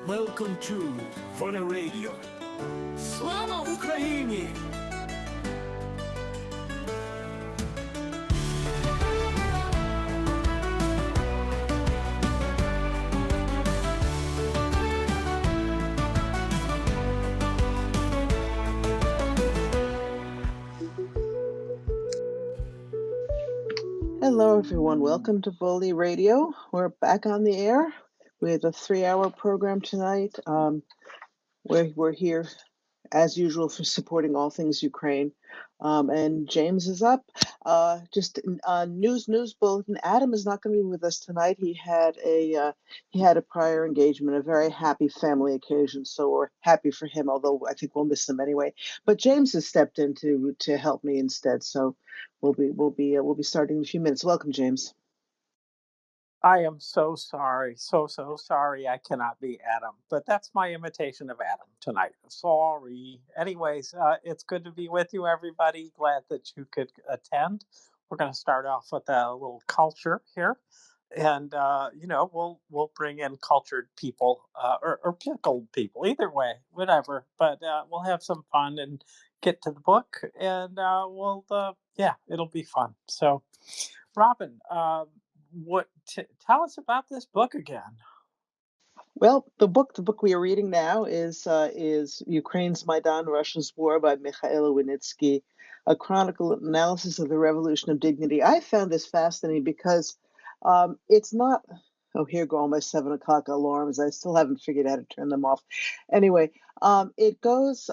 Welcome to Voly Radio. Slava Ukraini! Hello, everyone. Welcome to Voly Radio. We're back on the air with a 3-hour program tonight. We're here, as usual, for supporting all things Ukraine. And James is up. Just news bulletin. Adam is not going to be with us tonight. He had a prior engagement, a very happy family occasion. So we're happy for him. Although I think we'll miss him anyway. But James has stepped in to help me instead. So we'll be starting in a few minutes. Welcome, James. I am so sorry, so sorry I cannot be Adam, but that's my imitation of Adam tonight. Sorry. Anyways, it's good to be with you, everybody. Glad that you could attend. We're going to start off with a little culture here, and we'll bring in cultured people or pickled people, either way, whatever. But we'll have some fun and get to the book, and it'll be fun. So, Robin. Tell us about this book again. Well, the book we are reading now is Ukraine's Maidan, Russia's War by Mychailo Wynnyckyj, a chronicle and analysis of the Revolution of Dignity. I found this fascinating because it's not. Oh, here go all my 7 o'clock alarms. I still haven't figured out how to turn them off. Anyway, it goes.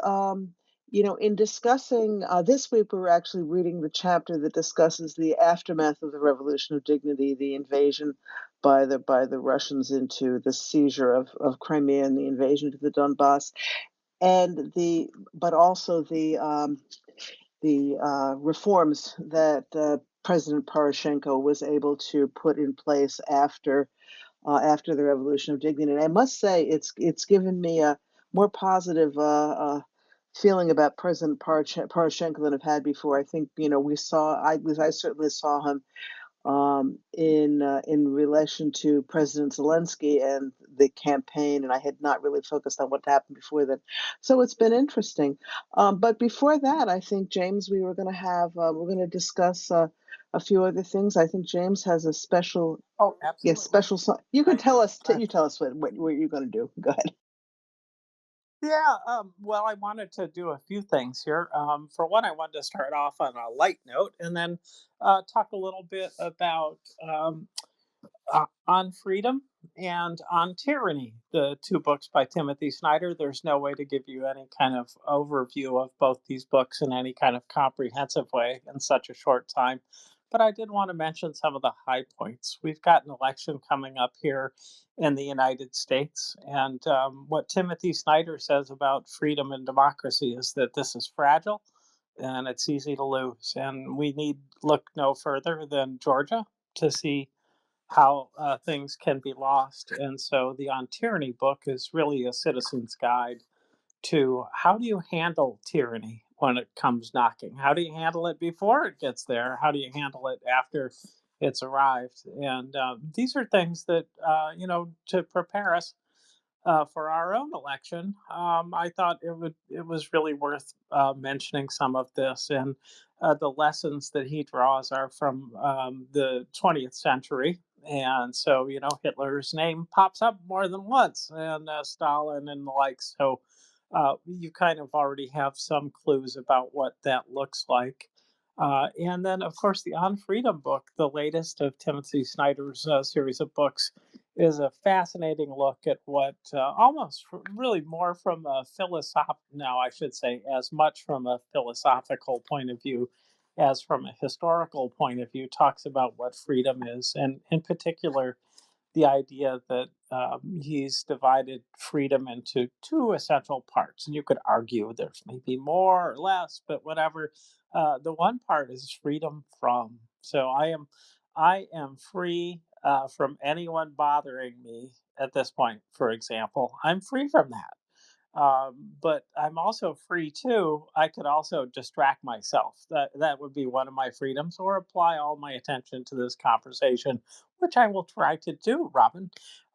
In discussing this week, we were actually reading the chapter that discusses the aftermath of the Revolution of Dignity, the invasion by the Russians into the seizure of Crimea and the invasion to the Donbas, and but also the reforms that President Poroshenko was able to put in place after the Revolution of Dignity. And I must say, it's given me a more positive feeling about President Poroshenko than I've had before. I think I certainly saw him in relation to President Zelensky and the campaign, and I had not really focused on what happened before that. So it's been interesting. But before that, I think James, we're going to discuss a few other things. I think James has a special. Oh, absolutely. Yes, special song. You can tell us. You tell us what you're going to do. Go ahead. Yeah, well, I wanted to do a few things here. For one, I wanted to start off on a light note and then talk a little bit about On Freedom and On Tyranny, the two books by Timothy Snyder. There's no way to give you any kind of overview of both these books in any kind of comprehensive way in such a short time. But I did want to mention some of the high points. We've got an election coming up here in the United States. And what Timothy Snyder says about freedom and democracy is that this is fragile and it's easy to lose. And we need look no further than Georgia to see how things can be lost. And so the On Tyranny book is really a citizen's guide to how do you handle tyranny when it comes knocking? How do you handle it before it gets there? How do you handle it after it's arrived? And these are things that, to prepare us for our own election, I thought it was really worth mentioning some of this. And the lessons that he draws are from the 20th century. And so, Hitler's name pops up more than once, and Stalin and the like. So you kind of already have some clues about what that looks like. And then, of course, the On Freedom book, the latest of Timothy Snyder's series of books, is a fascinating look at what almost really more from a I should say, as much from a philosophical point of view as from a historical point of view, talks about what freedom is, and in particular, the idea that he's divided freedom into two essential parts. And you could argue there's maybe more or less, but whatever. The one part is freedom from. So I am free from anyone bothering me at this point, for example. I'm free from that. But I'm also free too. I could also distract myself. That would be one of my freedoms, or apply all my attention to this conversation, which I will try to do, Robin.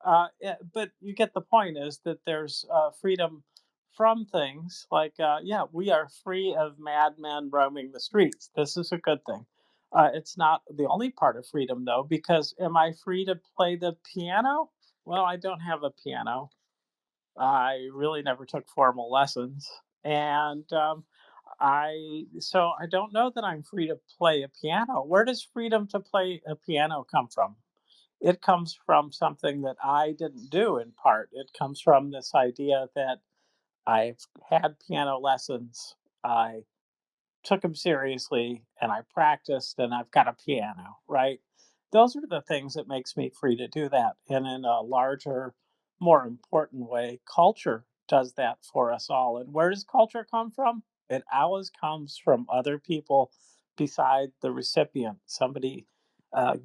But you get the point. Is that there's freedom from things like, yeah, we are free of madmen roaming the streets. This is a good thing. It's not the only part of freedom, though, because am I free to play the piano? Well, I don't have a piano. I really never took formal lessons, and I don't know that I'm free to play a piano. Where does freedom to play a piano come from? It comes from something that I didn't do in part. It comes from this idea that I've had piano lessons. I took them seriously and I practiced and I've got a piano, right? Those are the things that makes me free to do that. And in a larger, more important way, culture does that for us all. And where does culture come from? It always comes from other people beside the recipient. Somebody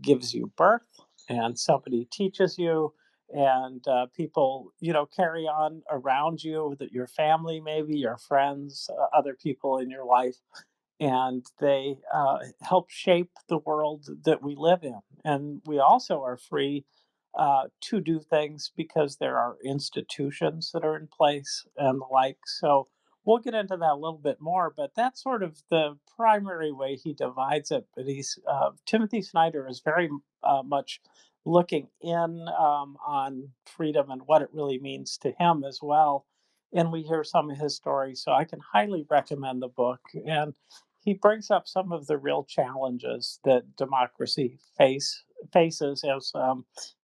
gives you birth and somebody teaches you, and people, carry on around you, that your family, maybe your friends, other people in your life, and they help shape the world that we live in. And we also are free to do things because there are institutions that are in place and the like. So we'll get into that a little bit more, but that's sort of the primary way he divides it. But Timothy Snyder is very much looking in on freedom and what it really means to him as well. And we hear some of his stories, so I can highly recommend the book. And he brings up some of the real challenges that democracy faces as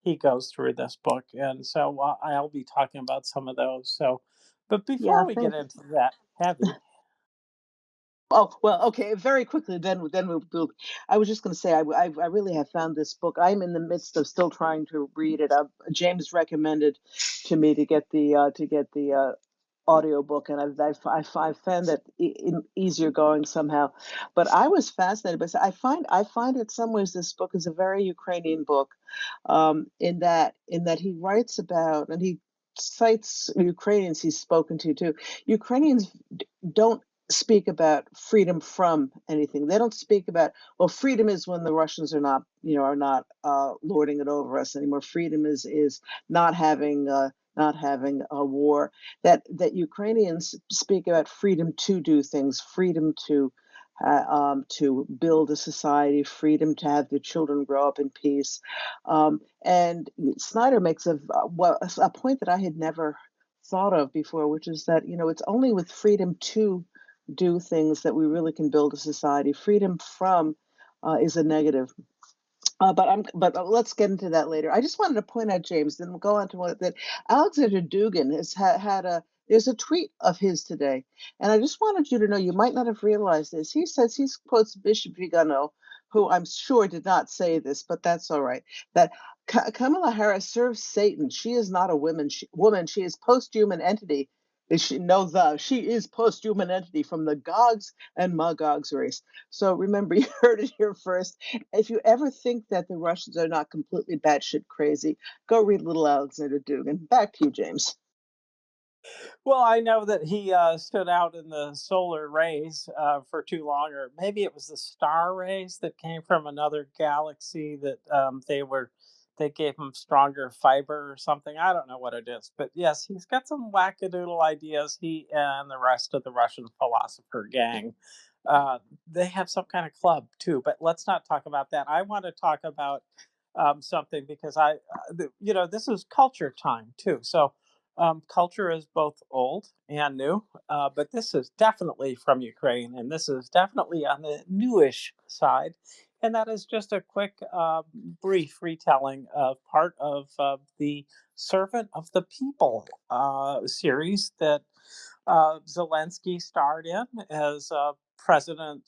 he goes through this book, and so I'll be talking about some of those. So, but Yeah, before we get thank into that heavy, Oh, well, okay, very quickly, then we'll I was just gonna say, I really have found this book. I'm in the midst of still trying to read it. James recommended to me to get the audiobook, and I've found that easier going somehow. But I was fascinated. But I find in some ways this book is a very Ukrainian book, in that he writes about and he cites Ukrainians he's spoken to too. Ukrainians don't speak about freedom from anything. They don't speak about, well, freedom is when the Russians are not, are not lording it over us anymore. Freedom is not having a war. That Ukrainians speak about freedom to do things, freedom to build a society, freedom to have their children grow up in peace. And Snyder makes a point that I had never thought of before, which is that it's only with freedom to do things that we really can build a society. Freedom from is a negative. But let's get into that later. I just wanted to point out, James, then we'll go on to what that Alexander Dugin has had a there's a tweet of his today, and I just wanted you to know, you might not have realized this. He says he quotes Bishop Vigano, who I'm sure did not say this, but that's all right. That Kamala Harris serves Satan. She is not a woman. She is post-human entity. She is post-human entity from the Gogs and Magogs race. So remember, you heard it here first. If you ever think that the Russians are not completely batshit crazy, go read Little Alexander Dugin. Back to you, James. well, I know that he stood out in the solar rays for too long, or maybe it was the star rays that came from another galaxy that they gave him stronger fiber or something. I don't know what it is, but yes, he's got some wackadoodle ideas. He and the rest of the Russian philosopher gang. Uh, they have some kind of club too, but let's not talk about that. I want to talk about something because this is culture time too. So culture is both old and new, but this is definitely from Ukraine, and this is definitely on the newish side. And that is just a quick, brief retelling of part of the Servant of the People series that Zelensky starred in as president,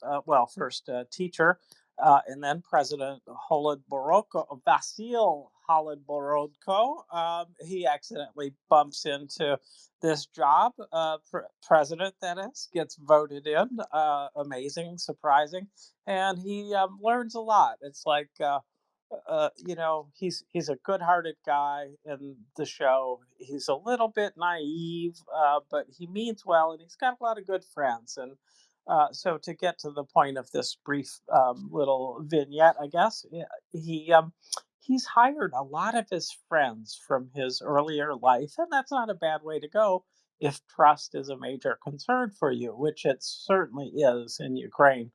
first teacher, and then President Vasil Holodborodko. He accidentally bumps into this job, president, that is, gets voted in. Amazing, surprising, and he learns a lot. It's like he's a good-hearted guy in the show. He's a little bit naive, but he means well, and he's got a lot of good friends. And so, to get to the point of this brief little vignette, I guess he's hired a lot of his friends from his earlier life, and that's not a bad way to go if trust is a major concern for you, which it certainly is in Ukraine.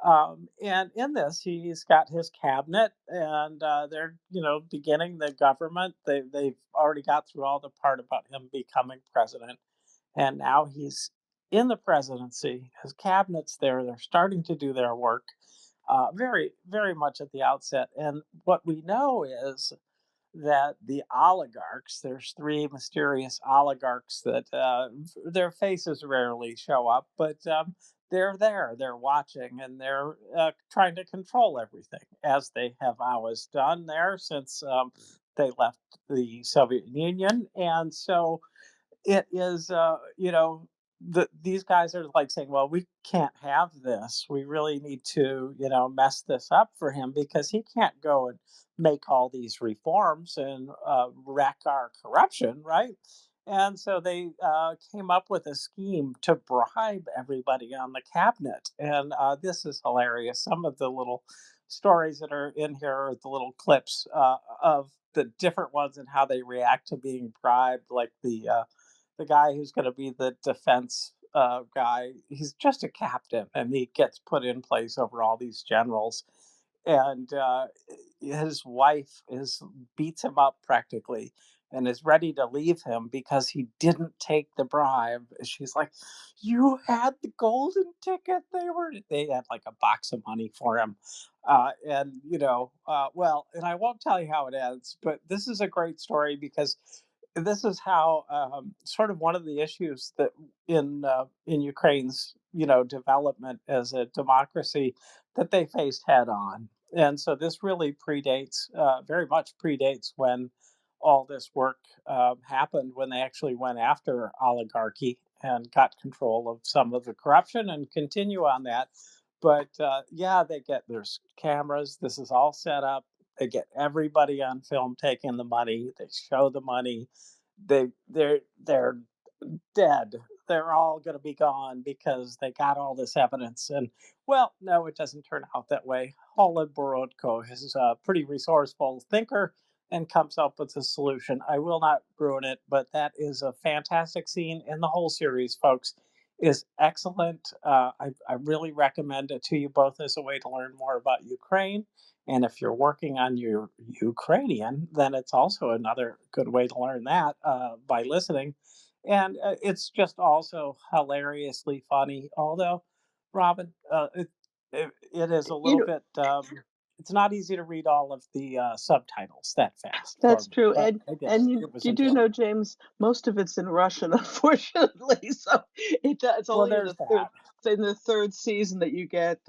And in this, he's got his cabinet, and they're beginning the government. They've already got through all the part about him becoming president, and now he's in the presidency. His cabinet's there. They're starting to do their work, very very much at the outset. And what we know is that the oligarchs, there's three mysterious oligarchs that their faces rarely show up, but they're there, they're watching, and they're trying to control everything, as they have always done there since they left the Soviet Union. And so it is, these guys are like saying, well, we can't have this. We really need to, mess this up for him, because he can't go and make all these reforms and wreck our corruption, right? And so they came up with a scheme to bribe everybody on the cabinet. And this is hilarious. Some of the little stories that are in here are the little clips of the different ones and how they react to being bribed, like the guy who's going to be the defense guy. He's just a captain, and he gets put in place over all these generals. And his wife is beats him up practically, and is ready to leave him because he didn't take the bribe. She's like, "You had the golden ticket." They had like a box of money for him, and well, and I won't tell you how it ends, but this is a great story because this is how sort of one of the issues that in Ukraine's development as a democracy that they faced head on. And so this really predates, very much predates when all this work happened, when they actually went after oligarchy and got control of some of the corruption and continue on that. But yeah, there's cameras. This is all set up. They get everybody on film taking the money. They show the money. They're dead. They're all going to be gone because they got all this evidence. And well, no, it doesn't turn out that way. Holland Borodko is a pretty resourceful thinker and comes up with a solution. I will not ruin it, but that is a fantastic scene. And the whole series, folks, is excellent. I really recommend it to you both as a way to learn more about Ukraine. And if you're working on your Ukrainian, then it's also another good way to learn that by listening. And it's just also hilariously funny. Although, Robin, it is a You little know, bit. It's not easy to read all of the subtitles that fast for that's me, true. but And I did. and It was you do know, enjoyable. James, most of it's in Russian, unfortunately. So it's Well, only there's that. in the third season that you get.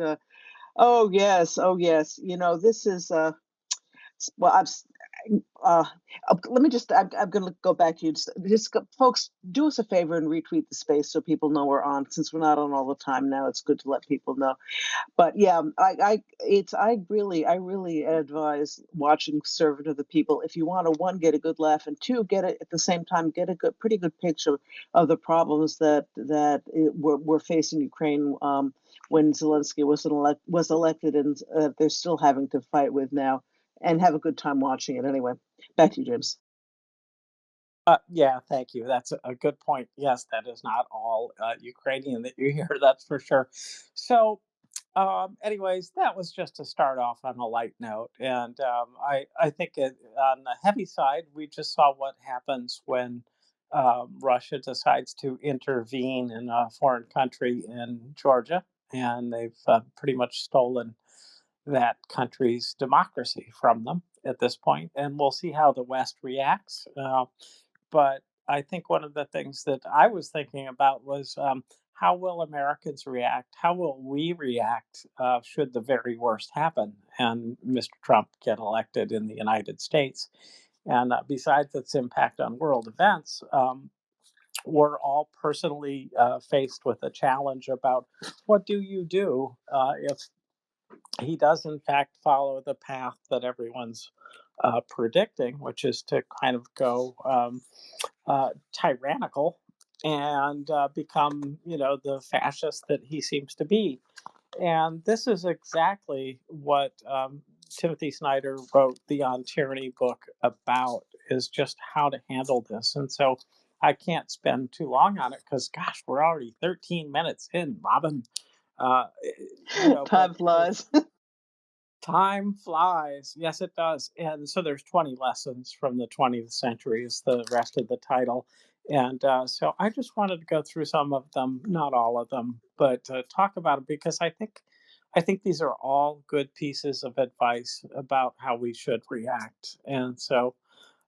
Oh yes, oh yes. This is well. Uh, Let me just. I'm going to go back to you. Folks, do us a favor and retweet the space so people know we're on. Since we're not on all the time now, it's good to let people know. But yeah, I really advise watching Servant of the People if you want to, one, get a good laugh, and two, get it at the same time, get a pretty good picture of the problems were facing Ukraine when Zelensky was elected, and they're still having to fight with now, and have a good time watching it anyway. Back to you, James. Yeah, thank you. That's a good point. Yes, that is not all Ukrainian that you hear. That's for sure. So, anyways, that was just to start off on a light note, and I think on the heavy side, we just saw what happens when Russia decides to intervene in a foreign country in Georgia, and they've pretty much stolen that country's democracy from them at this point, and we'll see how the West reacts. But I think one of the things that I was thinking about was how will Americans react? How will we react should the very worst happen and Mr. Trump get elected in the United States? And besides its impact on world events, we're all personally faced with a challenge about what do you do if he does, in fact, follow the path that everyone's predicting, which is to kind of go tyrannical and become, the fascist that he seems to be. And this is exactly what Timothy Snyder wrote the On Tyranny book about, is just how to handle this. And so I can't spend too long on it because, gosh, we're already 13 minutes in, Robin. Uh, but Time flies. time flies. Yes, it does. And so there's 20 lessons from the 20th century is the rest of the title. And so I just wanted to go through some of them, not all of them, but talk about it because I think these are all good pieces of advice about how we should react. And so,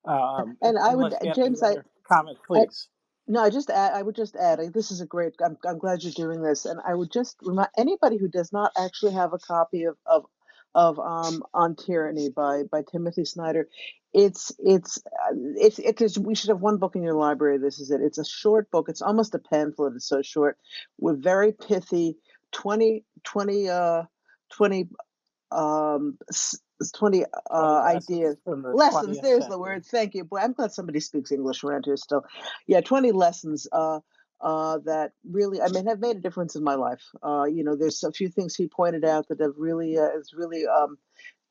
And I would, unless you have any James, other comment, I please. no, I would just add, this is a great, I'm glad you're doing this. And I would just remind anybody who does not actually have a copy of On Tyranny by Timothy Snyder. We should have one book in your library. This is it. It's a short book. It's almost a pamphlet. It's so short, with very pithy 20 20 20 20 20 lessons ideas, from the lessons, 20th there's the century. word, thank you. Boy, I'm glad somebody speaks English around here still. Yeah, 20 lessons that really, I mean, have made a difference in my life. There's a few things he pointed out that have really is really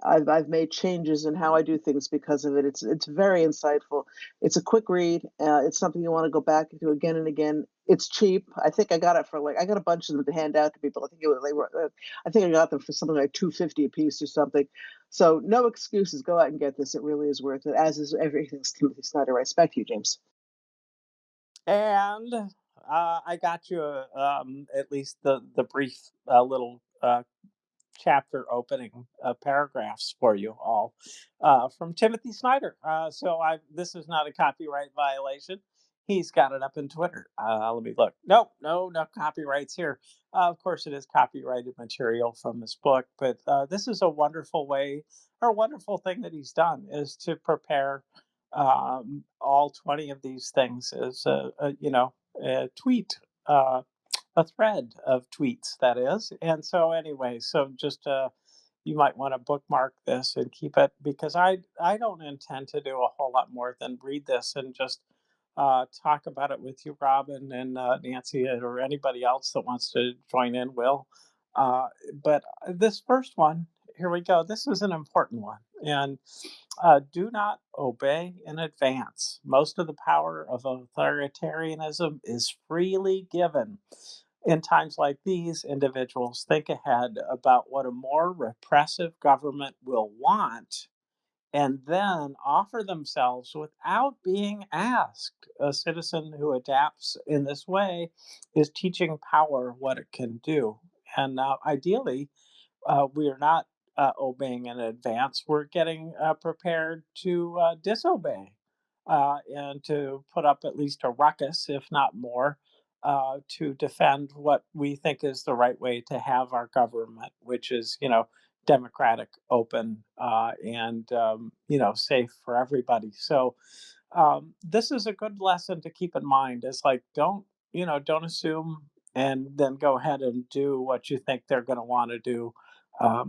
I've made changes in how I do things because of it. It's very insightful. It's a quick read. It's something you want to go back to again and again. It's cheap. I think I got it for I got a bunch of them to hand out to people. I think I got them for something like $2.50 a piece or something. So no excuses. Go out and get this. It really is worth it. As is everything Timothy Snyder. I respect you, James. And I got you at least the brief little chapter opening paragraphs for you all from Timothy Snyder. This is not a copyright violation. He's got it up in Twitter. Let me look. Nope, no copyrights here. Of course, it is copyrighted material from this book, but this is a wonderful way or a wonderful thing that he's done is to prepare all 20 of these things as a tweet. A thread of tweets, that is. And so anyway, so just you might want to bookmark this and keep it because I don't intend to do a whole lot more than read this and just talk about it with you, Robin and Nancy, or anybody else that wants to join in. Will, but this first one, here we go. This is an important one, and do not obey in advance. Most of the power of authoritarianism is freely given. In times like these, individuals think ahead about what a more repressive government will want and then offer themselves without being asked. A citizen who adapts in this way is teaching power what it can do. And ideally, we are not obeying in advance. We're getting prepared to disobey and to put up at least a ruckus, if not more, to defend what we think is the right way to have our government, which is, democratic, open, and safe for everybody. So this is a good lesson to keep in mind. It's like don't assume and then go ahead and do what you think they're going to want to do.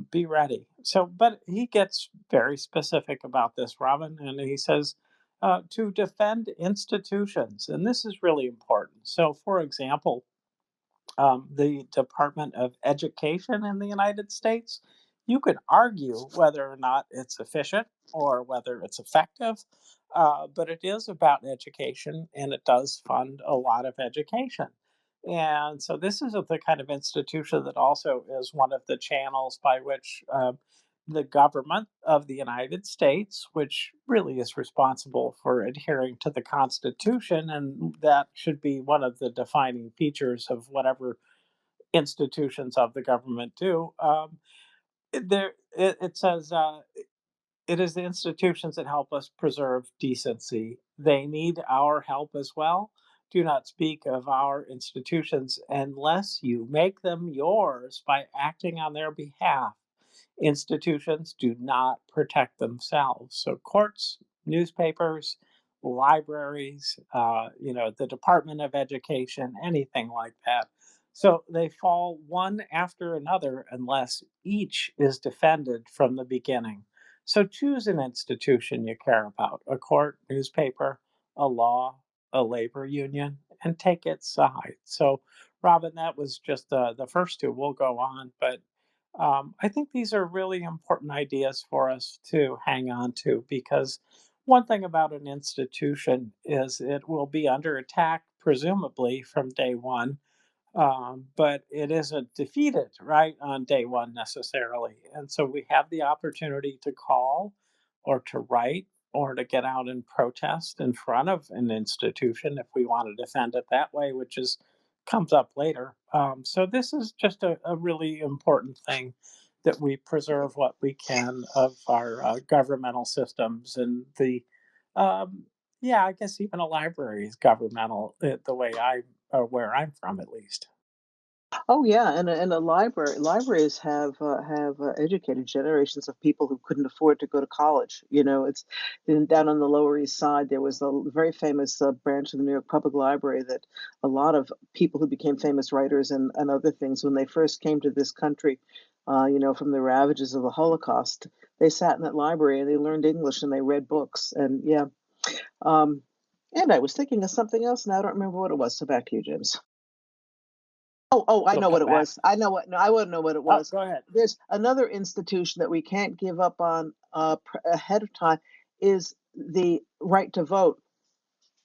Be ready. So, but he gets very specific about this, Robin, and he says to defend institutions, and this is really important. So, for example, the Department of Education in the United States, you could argue whether or not it's efficient or whether it's effective, but it is about education and it does fund a lot of education. And so, this is the kind of institution that also is one of the channels by which the government of the United States, which really is responsible for adhering to the Constitution, and that should be one of the defining features of whatever institutions of the government do. It says it is the institutions that help us preserve decency. They need our help as well. Do not speak of our institutions unless you make them yours by acting on their behalf. Institutions do not protect themselves. So courts, newspapers, libraries, the Department of Education, anything like that. So they fall one after another unless each is defended from the beginning. So choose an institution you care about, a court, newspaper, a law, a labor union, and take its side. So, Robin, that was just the first two. We'll go on, but I think these are really important ideas for us to hang on to because one thing about an institution is it will be under attack, presumably from day one, but it isn't defeated right on day one necessarily. And so we have the opportunity to call or to write or to get out and protest in front of an institution if we want to defend it that way, which is comes up later. So this is just a really important thing that we preserve what we can of our governmental systems and the yeah, I guess even a library is governmental the way I where I'm from at least. Oh yeah, and a libraries have educated generations of people who couldn't afford to go to college. You know, it's down on the Lower East Side. There was a very famous branch of the New York Public Library that a lot of people who became famous writers and other things when they first came to this country, you know, from the ravages of the Holocaust, they sat in that library and they learned English and they read books. And yeah, um, and I was thinking of something else and I don't remember what it was. So back to you, James. I You'll know what come it back. was. I know what. No, I wouldn't know what it Oh, was. go ahead. There's another institution that we can't give up on ahead of time is the right to vote.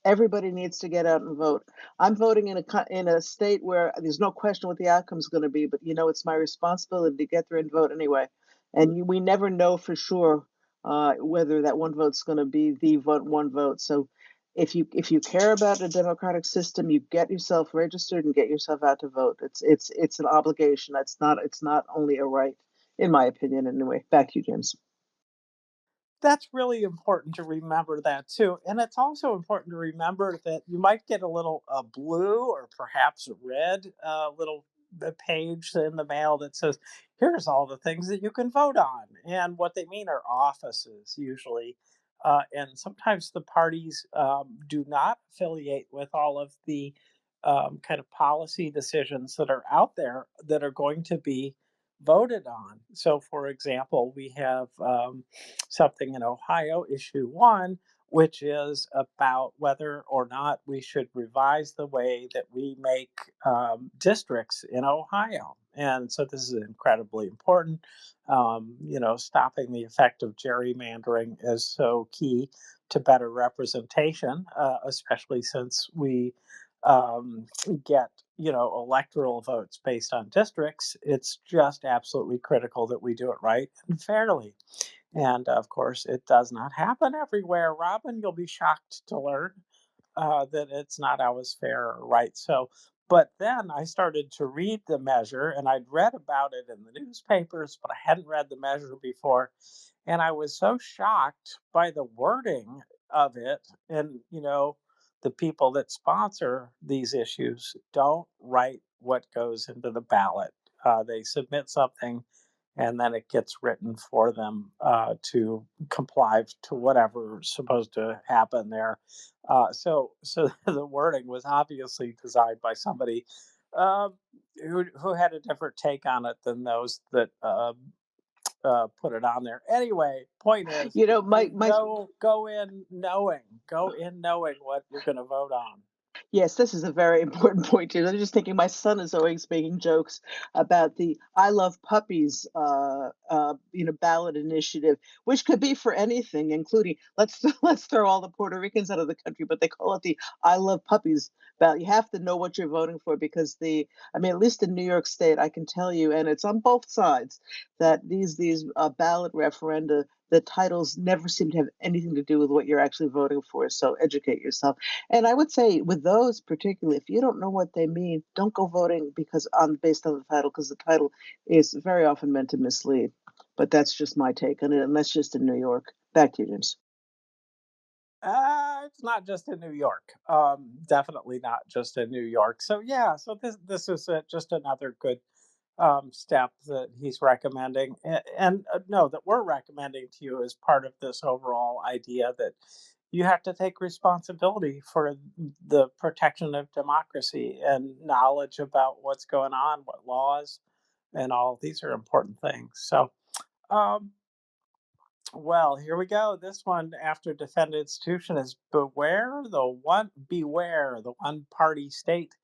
Everybody needs to get out and vote. I'm voting in in a state where there's no question what the outcome is going to be, but you know it's my responsibility to get there and vote anyway. And we never know for sure whether that one vote's going to be the one vote. So if you care about a democratic system, you get yourself registered and get yourself out to vote. It's an obligation. It's not only a right, in my opinion. Anyway, back to you, James. That's really important to remember that too. And it's also important to remember that you might get a little blue or perhaps a red little page in the mail that says, here's all the things that you can vote on. And what they mean are offices usually. And sometimes the parties do not affiliate with all of the kind of policy decisions that are out there that are going to be voted on. So, for example, we have something in Ohio, issue one, which is about whether or not we should revise the way that we make districts in Ohio. And so this is incredibly important. Stopping the effect of gerrymandering is so key to better representation, especially since we get electoral votes based on districts. It's just absolutely critical that we do it right and fairly. And of course, it does not happen everywhere. Robin, you'll be shocked to learn that it's not always fair or right. So, but then I started to read the measure and I'd read about it in the newspapers, but I hadn't read the measure before. And I was so shocked by the wording of it. And, the people that sponsor these issues don't write what goes into the ballot. They submit something and then it gets written for them to comply to whatever's supposed to happen there. So the wording was obviously designed by somebody uh, who had a different take on it than those that put it on there. Anyway, point is, You know, my go in knowing what you're going to vote on. Yes, this is a very important point too. I'm just thinking my son is always making jokes about the "I love puppies" ballot initiative, which could be for anything, including let's throw all the Puerto Ricans out of the country, but they call it the "I love puppies" ballot. You have to know what you're voting for because I mean, at least in New York State, I can tell you, and it's on both sides, that these ballot referenda, the titles never seem to have anything to do with what you're actually voting for. So educate yourself. And I would say with those particularly, if you don't know what they mean, don't go voting because on based on the title, because the title is very often meant to mislead. But that's just my take on it, and that's just in New York. Back to you, James. It's not just in New York. Definitely not just in New York. So yeah, so this is just another good step that he's recommending, and no, that we're recommending to you as part of this overall idea that you have to take responsibility for the protection of democracy and knowledge about what's going on, what laws, and all these are important things. So, um, well, here we go. This one after defend institution is beware the one party state.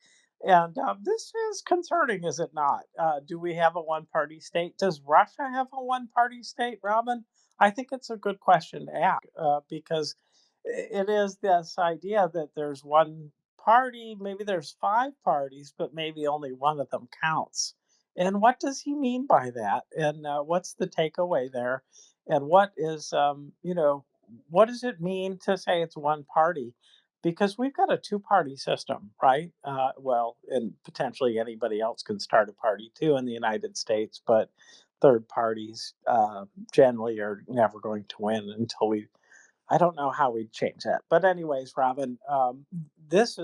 And this is concerning, is it not? Do we have a one party state? Does Russia have a one party state, Robin? I think it's a good question to ask because it is this idea that there's one party, maybe there's five parties, but maybe only one of them counts. And what does he mean by that? And what's the takeaway there? And what is, what does it mean to say it's one party? Because we've got a two-party system, right? Well, and potentially anybody else can start a party too in the United States, but third parties generally are never going to win until we. I don't know how we'd change that, but anyways, Robin, it's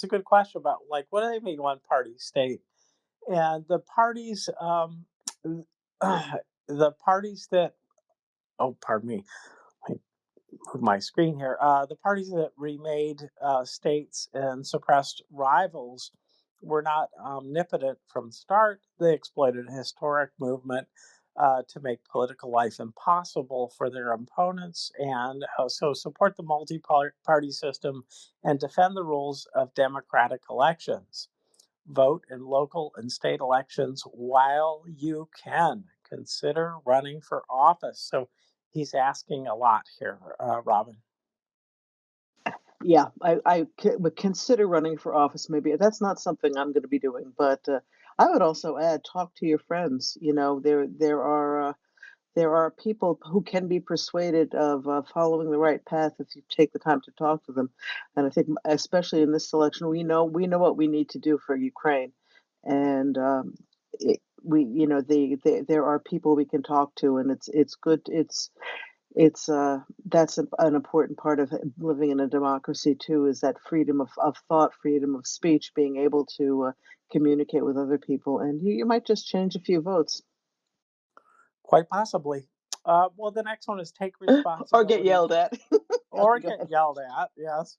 a good question about like what do they mean one party state? And the parties, the parties that oh, pardon me, I moved my screen here. The parties that remade states and suppressed rivals were not omnipotent from the start. They exploited a historic movement to make political life impossible for their opponents and so support the multi-party system and defend the rules of democratic elections. Vote in local and state elections while you can. Consider running for office. So he's asking a lot here, Robin. Yeah, would consider running for office. Maybe that's not something I'm going to be doing, but I would also add, talk to your friends. You know, there are people who can be persuaded of following the right path if you take the time to talk to them. And I think, especially in this election, we know what we need to do for Ukraine, and there are people we can talk to, and it's good. It's that's an important part of living in a democracy too, is that freedom of thought, freedom of speech, being able to communicate with other people, and you might just change a few votes Quite possibly. Well, the next one is take or get responsibility yelled at. or Go get ahead. yelled at. Yes.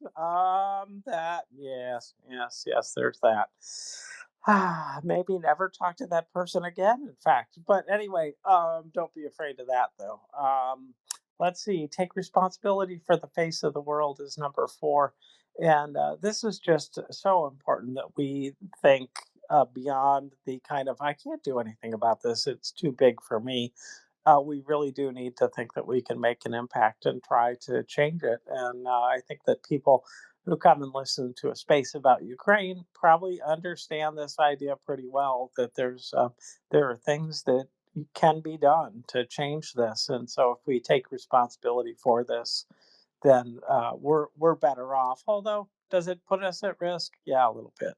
Yes. There's that. Maybe never talk to that person again. In fact, but anyway, don't be afraid of that though. Let's see. Take responsibility for the face of the world is number 4, and this is just so important that we think beyond the kind of I can't do anything about this. It's too big for me. We really do need to think that we can make an impact and try to change it. And I think that people who come and listen to a space about Ukraine probably understand this idea pretty well. That there are things that can be done to change this, and so if we take responsibility for this, then we're better off. Although, does it put us at risk? Yeah, a little bit.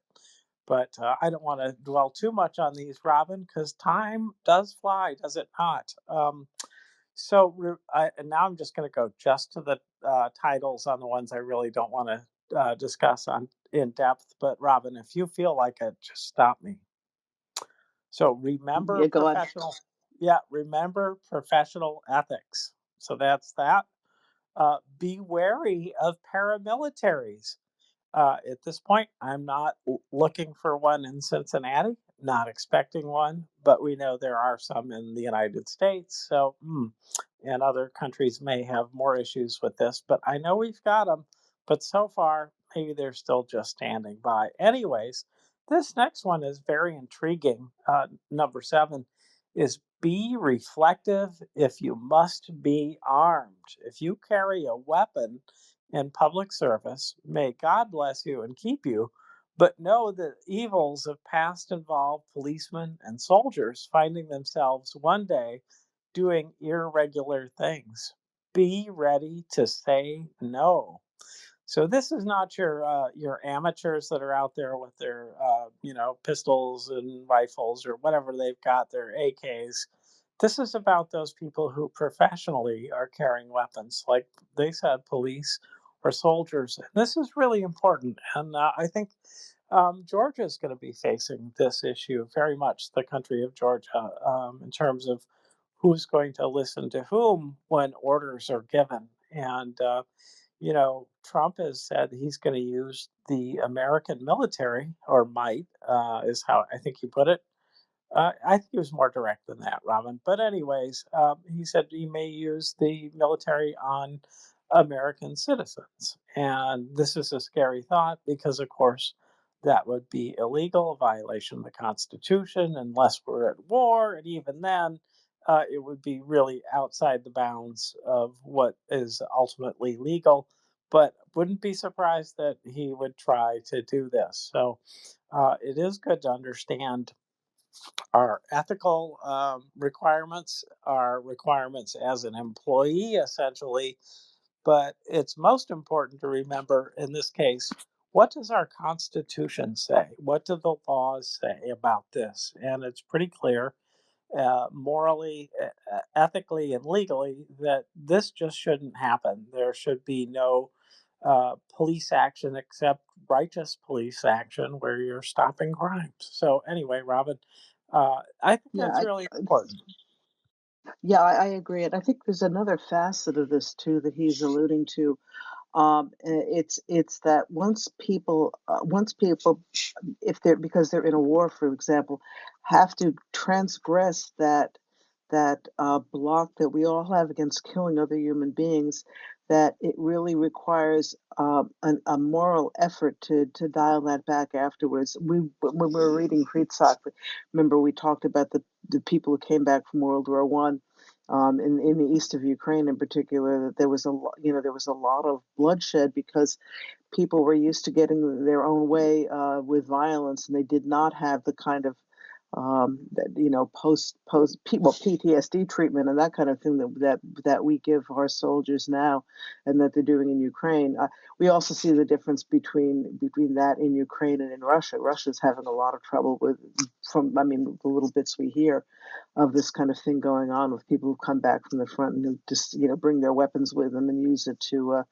But I don't want to dwell too much on these, Robin, because time does fly, does it not? And now I'm just going to go just to the titles on the ones I really don't want to discuss on in depth. But Robin, if you feel like it, just stop me. So Yeah, go on. remember professional ethics. So that's that. Be wary of paramilitaries. At this point, I'm not looking for one in Cincinnati, not expecting one, but we know there are some in the United States. So, and other countries may have more issues with this, but I know we've got them. But so far, maybe they're still just standing by. Anyways, this next one is very intriguing. Number 7 is be reflective if you must be armed. If you carry a weapon, in public service, may God bless you and keep you, but know the evils of past involved policemen and soldiers finding themselves one day doing irregular things. Be ready to say no. So this is not your amateurs that are out there with their pistols and rifles or whatever they've got, their AKs. This is about those people who professionally are carrying weapons, like they said, police or soldiers. And this is really important, and I think Georgia is going to be facing this issue very much. The country of Georgia, in terms of who's going to listen to whom when orders are given, and Trump has said he's going to use the American military, or might, is how I think he put it. I think he was more direct than that, Robin. But anyways, he said he may use the military on American citizens, and this is a scary thought because, of course, that would be illegal, a violation of the Constitution, unless we're at war, and even then, it would be really outside the bounds of what is ultimately legal. But wouldn't be surprised that he would try to do this. So it is good to understand our ethical requirements, our requirements as an employee, essentially. But it's most important to remember in this case, what does our Constitution say? What do the laws say about this? And it's pretty clear, morally, ethically, and legally, that this just shouldn't happen. There should be no police action except righteous police action where you're stopping crimes. So, anyway, Robin, I think Yeah, that's really important. I agree, and I think there's another facet of this too that he's alluding to. It's that once people, if they're because they're in a war, for example, have to transgress that block that we all have against killing other human beings, that it really requires a moral effort to dial that back afterwards. When we were reading Kritzak, remember we talked about the people who came back from World War One. In the east of Ukraine, in particular, that there was a lot of bloodshed because people were used to getting their own way with violence, and they did not have the kind of PTSD treatment and that kind of thing that we give our soldiers now, and that they're doing in Ukraine. We also see the difference between that in Ukraine and in Russia. Russia's having a lot of trouble with, the little bits we hear of this kind of thing going on with people who come back from the front and who just bring their weapons with them and use it to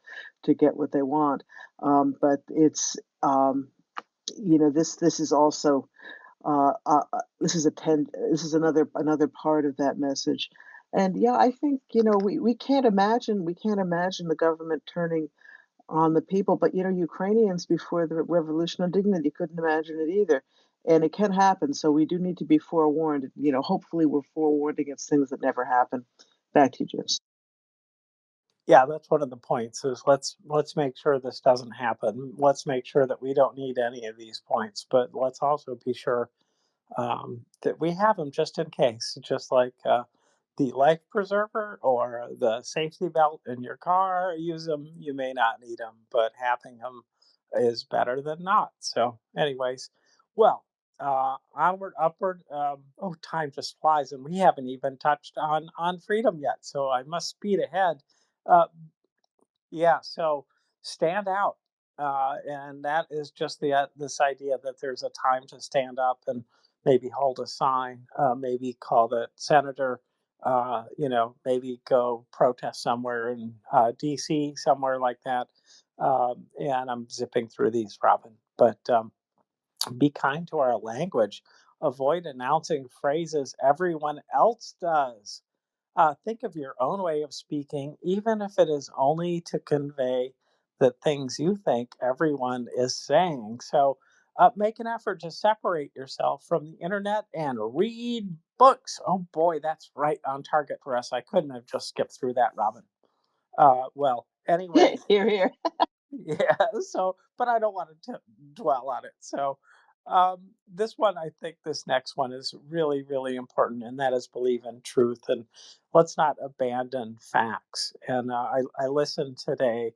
get what they want. But it's this is also this is another part of that message. And yeah, I think we can't imagine the government turning on the people, but Ukrainians before the revolution of dignity couldn't imagine it either. And it can happen, so we do need to be forewarned. Hopefully we're forewarned against things that never happen. Back to you, James. Yeah, that's one of the points. Is let's make sure this doesn't happen. Let's make sure that we don't need any of these points, but let's also be sure that we have them just in case, just like the life preserver or the safety belt in your car. Use them. You may not need them, but having them is better than not. So, anyways, well, onward, upward. Time just flies, and we haven't even touched on freedom yet. So I must speed ahead. Uh, yeah, so stand out, and that is just this idea that there's a time to stand up and maybe hold a sign, maybe call the senator, maybe go protest somewhere in D.C., somewhere like that. And I'm zipping through these, Robin, but be kind to our language. Avoid announcing phrases everyone else does. Think of your own way of speaking, even if it is only to convey the things you think everyone is saying. So make an effort to separate yourself from the internet and read books. Oh boy, that's right on target for us. I couldn't have just skipped through that, Robin. Well, anyways, Here, here. yeah, so, but I don't want to dwell on it. So, this one, I think this next one is really, really important, and that is believe in truth and let's not abandon facts. And I listened today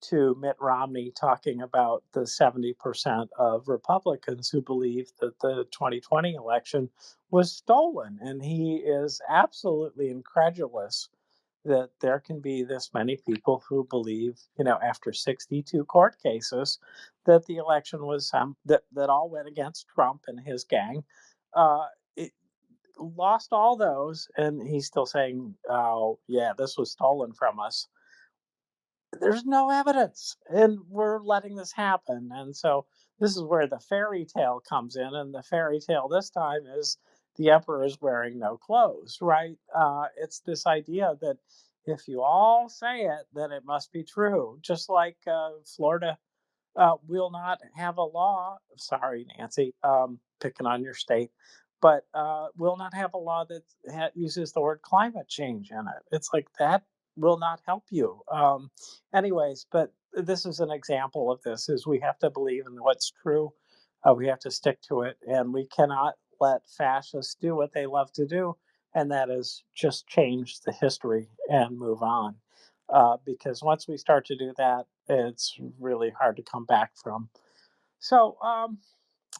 to Mitt Romney talking about the 70% of Republicans who believe that the 2020 election was stolen, and he is absolutely incredulous that there can be this many people who believe, after 62 court cases, that the election was that all went against Trump and his gang. It lost all those, and he's still saying, "Oh, yeah, this was stolen from us." There's no evidence, and we're letting this happen. And so this is where the fairy tale comes in, and the fairy tale this time is the emperor is wearing no clothes, right? It's this idea that if you all say it, then it must be true. Just like Florida will not have a law. Sorry, Nancy, picking on your state, but will not have a law that uses the word climate change in it. It's like that will not help you. Anyways, but this is an example of this: is we have to believe in what's true. We have to stick to it, and we cannot let fascists do what they love to do, and that is just change the history and move on. Because once we start to do that, it's really hard to come back from. So,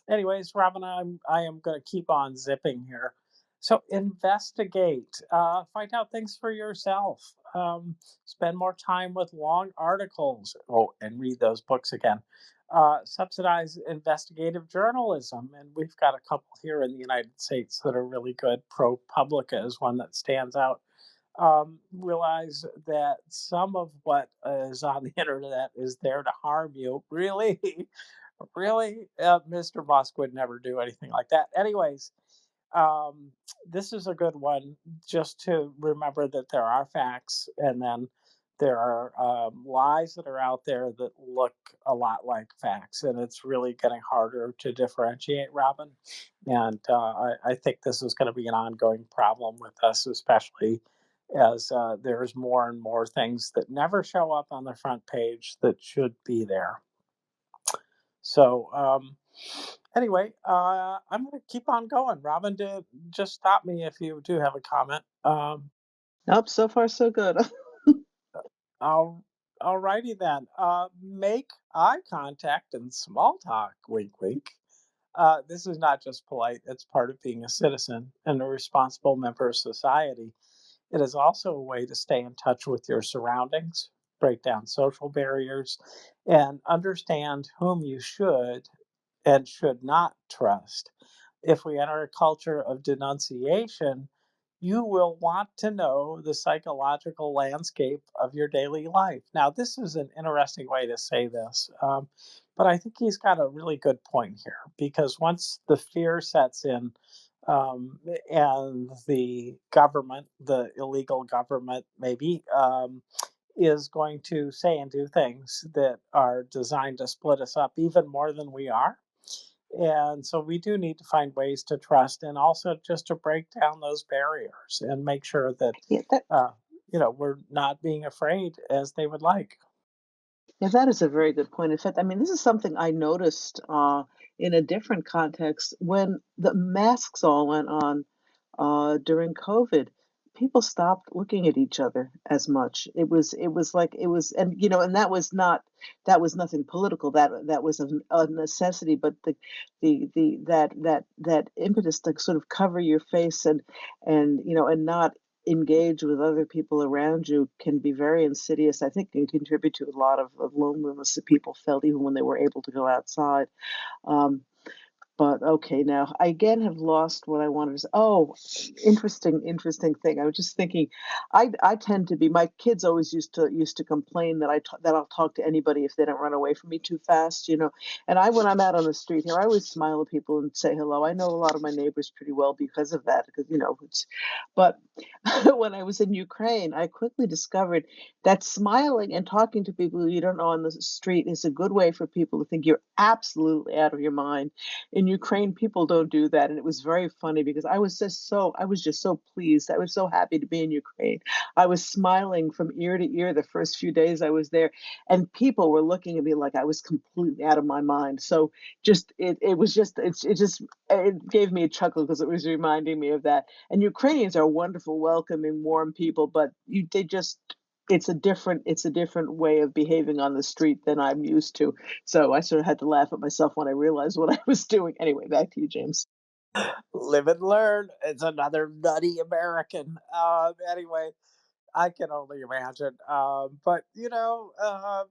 anyways, Robin, I am going to keep on zipping here. So, investigate, find out things for yourself. Spend more time with long articles. Oh, and read those books again. Subsidize investigative journalism, and we've got a couple here in the United States that are really good. ProPublica is one that stands out. Realize that some of what is on the internet is there to harm you. Really, really, Mr. Musk would never do anything like that. Anyways, um, this is a good one just to remember that there are facts, and then there are lies that are out there that look a lot like facts, and it's really getting harder to differentiate, Robin. And I think this is going to be an ongoing problem with us, especially as there's more and more things that never show up on the front page that should be there. So, anyway, I'm going to keep on going. Robin, just stop me if you do have a comment. Nope, so far so good. I'll, Alrighty then. Make eye contact and small talk. Wink, wink. This is not just polite, it's part of being a citizen and a responsible member of society. It is also a way to stay in touch with your surroundings, break down social barriers, and understand whom you should and should not trust. If we enter a culture of denunciation, you will want to know the psychological landscape of your daily life. Now, this is an interesting way to say this, but I think he's got a really good point here because once the fear sets in, and the government, the illegal government, maybe, is going to say and do things that are designed to split us up even more than we are. And so we do need to find ways to trust and also just to break down those barriers and make sure that, Yeah, that uh, we're not being afraid as they would like. yeah, that is a very good point. In fact, I mean, this is something I noticed in a different context when the masks all went on during COVID. People stopped looking at each other as much. It was like it was, and and that was nothing political. That was a necessity. But the that impetus to sort of cover your face and not engage with other people around you can be very insidious. I think can contribute to a lot of loneliness that people felt even when they were able to go outside. Um, but okay, now I again have lost what I wanted to say. Oh, interesting thing. I was just thinking, I tend to be. My kids always used to complain that that I'll talk to anybody if they don't run away from me too fast. And when I'm out on the street here, I always smile at people and say hello. I know a lot of my neighbors pretty well because of that. Because it's, but when I was in Ukraine, I quickly discovered that smiling and talking to people you don't know on the street is a good way for people to think you're absolutely out of your mind. In Ukraine, people don't do that, and it was very funny because I was just so pleased. I was so happy to be in Ukraine. I was smiling from ear to ear the first few days I was there, and people were looking at me like I was completely out of my mind. So just it was just it just it gave me a chuckle because it was reminding me of that. And Ukrainians are wonderful, welcoming, warm people, but they just it's a different way of behaving on the street than I'm used to. So I sort of had to laugh at myself when I realized what I was doing. Anyway, back to you, James. Live and learn. It's another nutty American. Anyway, I can only imagine. But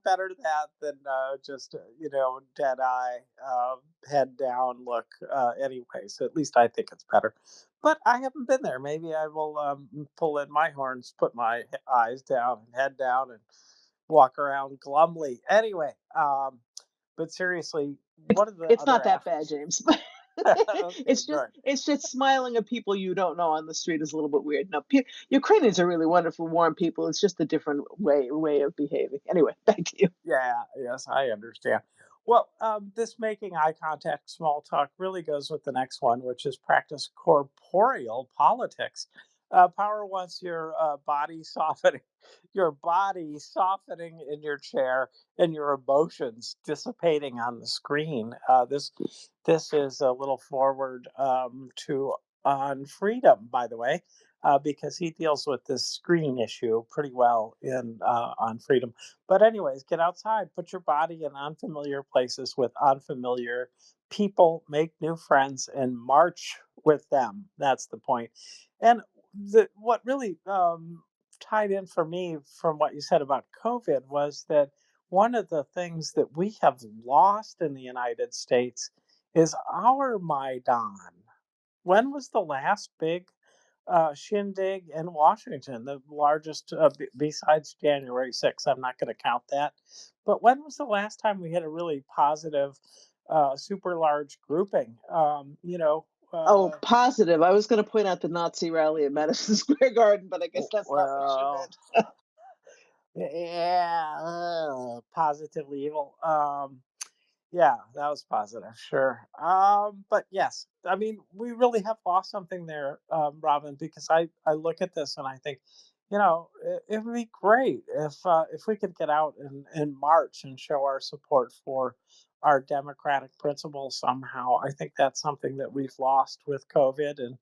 better that than just dead eye, head down look. Anyway, so at least I think it's better. But I haven't been there. Maybe I will pull in my horns, put my eyes down and head down, and walk around glumly. Anyway, but seriously, It's one of the it's other not that bad, James. Okay, good. it's just smiling at people you don't know on the street is a little bit weird. No, Ukrainians are really wonderful, warm people. It's just a different way of behaving. Anyway, back to you. Yeah, yes, I understand. Well, this making eye contact, small talk really goes with the next one, which is practice corporeal politics. Power wants your body softening, your body softening in your chair, and your emotions dissipating on the screen. This is a little forward to on freedom, by the way, because he deals with this screen issue pretty well in on freedom. But anyways, get outside, put your body in unfamiliar places with unfamiliar people, make new friends, and march with them. That's the point. And what really tied in for me from what you said about COVID was that one of the things that we have lost in the United States is our Maidan. When was the last big shindig in Washington, the largest besides January 6th? I'm not going to count that. But when was the last time we had a really positive, super large grouping? Oh, positive. I was going to point out the Nazi rally at Madison Square Garden, but I guess that's not what you well, meant. yeah, positively evil. Yeah, that was positive, sure. But yes, I mean, we really have lost something there, Robin, because I look at this and I think, it would be great if we could get out and march and show our support for our democratic principles somehow. I think that's something that we've lost with COVID, and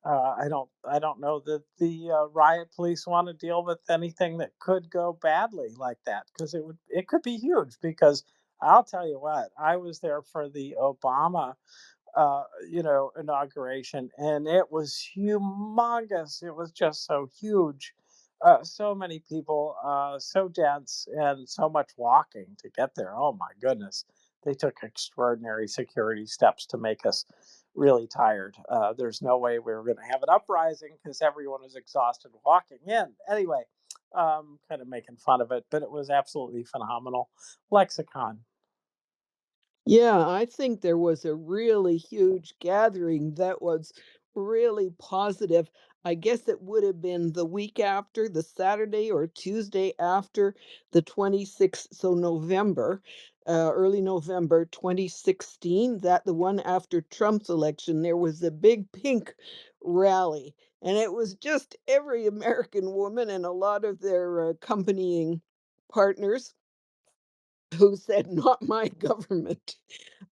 I don't know that the riot police want to deal with anything that could go badly like that, because it could be huge. Because I'll tell you what, I was there for the Obama, inauguration, and it was humongous. It was just so huge. So many people, so dense, and so much walking to get there. Oh my goodness. They took extraordinary security steps to make us really tired. There's no way we were going to have an uprising because everyone was exhausted walking in. Anyway, kind of making fun of it, but it was absolutely phenomenal. Lexicon. Yeah, I think there was a really huge gathering that was really positive. I guess it would have been the week after, the Saturday or Tuesday after the 26th, so November, early November 2016, that the one after Trump's election, there was a big pink rally. And it was just every American woman and a lot of their accompanying partners who said, "Not my government."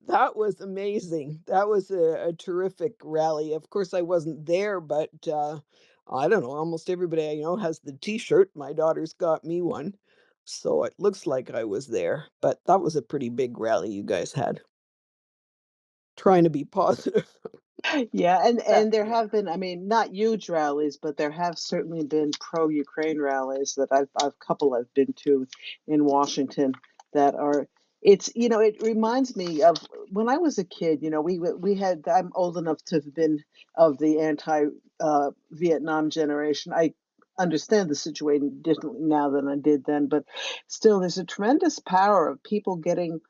That was amazing. That was a terrific rally. Of course, I wasn't there, but I don't know. Almost everybody I know has the T-shirt. My daughter's got me one, so it looks like I was there. But that was a pretty big rally you guys had. Trying to be positive. Yeah, and there Yeah. have been, I mean, not huge rallies, but there have certainly been pro-Ukraine rallies that I've couple I've been to in Washington that are it reminds me of when I was a kid, we had I'm old enough to have been of the anti Vietnam generation. I understand the situation differently now than I did then, but still there's a tremendous power of people getting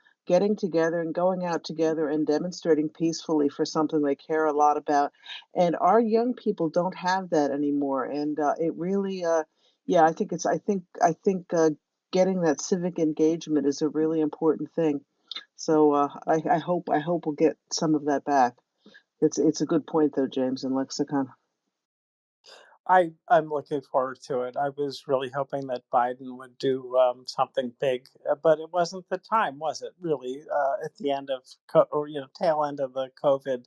together and going out together and demonstrating peacefully for something they care a lot about. And our young people don't have that anymore. And it really, yeah, I think getting that civic engagement is a really important thing. So I hope we'll get some of that back. It's a good point though, James and Lexicon. I'm looking forward to it. I was really hoping that Biden would do something big, but it wasn't the time, was it? Really, at the end of or tail end of the COVID.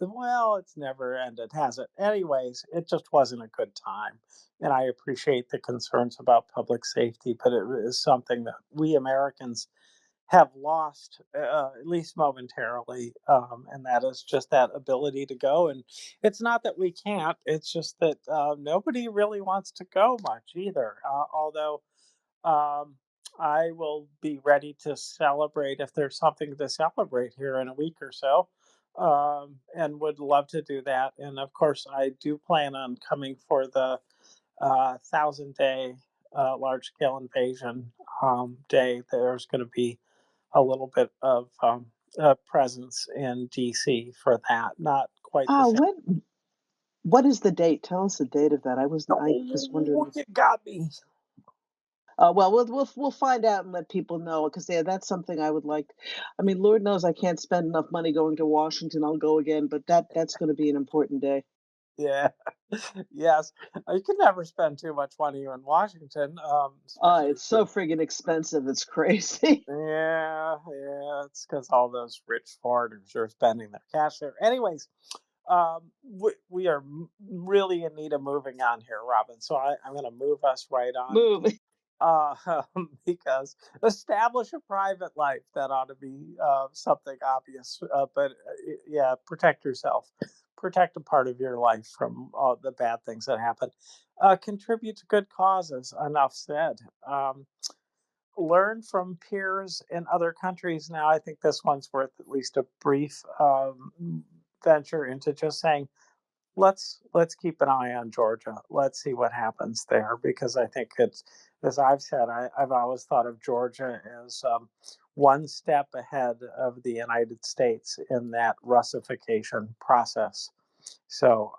Well, it's never ended, has it? Anyways, it just wasn't a good time, and I appreciate the concerns about public safety, but it is something that we Americans have lost, at least momentarily, and that is just that ability to go. And it's not that we can't; it's just that nobody really wants to go much either. Although um, I will be ready to celebrate if there's something to celebrate here in a week or so, and would love to do that. And of course, I do plan on coming for the 1,000 day large scale invasion day. There's going to be a little bit of presence in DC for that. Not quite the Ah, same. what is the date? Tell us the date of that. I just Oh, wondered. you got me. Well, we'll find out and let people know because yeah, that's something I would like. I mean, Lord knows I can't spend enough money going to Washington. I'll go again, but that's going to be an important day. Yeah. Yes. You can never spend too much money in Washington, especially It's so for. friggin' expensive. It's crazy. Yeah. It's because all those rich foreigners are spending their cash there. Anyways, we are really in need of moving on here, Robin. So I'm going to move us right on. Move. Because establish a private life, that ought to be something obvious. But yeah, protect yourself, protect a part of your life from all the bad things that happen. Contribute to good causes. Enough said. Learn from peers in other countries. Now, I think this one's worth at least a brief venture into just saying, let's keep an eye on Georgia. Let's see what happens there, because I think it's, as I've said, I've always thought of Georgia as one step ahead of the United States in that Russification process. So,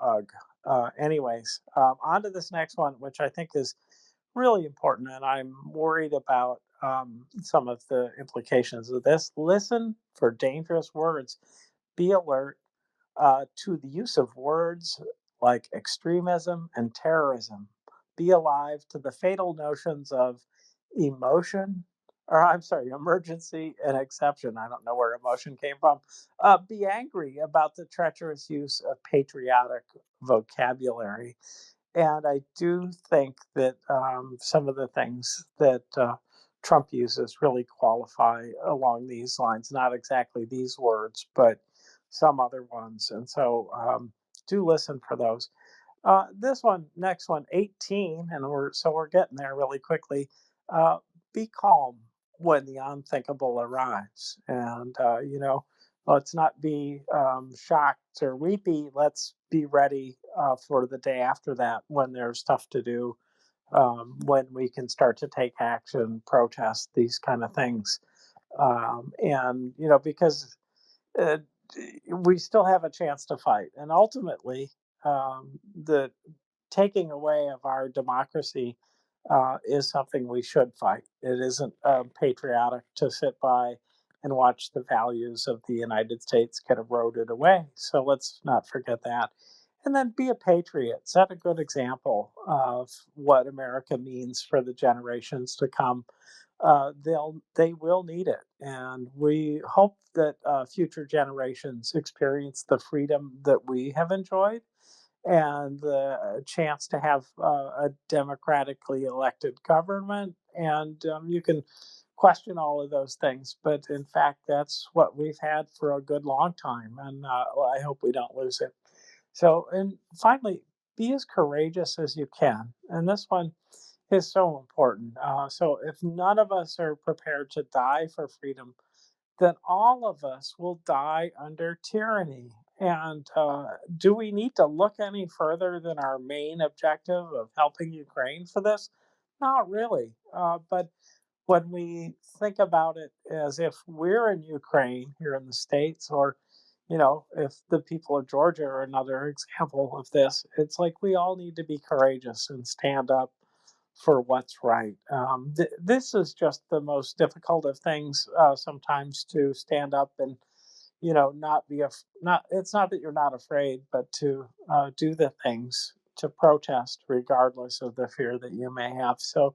anyways, on to this next one, which I think is really important, and I'm worried about some of the implications of this. Listen for dangerous words. Be alert to the use of words like extremism and terrorism. Be alive to the fatal notions of emotion, or I'm sorry, emergency and exception. I don't know where emotion came from. Be angry about the treacherous use of patriotic vocabulary. And I do think that some of the things that Trump uses really qualify along these lines, not exactly these words, but some other ones. And so do listen for those. This one, next one, 18, and we're getting there really quickly. Uh, be calm when the unthinkable arrives, and let's not be shocked or weepy. Let's be ready for the day after that, when there's stuff to do, when we can start to take action, protest, these kind of things, and because uh, we still have a chance to fight. And ultimately, the taking away of our democracy is something we should fight. It isn't patriotic to sit by and watch the values of the United States get eroded away. So let's not forget that. And then be a patriot. Set a good example of what America means for the generations to come. They will need it, and we hope that future generations experience the freedom that we have enjoyed, and the chance to have a democratically elected government. And you can question all of those things, but in fact, that's what we've had for a good long time, and I hope we don't lose it. So, and finally, be as courageous as you can. And this one is so important. So, if none of us are prepared to die for freedom, then all of us will die under tyranny. And do we need to look any further than our main objective of helping Ukraine for this? Not really. But when we think about it as if we're in Ukraine here in the States, or, if the people of Georgia are another example of this, it's like we all need to be courageous and stand up for what's right. This is just the most difficult of things sometimes, to stand up and not be not. It's not that you're not afraid, but to do the things, to protest regardless of the fear that you may have. So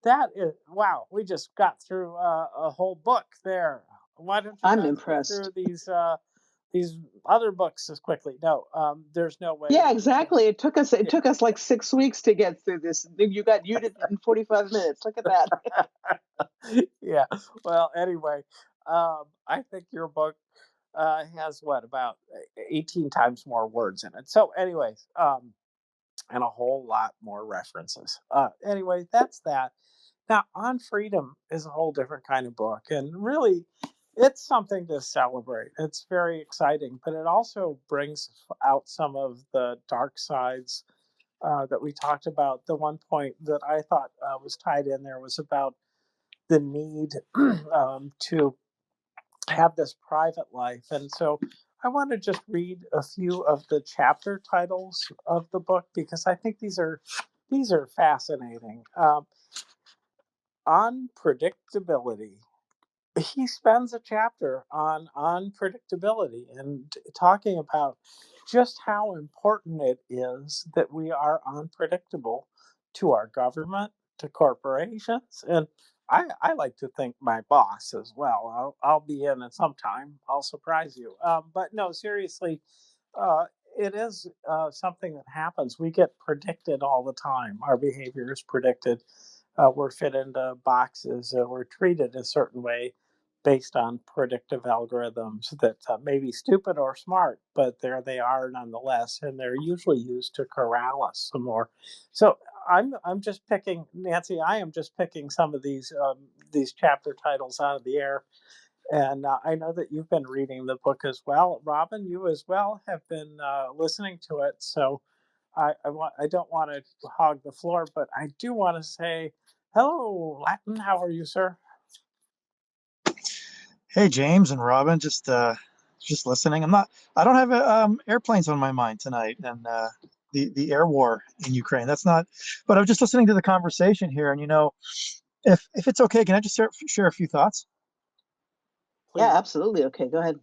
that is, wow. We just got through a whole book there. Why don't you I'm guys get impressed. through these other books as quickly? No, there's no way Yeah, that we can. exactly. It took us like 6 weeks to get through this. You did it in 45 minutes. Look at that. Yeah. Well, anyway, I think your book has what, about 18 times more words in it. So, anyways, and a whole lot more references. Anyway, that's that. Now, On Freedom is a whole different kind of book, and really, it's something to celebrate. It's very exciting, but it also brings out some of the dark sides that we talked about. The one point that I thought was tied in there was about the need to have this private life. And so I want to just read a few of the chapter titles of the book because I think these are fascinating. Unpredictability. He spends a chapter on unpredictability and talking about just how important it is that we are unpredictable to our government, to corporations, and I like to think my boss as well. I'll be in at some time. I'll surprise you. But no, seriously, it is something that happens. We get predicted all the time. Our behavior is predicted. We're fit into boxes. We're treated a certain way based on predictive algorithms that may be stupid or smart, but there they are nonetheless, and they're usually used to corral us some more. So I'm just picking, Nancy. I am just picking some of these chapter titles out of the air, and I know that you've been reading the book as well, Robin. You as well have been listening to it. So I don't want to hog the floor, but I do want to say hello, Latin. How are you, sir? Hey, James and Robin, just listening. I don't have airplanes on my mind tonight, and the air war in Ukraine. That's not. But I was just listening to the conversation here, and if it's okay, can I just share a few thoughts? Please. Yeah, absolutely. Okay, go ahead.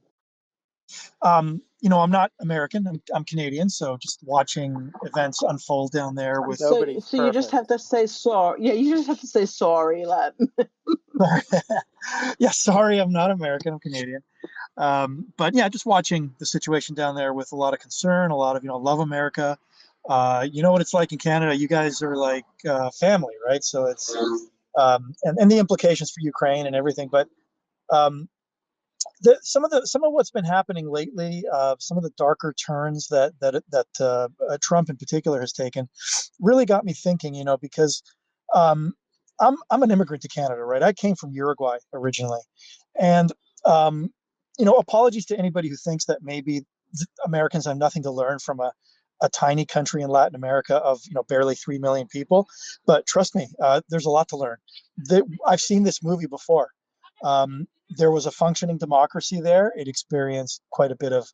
I'm not American. I'm Canadian, so just watching events unfold down there with. So, Nobody's so you just perfect. have to say sorry. Yeah, you just have to say sorry, Latin. Yeah, sorry, I'm not American. I'm Canadian. But yeah, just watching the situation down there with a lot of concern, a lot of love America. You know what it's like in Canada. You guys are like family, right? So it's and the implications for Ukraine and everything. But um, some of what's been happening lately, some of the darker turns that Trump in particular has taken, really got me thinking. Because um, I'm an immigrant to Canada, right? I came from Uruguay originally, and apologies to anybody who thinks that maybe Americans have nothing to learn from a tiny country in Latin America of barely 3 million people. But trust me, there's a lot to learn. I've seen this movie before. There was a functioning democracy there. It experienced quite a bit of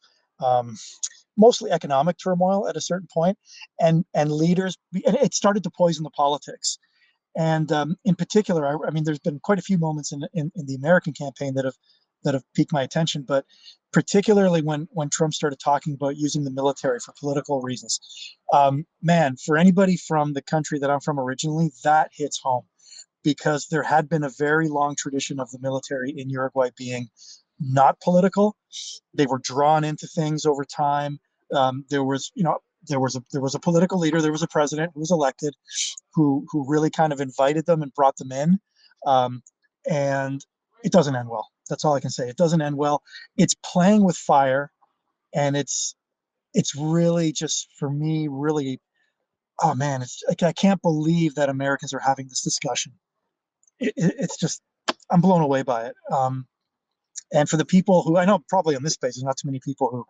mostly economic turmoil at a certain point, and leaders. And it started to poison the politics. And in particular, I mean, there's been quite a few moments in the American campaign that have piqued my attention, but particularly when Trump started talking about using the military for political reasons. Man, for anybody from the country that I'm from originally, that hits home because there had been a very long tradition of the military in Uruguay being not political. They were drawn into things over time. There was, there was a political leader, there was a president who was elected, who really kind of invited them and brought them in, and it doesn't end well. That's all I can say. It doesn't end well. It's playing with fire, and it's really just for me really. Oh man, it's like I can't believe that Americans are having this discussion. It's just I'm blown away by it. And for the people who I know probably on this page, there's not too many people who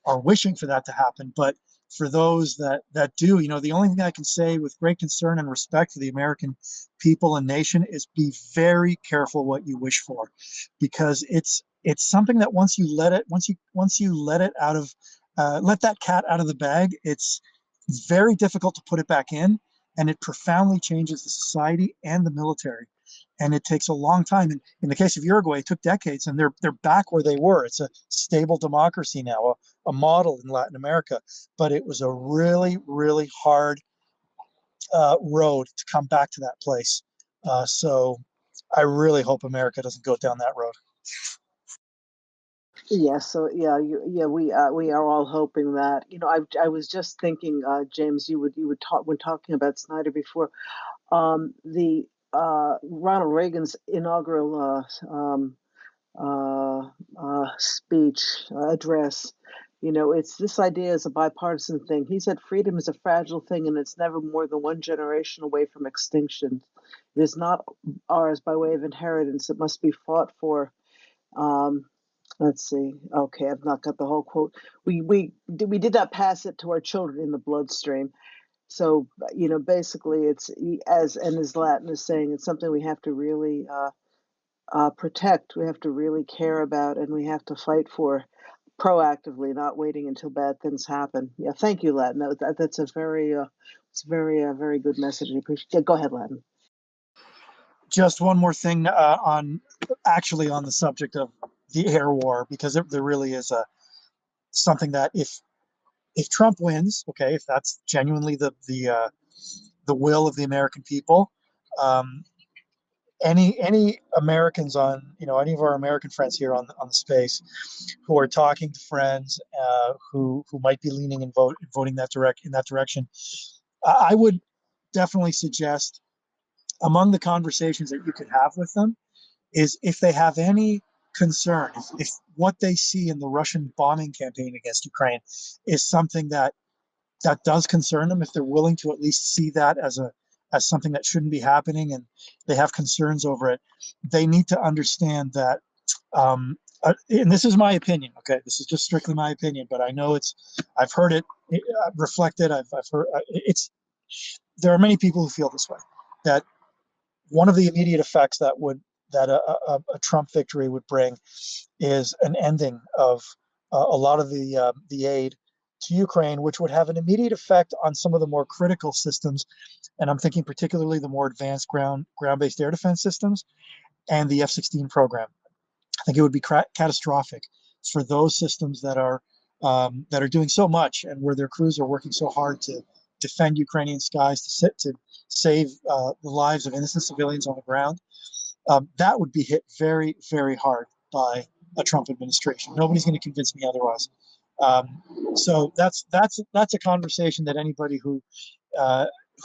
are wishing for that to happen. But for those that do, the only thing I can say with great concern and respect for the American people and nation is be very careful what you wish for, because it's something that once you let it out of let that cat out of the bag, it's very difficult to put it back in, and it profoundly changes the society and the military. And it takes a long time. And in the case of Uruguay, it took decades, and they're back where they were. It's a stable democracy now, a model in Latin America. But it was a really, really hard road to come back to that place. So I really hope America doesn't go down that road. Yeah, so yeah, we are all hoping that. I was just thinking, James, you would talk when talking about Snyder before. The Ronald Reagan's inaugural speech address. It's this idea is a bipartisan thing. He said freedom is a fragile thing, and it's never more than one generation away from extinction. It is not ours by way of inheritance. It must be fought for. Um, let's see. Okay, I've not got the whole quote. We did not pass it to our children in the bloodstream. So basically, it's as Latin is saying, it's something we have to really protect, we have to really care about, and we have to fight for proactively, not waiting until bad things happen. Yeah, thank you, Latin. That's a very, it's very good message. I appreciate. Yeah, go ahead, Latin. Just one more thing on the subject of the air war, because there really is something that if Trump wins, okay, if that's genuinely the will of the American people, any Americans on, any of our American friends here on the space who are talking to friends who might be leaning and voting in that direction, I would definitely suggest, among the conversations that you could have with them, is if they have any concern, if what they see in the Russian bombing campaign against Ukraine is something that does concern them, if they're willing to at least see that as something that shouldn't be happening, and they have concerns over it, they need to understand that. And this is my opinion. Okay, this is just strictly my opinion, but I know I've heard it reflected. I've heard it's. There are many people who feel this way. That one of the immediate effects that a Trump victory would bring is an ending of a lot of the aid to Ukraine, which would have an immediate effect on some of the more critical systems, and I'm thinking particularly the more advanced ground-based air defense systems and the F-16 program. I think it would be catastrophic for those systems that are doing so much and where their crews are working so hard to defend Ukrainian skies, to save the lives of innocent civilians on the ground. That would be hit very, very hard by a Trump administration. Nobody's going to convince me otherwise. So that's a conversation that anybody who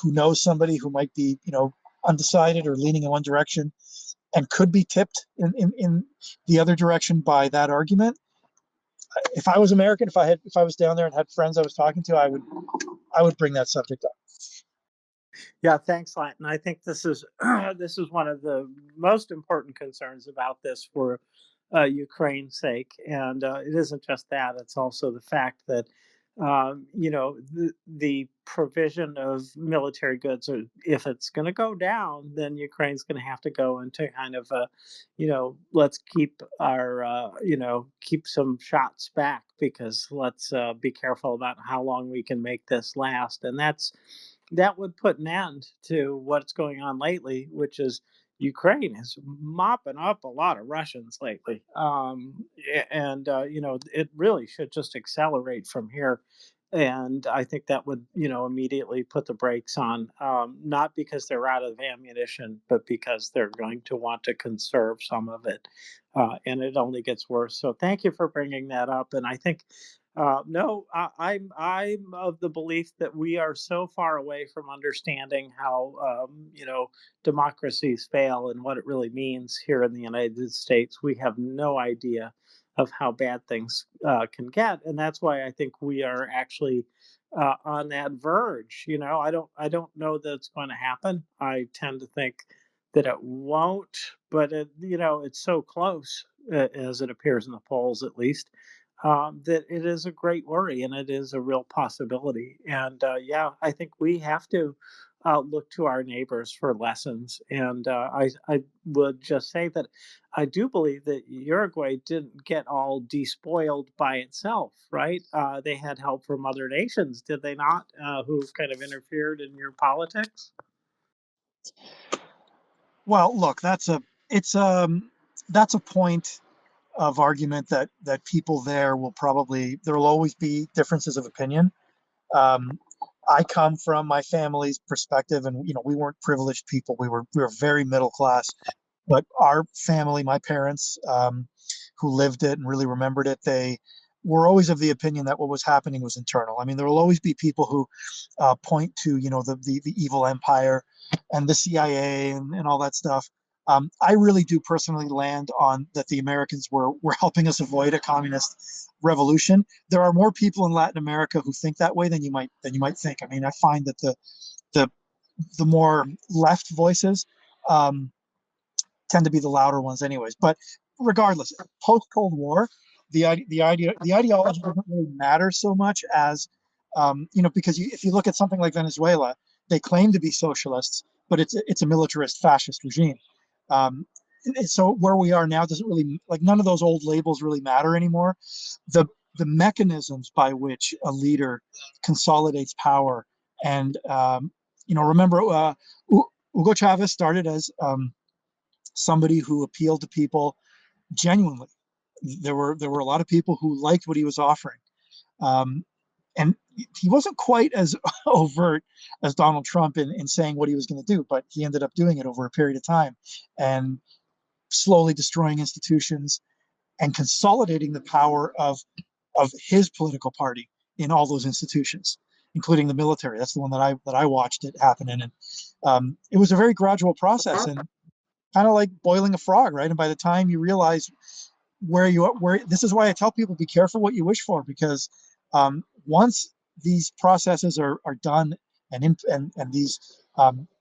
knows somebody who might be, undecided or leaning in one direction and could be tipped in the other direction by that argument. If I was American, if I was down there and had friends I was talking to, I would bring that subject up. Yeah, thanks, Latin. I think this is this is one of the most important concerns about this for Ukraine's sake, and it isn't just that; it's also the fact that the provision of military goods, or if it's going to go down, then Ukraine's going to have to go into kind of a, let's keep our keep some shots back, because let's be careful about how long we can make this last, and that would put an end to what's going on lately, which is Ukraine is mopping up a lot of Russians lately, and it really should just accelerate from here. And I think that would, immediately put the brakes on, not because they're out of ammunition, but because they're going to want to conserve some of it, and it only gets worse. So thank you for bringing that up. And I think no, I'm of the belief that we are so far away from understanding how democracies fail and what it really means here in the United States. We have no idea of how bad things can get, and that's why I think we are actually on that verge. I don't know that it's going to happen. I tend to think that it won't, but it's so close, as it appears in the polls, at least, that it is a great worry and it is a real possibility. And yeah, I think we have to look to our neighbors for lessons. And I would just say that I do believe that Uruguay didn't get all despoiled by itself, right? They had help from other nations, did they not, who've kind of interfered in your politics? Well, look, that's a point of argument that people there there will always be differences of opinion. Um, I come from my family's perspective, and we weren't privileged people. We were very middle class, but our family, my parents, who lived it and really remembered it, they were always of the opinion that what was happening was internal. I mean, there will always be people who point to the evil empire and the CIA and all that stuff. I really do personally land on that the Americans were helping us avoid a communist revolution. There are more people in Latin America who think that way than you might think. I mean, I find that the the more left voices tend to be the louder ones, anyways. But regardless, post Cold War, the ideology doesn't really matter so much as because if you look at something like Venezuela, they claim to be socialists, but it's a militarist fascist regime. Um, so where we are now doesn't really, like, none of those old labels really matter anymore. The the mechanisms by which a leader consolidates power, and remember, Hugo Chavez started as somebody who appealed to people genuinely. There were a lot of people who liked what he was offering, um, and he wasn't quite as overt as Donald Trump in saying what he was going to do, but he ended up doing it over a period of time, and slowly destroying institutions and consolidating the power of his political party in all those institutions, including the military. That's the one that I watched it happen in, and it was a very gradual process, and kind of like boiling a frog, right? And by the time you realize where this is why I tell people, be careful what you wish for, because once these processes are done, and these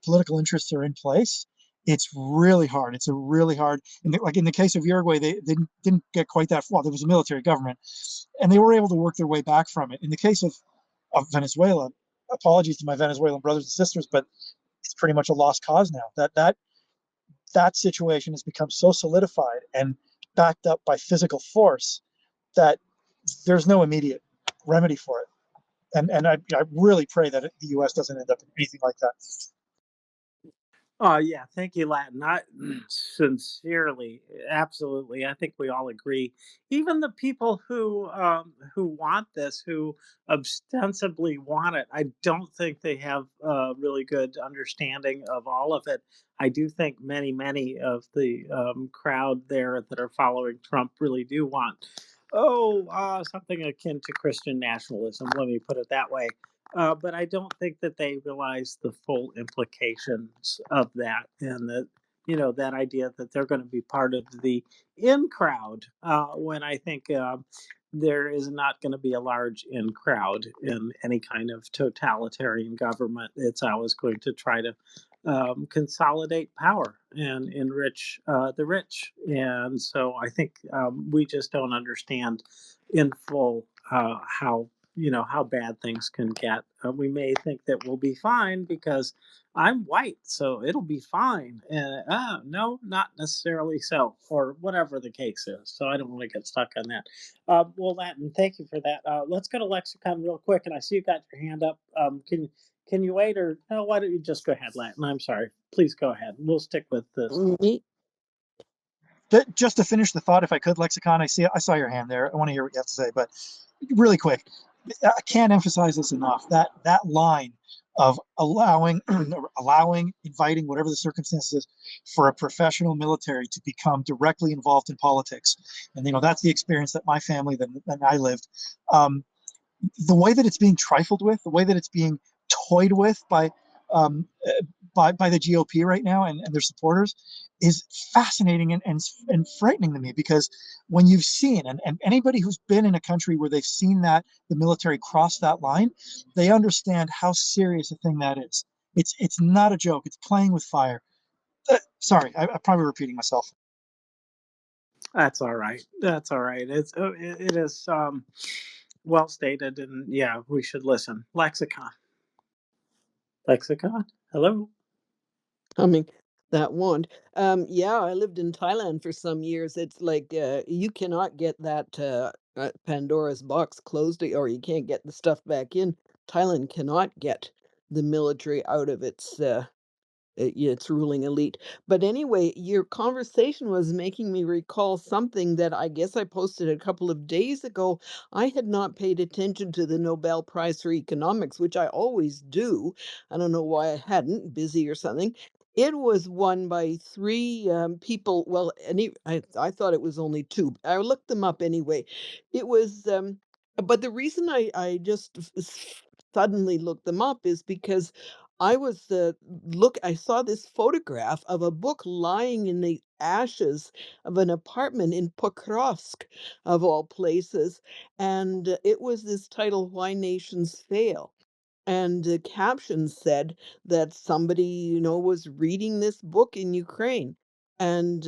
political interests are in place, it's really hard. It's a really hard, like in the case of Uruguay, they didn't get quite that far. There was a military government, and they were able to work their way back from it. In the case of Venezuela, apologies to my Venezuelan brothers and sisters, but it's pretty much a lost cause now. That situation has become so solidified and backed up by physical force that there's no immediate remedy for it. And I really pray that the U.S. doesn't end up in anything like that. Oh yeah, thank you, Latin. I sincerely, absolutely. I think we all agree. Even the people who want this, who ostensibly want it, I don't think they have a really good understanding of all of it. I do think many of the crowd there that are following Trump really do want, something akin to Christian nationalism. Let me put it that way. But I don't think that they realize the full implications of that, and that that idea that they're going to be part of the in crowd. When I think there is not going to be a large in crowd in any kind of totalitarian government. It's always going to try to consolidate power and enrich the rich, and so I think we just don't understand in full how how bad things can get. We may think that we'll be fine because I'm white, so it'll be fine. And no, not necessarily so, or whatever the case is. So I don't want to get stuck on that. Well, Latin, thank you for that. Let's go to lexicon real quick, and I see you got your hand up. Can you wait, or no? Why don't you just go ahead, Latin? I'm sorry. Please go ahead. We'll stick with this. Me, Just to finish the thought, if I could, Lexicon, I saw your hand there. I want to hear what you have to say, but really quick, I can't emphasize this enough. That line of inviting, whatever the circumstances, for a professional military to become directly involved in politics, and that's the experience that my family, that I lived. The way that it's being trifled with, the way that it's being toyed with um, by the GOP right now, and their supporters, is fascinating and frightening to me, because when you've seen, and anybody who's been in a country where they've seen that the military cross that line, they understand how serious a thing that is. It's not a joke. It's playing with fire. Sorry, I'm probably repeating myself. That's all right. That's all right. It is well stated, and yeah, we should listen. Lexicon. Lexicon. Hello. coming that wand. Yeah, I lived in Thailand for some years. It's like you cannot get that Pandora's box closed, or you can't get the stuff back in. Thailand cannot get the military out of its ruling elite. But anyway, your conversation was making me recall something that I guess I posted a couple of days ago. I had not paid attention to the Nobel Prize for Economics, which I always do. I don't know why I hadn't, busy or something. It was won by three people. Well, I thought it was only two. I looked them up anyway. It was, but the reason I just suddenly looked them up is because I was I saw this photograph of a book lying in the ashes of an apartment in Pokrovsk, of all places, and it was this title, Why Nations Fail. And the caption said that somebody, was reading this book in Ukraine, and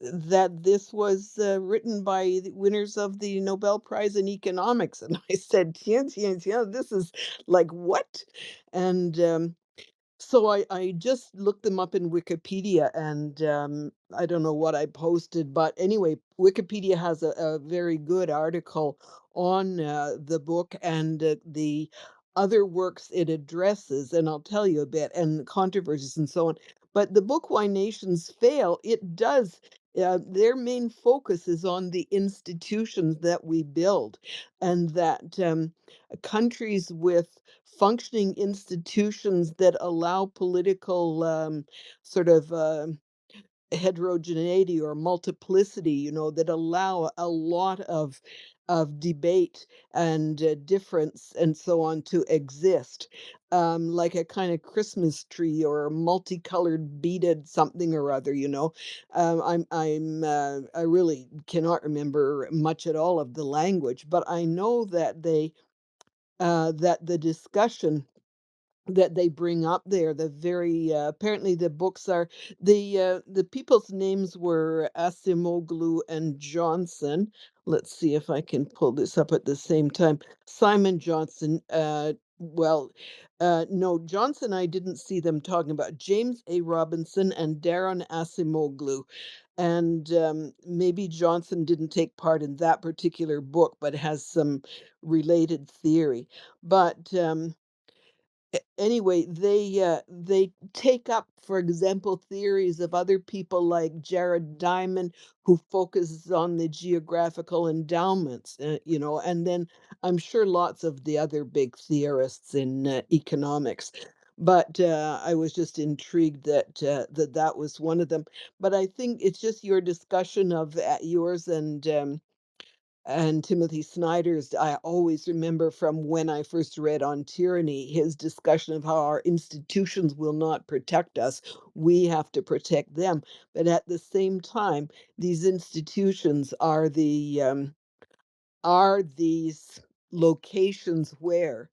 that this was written by the winners of the Nobel Prize in Economics. And I said, tiens, tiens, tiens, this is like what? And So I just looked them up in Wikipedia, and I don't know what I posted, but anyway, Wikipedia has a very good article on the book and the other works it addresses, and I'll tell you a bit, and controversies and so on. But the book Why Nations Fail, it does. Their main focus is on the institutions that we build, and that countries with functioning institutions that allow political sort of heterogeneity or multiplicity, that allow a lot of debate and difference and so on to exist, like a kind of Christmas tree or a multicolored beaded something or other. I really cannot remember much at all of the language, but I know that that the discussion that they bring up there, the very apparently the books are the people's names were Asimoglu and Johnson. Let's see if I can pull this up at the same time. Simon Johnson. No, Johnson, I didn't see them talking about. James A. Robinson and Darren Asimoglu. And maybe Johnson didn't take part in that particular book, but has some related theory. But anyway, they take up, for example, theories of other people like Jared Diamond, who focuses on the geographical endowments, and then I'm sure lots of the other big theorists in economics. But I was just intrigued that was one of them. But I think it's just your discussion of yours and Timothy Snyder's. I always remember from when I first read on tyranny, his discussion of how our institutions will not protect us. We have to protect them. But at the same time, these institutions are these locations where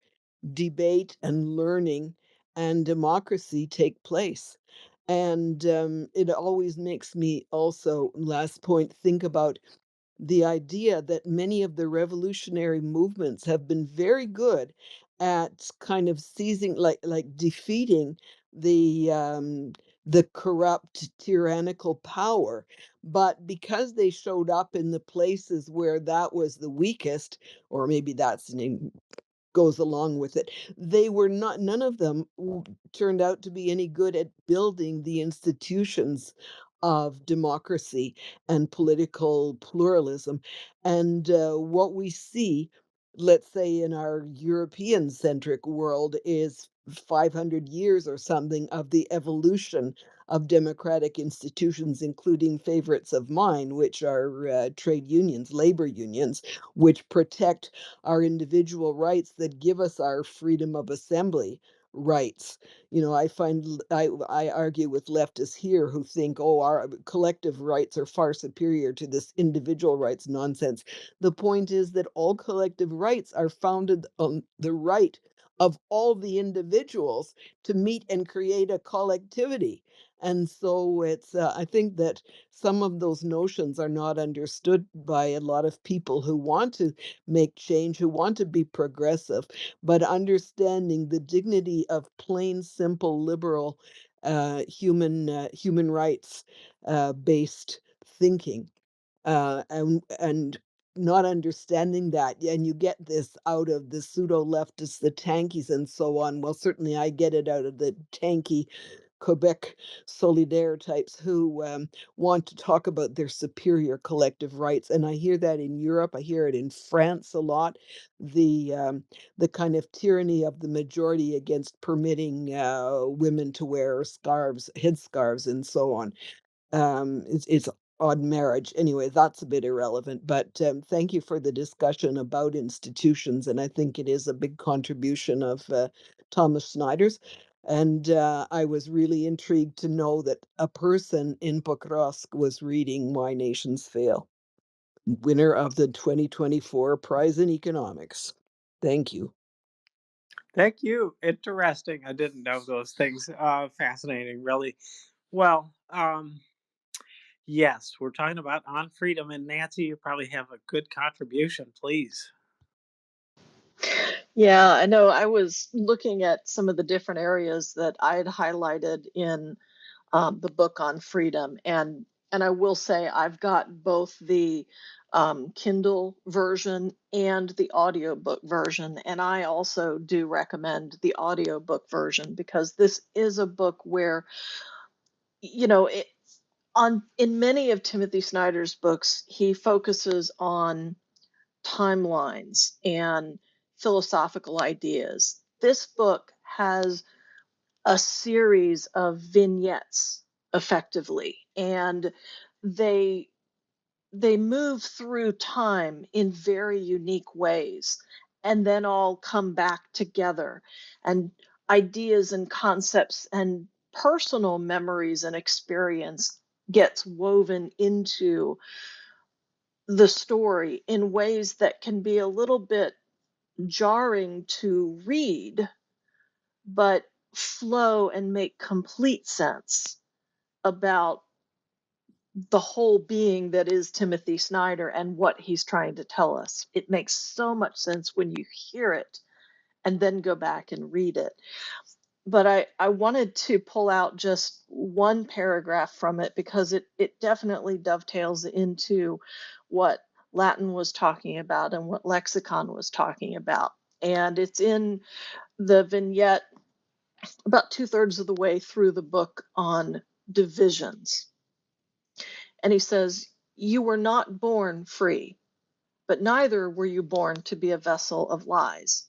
debate and learning and democracy take place. And it always makes me also, last point, think about the idea that many of the revolutionary movements have been very good at kind of seizing, like defeating the corrupt tyrannical power, but because they showed up in the places where that was the weakest, or maybe that's goes along with it. They were not, none of them turned out to be any good at building the institutions of democracy and political pluralism. And what we see, let's say, in our European centric world is 500 years or something of the evolution of democratic institutions, including favorites of mine, which are trade unions, labor unions, which protect our individual rights, that give us our freedom of assembly rights. I find I argue with leftists here who think, oh, our collective rights are far superior to this individual rights nonsense. The point is that all collective rights are founded on the right of all the individuals to meet and create a collectivity. And so I think that some of those notions are not understood by a lot of people who want to make change, who want to be progressive, but understanding the dignity of plain, simple, liberal, human rights based thinking, and not understanding that. And you get this out of the pseudo leftists, the tankies, and so on. Well, certainly I get it out of the tanky Quebec Solidaire types who want to talk about their superior collective rights. And I hear that in Europe. I hear it in France a lot. The kind of tyranny of the majority against permitting women to wear scarves, headscarves, and so on. It's odd marriage. Anyway, that's a bit irrelevant. But thank you for the discussion about institutions, and I think it is a big contribution of Thomas Snyder's. And I was really intrigued to know that a person in Pokrovsk was reading Why Nations Fail, winner of the 2024 prize in economics. Thank you. Thank you. Interesting. I didn't know those things. Fascinating, really. Well, yes, we're talking about on freedom, and Nancy, you probably have a good contribution. Please. Yeah, I know. I was looking at some of the different areas that I had highlighted in the book on freedom, and I will say I've got both the Kindle version and the audiobook version, and I also do recommend the audiobook version because this is a book where, you know, in many of Timothy Snyder's books, he focuses on timelines and philosophical ideas. This book has a series of vignettes effectively, and they they move through time in very unique ways and then all come back together, and ideas and concepts and personal memories and experience gets woven into the story in ways that can be a little bit jarring to read, but flow and make complete sense about the whole being that is Timothy Snyder and what he's trying to tell us. It makes so much sense when you hear it and then go back and read it. But I wanted to pull out just one paragraph from it because it definitely dovetails into what Latin was talking about and what lexicon was talking about. And it's in the vignette about two-thirds of the way through the book on divisions. And he says, "You were not born free, but neither were you born to be a vessel of lies.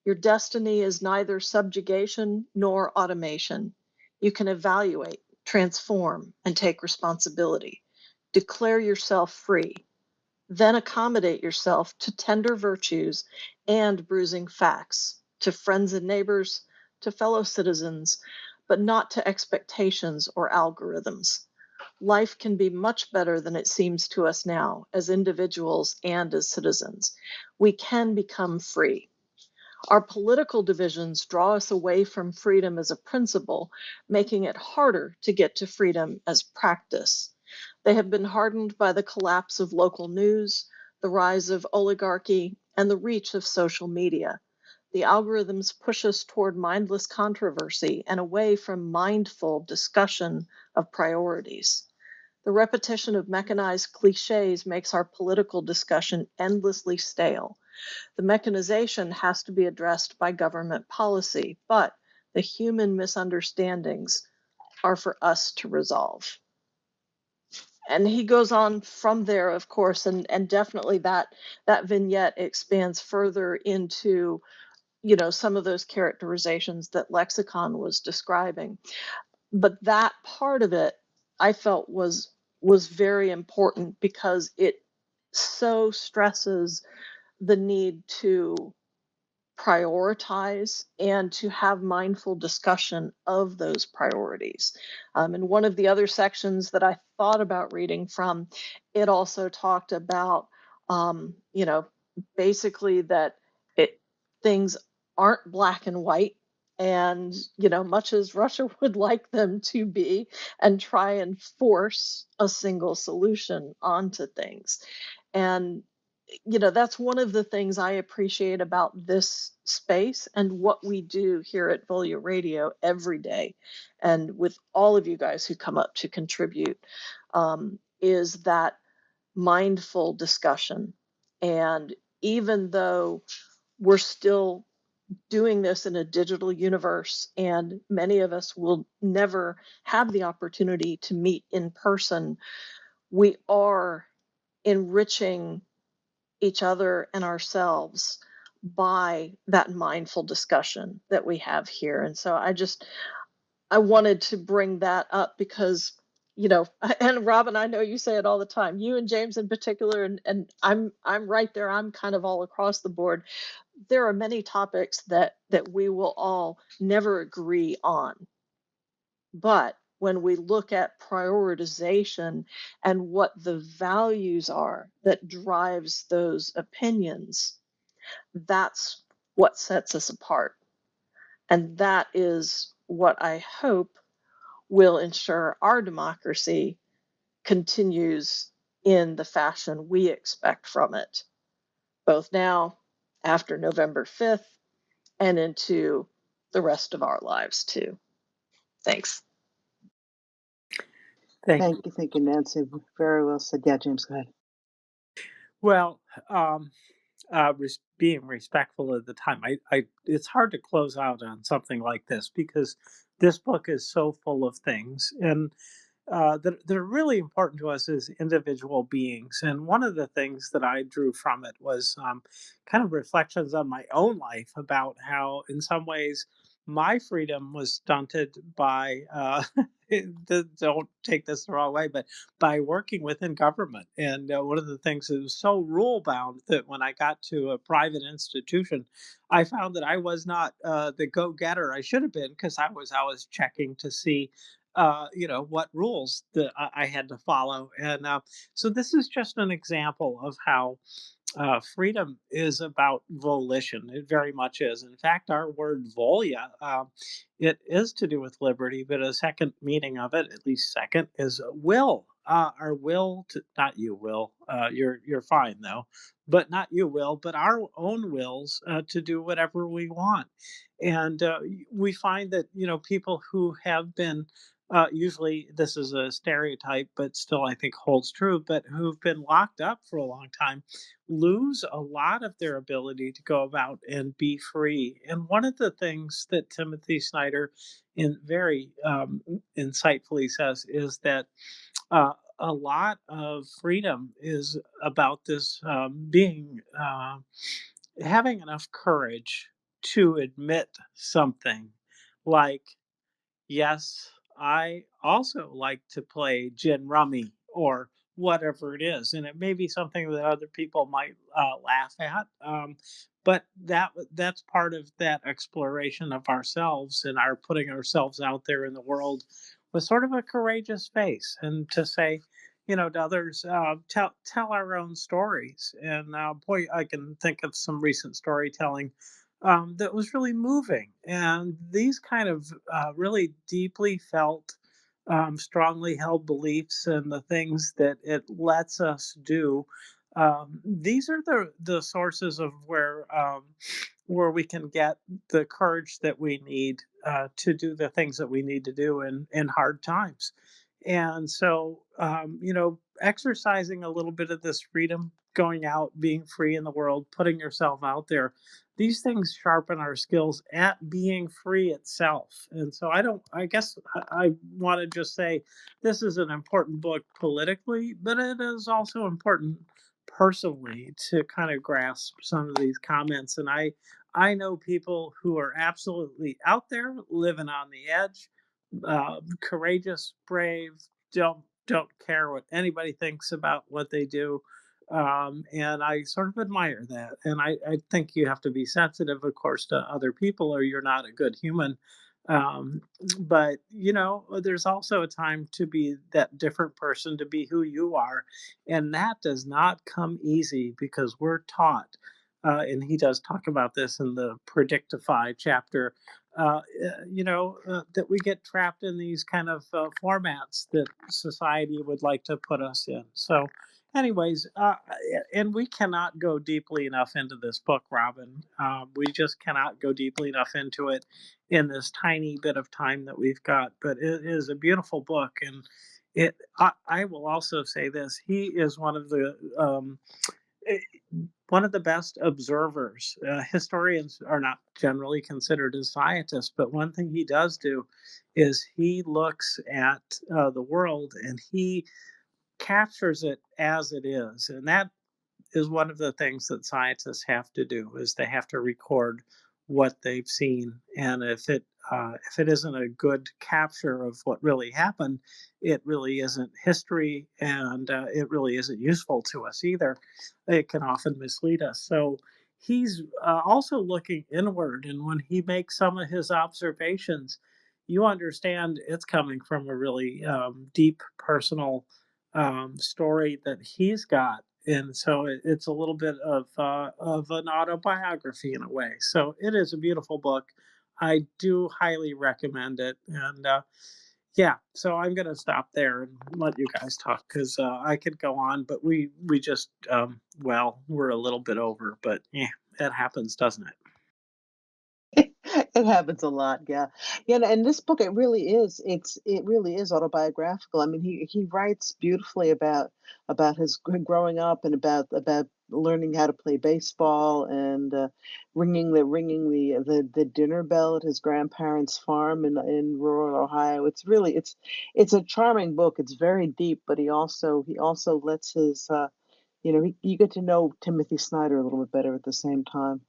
Your destiny is neither subjugation nor automation. You can evaluate, transform, and take responsibility. Declare yourself free. Then accommodate yourself to tender virtues and bruising facts, to friends and neighbors, to fellow citizens, but not to expectations or algorithms. Life can be much better than it seems to us now, as individuals and as citizens. We can become free. Our political divisions draw us away from freedom as a principle, making it harder to get to freedom as practice. They have been hardened by the collapse of local news, the rise of oligarchy, and the reach of social media. The algorithms push us toward mindless controversy and away from mindful discussion of priorities. The repetition of mechanized cliches makes our political discussion endlessly stale. The mechanization has to be addressed by government policy, but the human misunderstandings are for us to resolve. And he goes on from there, of course, and definitely that vignette expands further into, you know, some of those characterizations that Lexicon was describing. But that part of it I felt was very important because it so stresses the need to prioritize and to have mindful discussion of those priorities. And one of the other sections that I thought about reading from, it also talked about, you know, basically that it things aren't black and white. And, you know, much as Russia would like them to be, and try and force a single solution onto things. And you know, that's one of the things I appreciate about this space and what we do here at Volya Radio every day, and with all of you guys who come up to contribute, is that mindful discussion. And even though we're still doing this in a digital universe, and many of us will never have the opportunity to meet in person, we are enriching each other and ourselves by that mindful discussion that we have here. And so I wanted to bring that up because, you know, and Robin, I know you say it all the time, you and James in particular, and I'm right there. I'm kind of all across the board. There are many topics that we will all never agree on. But when we look at prioritization and what the values are that drives those opinions, that's what sets us apart. And that is what I hope will ensure our democracy continues in the fashion we expect from it, both now after November 5th and into the rest of our lives too. Thanks. Thank you. Thank you, Nancy. Very well said. Yeah, James, go ahead. Well, being respectful of the time, it's hard to close out on something like this because this book is so full of things and that are really important to us as individual beings. And one of the things that I drew from it was kind of reflections on my own life about how, in some ways, my freedom was stunted by, don't take this the wrong way, but by working within government. And one of the things that was so rule bound that when I got to a private institution, I found that I was not the go getter I should have been because I was checking to see what rules that I had to follow. And so this is just an example of how freedom is about volition. It very much is. In fact, our word Volya, it is to do with liberty, but a second meaning of it, at least second, is will. Our will to, not you will, you're fine though, but not you will, but our own wills to do whatever we want. And we find that, people who have been usually this is a stereotype, but still I think holds true, but who've been locked up for a long time lose a lot of their ability to go about and be free. And one of the things that Timothy Snyder in very insightfully says is that a lot of freedom is about this being having enough courage to admit something like, yes, I also like to play gin rummy or whatever it is, and it may be something that other people might laugh at. But that's part of that exploration of ourselves and our putting ourselves out there in the world with sort of a courageous face, and to say, to others, tell our own stories. And boy, I can think of some recent storytelling that was really moving. And these kind of really deeply felt, strongly held beliefs and the things that it lets us do. These are the sources of where we can get the courage that we need to do the things that we need to do in hard times. And so, exercising a little bit of this freedom, going out, being free in the world, putting yourself out there, these things sharpen our skills at being free itself. And so I guess I want to just say this is an important book politically, but it is also important personally to kind of grasp some of these comments. And I know people who are absolutely out there living on the edge, courageous, brave, don't care what anybody thinks about what they do. And I sort of admire that. And I think you have to be sensitive, of course, to other people, or you're not a good human. Um, but there's also a time to be that different person, to be who you are, and that does not come easy because we're taught. And he does talk about this in the Predictify chapter, that we get trapped in these kind of formats that society would like to put us in. So, anyways, and we cannot go deeply enough into this book, Robin. We just cannot go deeply enough into it in this tiny bit of time that we've got. But it is a beautiful book, and I will also say this: he is eh, one of the best observers. Historians are not generally considered as scientists, but one thing he does do is he looks at the world and he captures it as it is. And that is one of the things that scientists have to do, is they have to record what they've seen. And if it isn't a good capture of what really happened, it really isn't history, and it really isn't useful to us either. It can often mislead us. So he's also looking inward, and when he makes some of his observations, you understand it's coming from a really deep personal story that he's got, and so it's a little bit of an autobiography in a way. So it is a beautiful book. I do highly recommend it, and yeah. So I'm going to stop there and let you guys talk because I could go on, but we just we're a little bit over, but yeah. it happens, doesn't it? It happens a lot, yeah. Yeah, and this book, it really is autobiographical. I mean, he writes beautifully about his growing up and about learning how to play baseball and ringing the dinner bell at his grandparents' farm in rural Ohio. It's a charming book. It's very deep, but he also lets his you get to know Timothy Snyder a little bit better at the same time.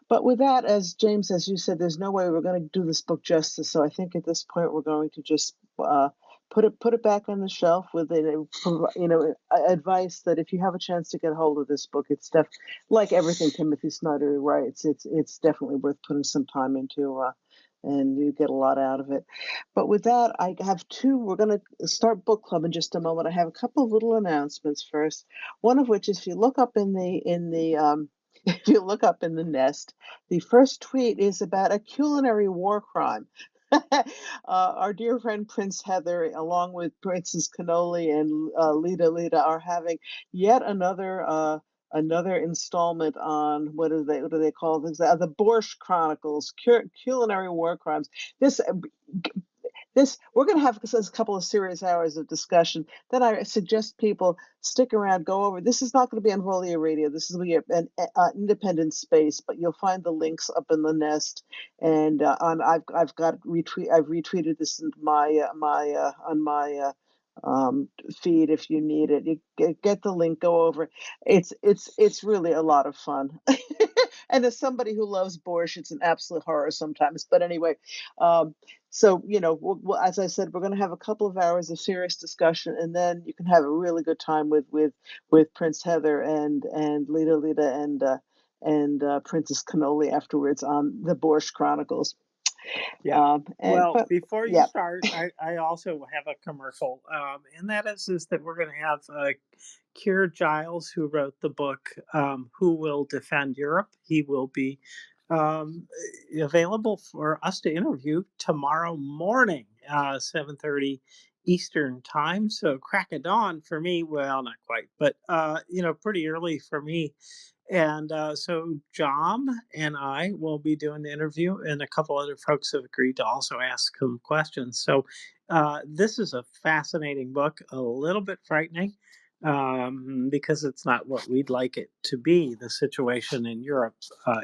But with that, as James, as you said, there's no way we're going to do this book justice. So I think at this point we're going to just put it back on the shelf with advice that if you have a chance to get hold of this book, it's like everything Timothy Snyder writes. It's definitely worth putting some time into. And you get a lot out of it. But with that, I have we're going to start book club in just a moment. I have a couple of little announcements first. One of which is if you look up in the if you look up in the nest, the first tweet is about a culinary war crime. Our dear friend Prince Heather, along with Princess Cannoli and Lita, are having yet another installment on what do they call this? The Borscht Chronicles, culinary war crimes. This we're going to have a couple of serious hours of discussion. Then I suggest people stick around, go over. This is not going to be on Volya Radio. This is going to be an independent space, but you'll find the links up in the nest. And I've retweeted this in on my feed if you need it. You get the link, go over. It's really a lot of fun. And as somebody who loves borscht, it's an absolute horror sometimes. But anyway, so as I said, we're going to have a couple of hours of serious discussion, and then you can have a really good time with Prince Heather and Lita and Princess Cannoli afterwards on the Borscht Chronicles. Yeah. Before you yeah. start, I also have a commercial, and that is that we're going to have Keir Giles, who wrote the book Who Will Defend Europe. He will be available for us to interview tomorrow morning, 7:30 Eastern time. So crack of dawn for me. Well, not quite, but pretty early for me. And so John and I will be doing the interview, and a couple other folks have agreed to also ask some questions. So this is a fascinating book, a little bit frightening because it's not what we'd like it to be, the situation in Europe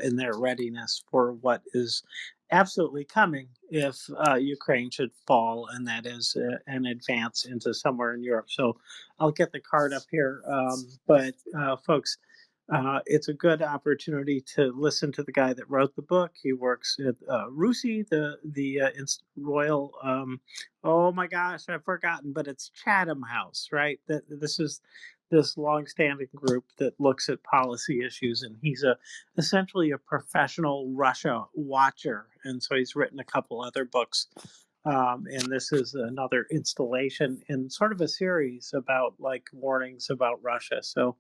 in their readiness for what is absolutely coming if Ukraine should fall, and that is an advance into somewhere in Europe. So I'll get the card up here. But folks, it's a good opportunity to listen to the guy that wrote the book. He works at Ruzzia, the Royal. Oh my gosh, I've forgotten, but it's Chatham House, right? This is this long-standing group that looks at policy issues, and he's essentially a professional Russia watcher, and so he's written a couple other books. And this is another installation in sort of a series about like warnings about Russia. So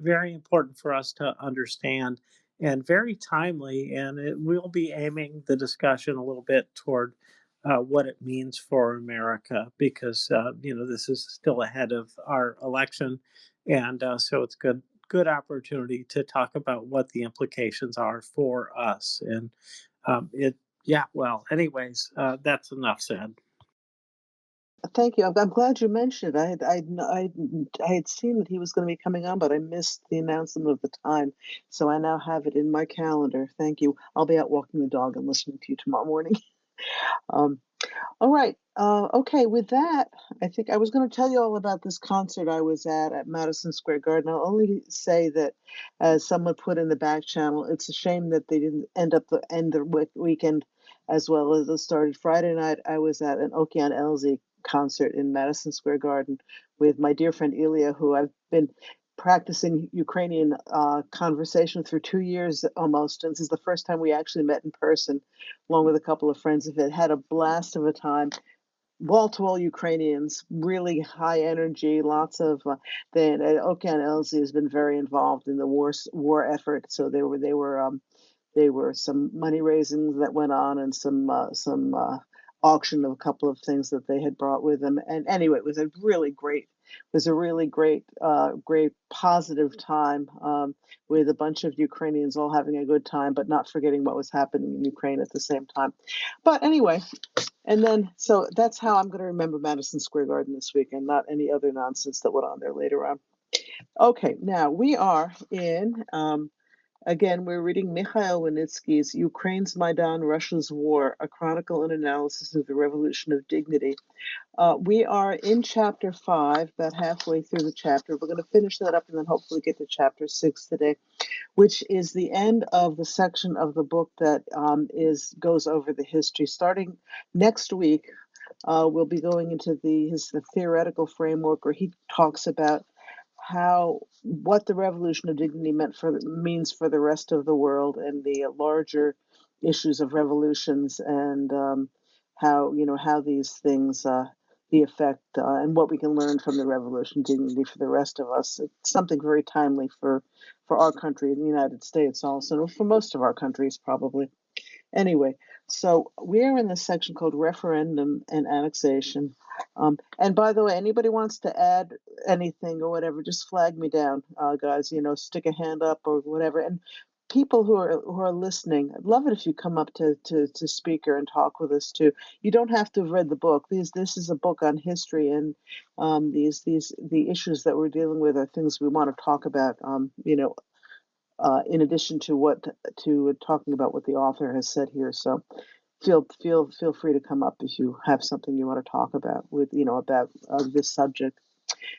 very important for us to understand and very timely. And it will be aiming the discussion a little bit toward what it means for America, because this is still ahead of our election, and so it's good opportunity to talk about what the implications are for us. And anyways, that's enough said. Thank you. I'm glad you mentioned it. I had seen that he was going to be coming on, but I missed the announcement of the time. So I now have it in my calendar. Thank you. I'll be out walking the dog and listening to you tomorrow morning. All right. Okay. With that, I think I was going to tell you all about this concert I was at Madison Square Garden. I'll only say that, as someone put in the back channel, it's a shame that they didn't end the weekend as well as it started. Friday night, I was at an Okean Elzy concert in Madison Square Garden with my dear friend Ilya, who I've been practicing Ukrainian conversation for 2 years almost. And this is the first time we actually met in person, along with a couple of friends of it. Had a blast of a time. Wall-to-wall Ukrainians, really high energy, lots of. Then Okean Elzy has been very involved in the war effort. So they were some money raisings that went on and some auction of a couple of things that they had brought with them. And anyway, it was a really great was a really great, great positive time with a bunch of Ukrainians all having a good time, but not forgetting what was happening in Ukraine at the same time. But anyway, and then so that's how I'm going to remember Madison Square Garden this weekend, not any other nonsense that went on there later on. Okay, now we are in. Again, we're reading Mychailo Wynnyckyj's Ukraine's Maidan, Russia's War, a chronicle and analysis of the Revolution of Dignity. We are in chapter 5, about halfway through the chapter. We're going to finish that up and then hopefully get to chapter 6 today, which is the end of the section of the book that goes over the history. Starting next week, we'll be going into the theoretical framework where he talks about what the Revolution of Dignity means for the rest of the world and the larger issues of revolutions and how these things the effect and what we can learn from the Revolution of Dignity for the rest of us. It's something very timely for our country in the United States also, for most of our countries probably. Anyway, so we're in the section called Referendum and Annexation. And by the way, anybody wants to add anything or whatever, just flag me down, guys. Stick a hand up or whatever. And people who are listening, I'd love it if you come up to speaker and talk with us too. You don't have to have read the book. This is a book on history, and the issues that we're dealing with are things we want to talk about. In addition to talking about what the author has said here. So feel free to come up if you have something you want to talk about about this subject.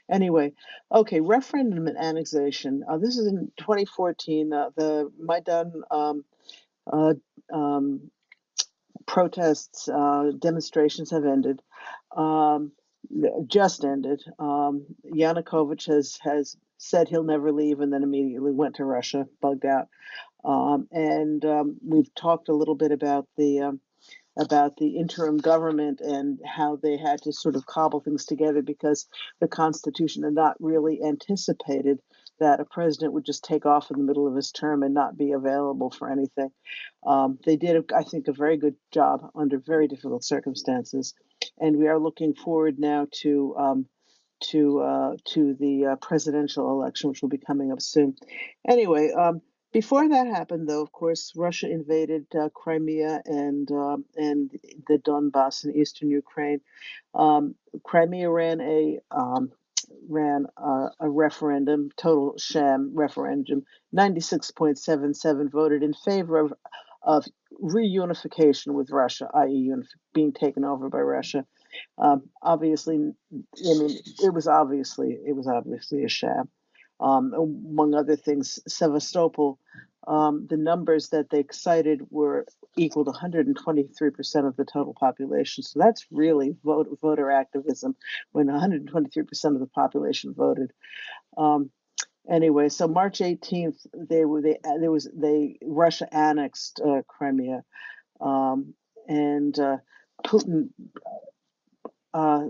Anyway, okay, referendum and annexation. This is in 2014. The Maidan protests, demonstrations have ended. Just ended. Yanukovych has said he'll never leave, and then immediately went to Russia, bugged out. We've talked a little bit about the interim government and how they had to sort of cobble things together because the Constitution had not really anticipated that a president would just take off in the middle of his term and not be available for anything. They did, I think, a very good job under very difficult circumstances, and we are looking forward now to the presidential election, which will be coming up soon. Anyway, before that happened, though, of course, Russia invaded Crimea and the Donbas in eastern Ukraine. Crimea ran a referendum, total sham referendum. 96.77 voted in favor of reunification with Russia, i.e., being taken over by Russia. Obviously, it was obviously a sham. Among other things, Sevastopol, the numbers that they cited were equal to 123% of the total population. So that's really voter activism when 123% of the population voted. Anyway, so March 18th, Russia annexed Crimea, and Putin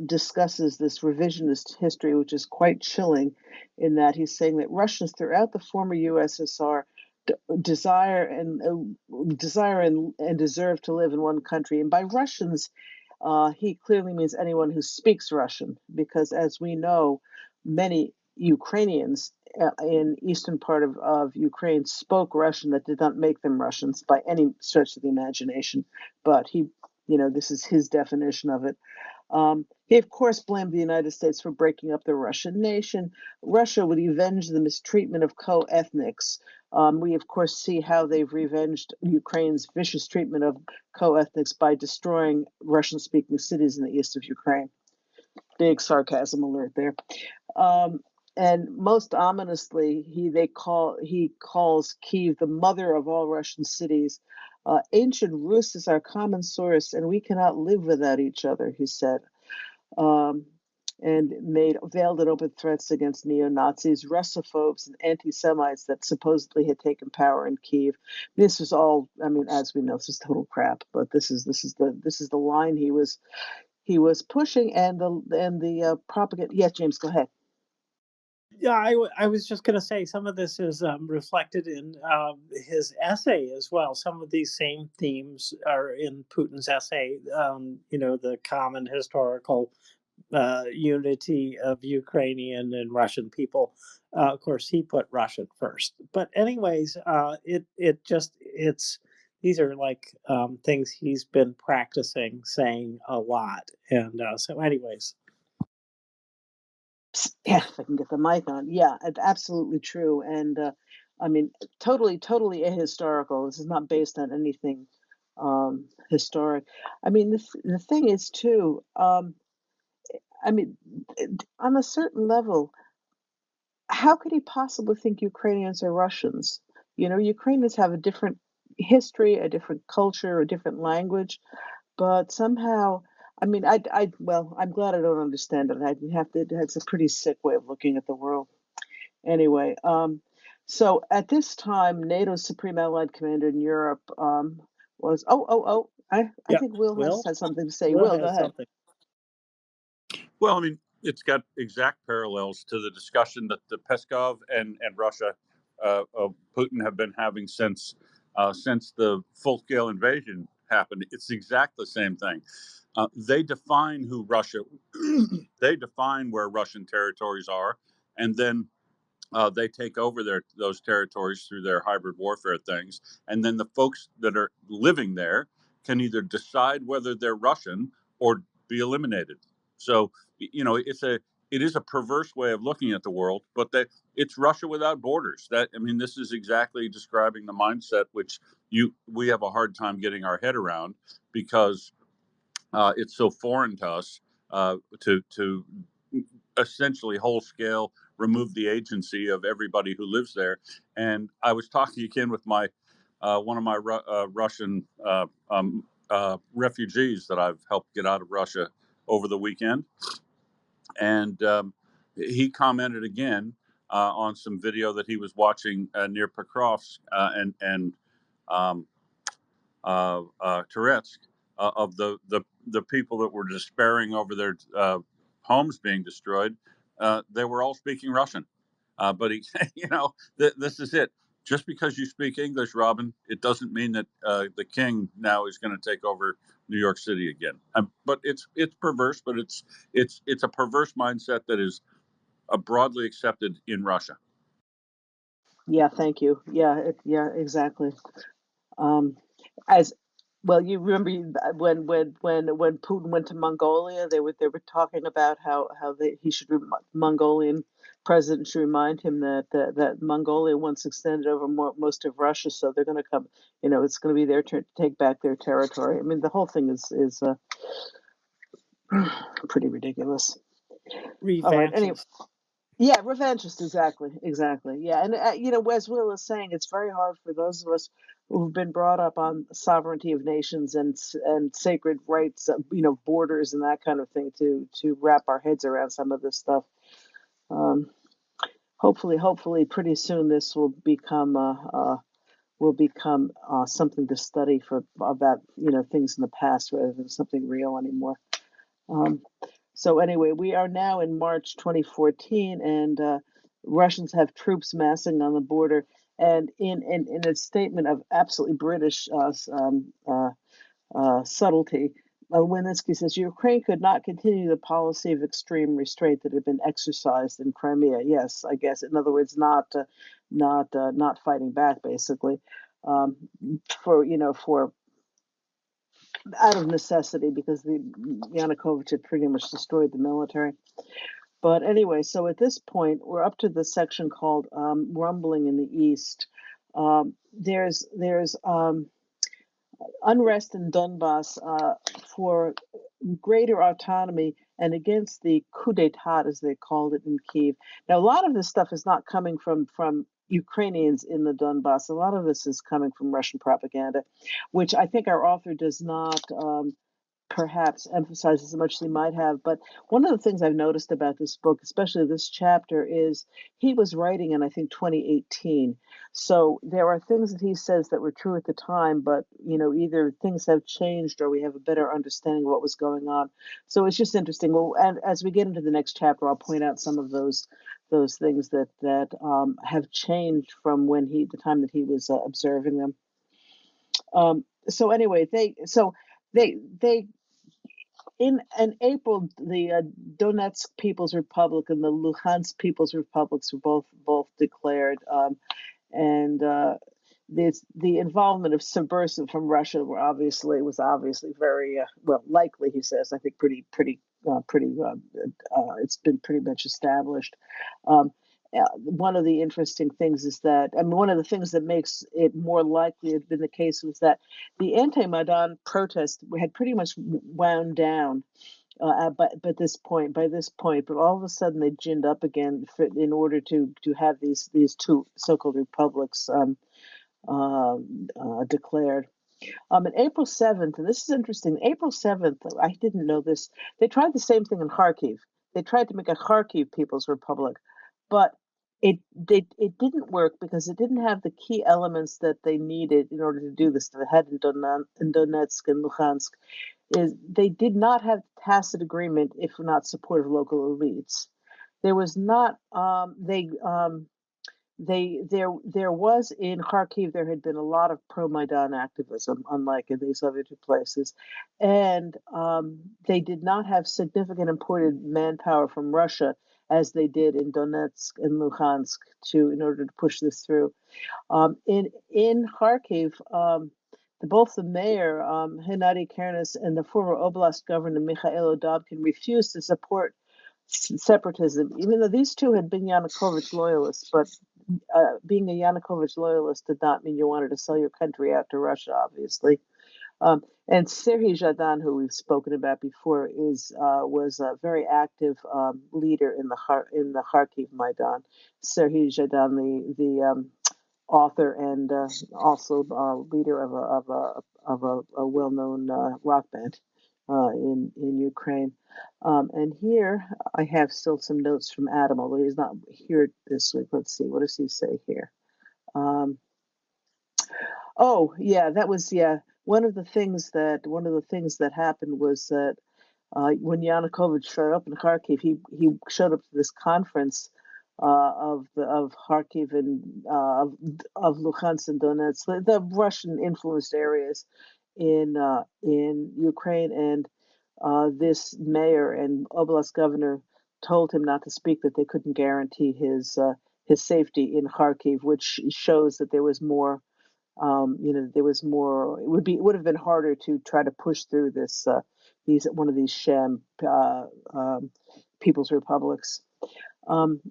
discusses this revisionist history, which is quite chilling, in that he's saying that Russians throughout the former USSR desire and deserve to live in one country. And by Russians, he clearly means anyone who speaks Russian, because as we know, many Ukrainians in eastern part of Ukraine spoke Russian. That did not make them Russians by any stretch of the imagination, but this is his definition of it. He, of course, blamed the United States for breaking up the Russian nation. Russia would avenge the mistreatment of co-ethnics. We, of course, see how they've revenged Ukraine's vicious treatment of co-ethnics by destroying Russian-speaking cities in the east of Ukraine. Big sarcasm alert there. And most ominously, he calls Kyiv the mother of all Russian cities. Ancient Rus is our common source, and we cannot live without each other, he said. And made veiled and open threats against neo-Nazis, Russophobes, and anti-Semites that supposedly had taken power in Kyiv. This was all, as we know, this is total crap. But this is the line he was pushing, and the propaganda. Yes, James, go ahead. Yeah, I was just going to say some of this is reflected in his essay as well. Some of these same themes are in Putin's essay. The common historical unity of Ukrainian and Russian people. Of course, he put Russian first. But anyways, it's these are like things he's been practicing saying a lot. And so, anyways, Yeah, if I can get the mic on. Yeah, it's absolutely true. And I mean, totally, totally ahistorical. This is not based on anything historic. I mean, the thing is too. I mean, on a certain level, how could he possibly think Ukrainians are Russians? You know, Ukrainians have a different history, a different culture, a different language, but somehow, I mean, well, I'm glad I don't understand it. I'd have to, it's a pretty sick way of looking at the world. Anyway, so at this time, NATO's Supreme Allied Commander in Europe was, I yeah, think Will has Will, had something to say. Will Will, go has ahead. something. Well, I mean, it's got exact parallels to the discussion that the Peskov and Russia, Putin have been having since the full-scale invasion happened. It's exactly the same thing. They define who Russia, they define where Russian territories are, and then they take over those territories through their hybrid warfare things, and then the folks that are living there can either decide whether they're Russian or be eliminated. So it is a perverse way of looking at the world, but it's Russia without borders. This is exactly describing the mindset which we have a hard time getting our head around because it's so foreign to us to essentially whole scale remove the agency of everybody who lives there. And I was talking again with my one of my Russian refugees that I've helped get out of Russia over the weekend, and he commented again on some video that he was watching near Pokrovsk and Touretsk of the people that were despairing over their homes being destroyed. They were all speaking Russian, but he, this is it. Just because you speak English, Robin, it doesn't mean that the king now is going to take over New York City again. But it's perverse, but it's a perverse mindset that is broadly accepted in Russia. Yeah, thank you. Yeah, exactly. As well, you remember when Putin went to Mongolia, they were talking about how Mongolian president should remind him that Mongolia once extended over most of Russia, so they're going to come. It's going to be their turn to take back their territory. I mean, the whole thing is pretty ridiculous. All right, anyway. Revanchist. Yeah, revanchist, exactly. Yeah, and as Will is saying, it's very hard for those of us who've been brought up on sovereignty of nations and sacred rights, borders and that kind of thing, to wrap our heads around some of this stuff. Hopefully, pretty soon this will become something to study about things in the past rather than something real anymore. So anyway, we are now in March 2014, and Russians have troops massing on the border. And in a statement of absolutely British subtlety, Wynnyckyj says Ukraine could not continue the policy of extreme restraint that had been exercised in Crimea. Yes, I guess in other words, not fighting back, basically, for out of necessity because the Yanukovych had pretty much destroyed the military. But anyway, so at this point, we're up to the section called "Rumbling in the East." There's unrest in Donbas for greater autonomy and against the coup d'état, as they called it in Kiev. Now, a lot of this stuff is not coming from Ukrainians in the Donbas. A lot of this is coming from Russian propaganda, which I think our author does not perhaps emphasize as much as he might have. But one of the things I've noticed about this book, especially this chapter, is he was writing in, I think, 2018. So there are things that he says that were true at the time, but, either things have changed or we have a better understanding of what was going on. So it's just interesting. Well, and as we get into the next chapter, I'll point out some of those things that have changed from the time that he was observing them. So anyway, they in April, the Donetsk People's Republic and the Luhansk People's Republics were both declared, and the involvement of subversive from Russia was obviously very likely. He says, I think it's been pretty much established. One of the interesting things is that, one of the things that makes it more likely had been the case was that the anti-Maidan protest had pretty much wound down by this point, but all of a sudden they ginned up again in order to have these two so-called republics declared. On April 7th, and this is interesting, April 7th, I didn't know this, they tried the same thing in Kharkiv. They tried to make a Kharkiv People's Republic, but it didn't work because it didn't have the key elements that they needed in order to do this, that they had in Donetsk and Luhansk. Is they did not have tacit agreement, if not support of local elites. There was not there was in Kharkiv, there had been a lot of pro-Maidan activism, unlike in these other two places, and they did not have significant imported manpower from Russia as they did in Donetsk and Luhansk in order to push this through. In Kharkiv, both the mayor Hennady Kernes and the former Oblast governor Mychailo Wynnyckyj refused to support separatism, even though these two had been Yanukovych loyalists. But being a Yanukovych loyalist did not mean you wanted to sell your country out to Russia, obviously. And Serhiy Zhadan, who we've spoken about before, was a very active leader in the Kharkiv Maidan. Serhiy Zhadan, the author and also leader of a well-known rock band in Ukraine. And here I have still some notes from Adam, although he's not here this week. Let's see, what does he say here? That was one of the things that happened was that when Yanukovych showed up in Kharkiv, he showed up to this conference of Kharkiv and of Luhansk and Donetsk, the Russian influenced areas in Ukraine, and this mayor and Oblast governor told him not to speak, that they couldn't guarantee his safety in Kharkiv, which shows that there was more. There was more. It would have been harder to try to push through one of these sham people's republics. And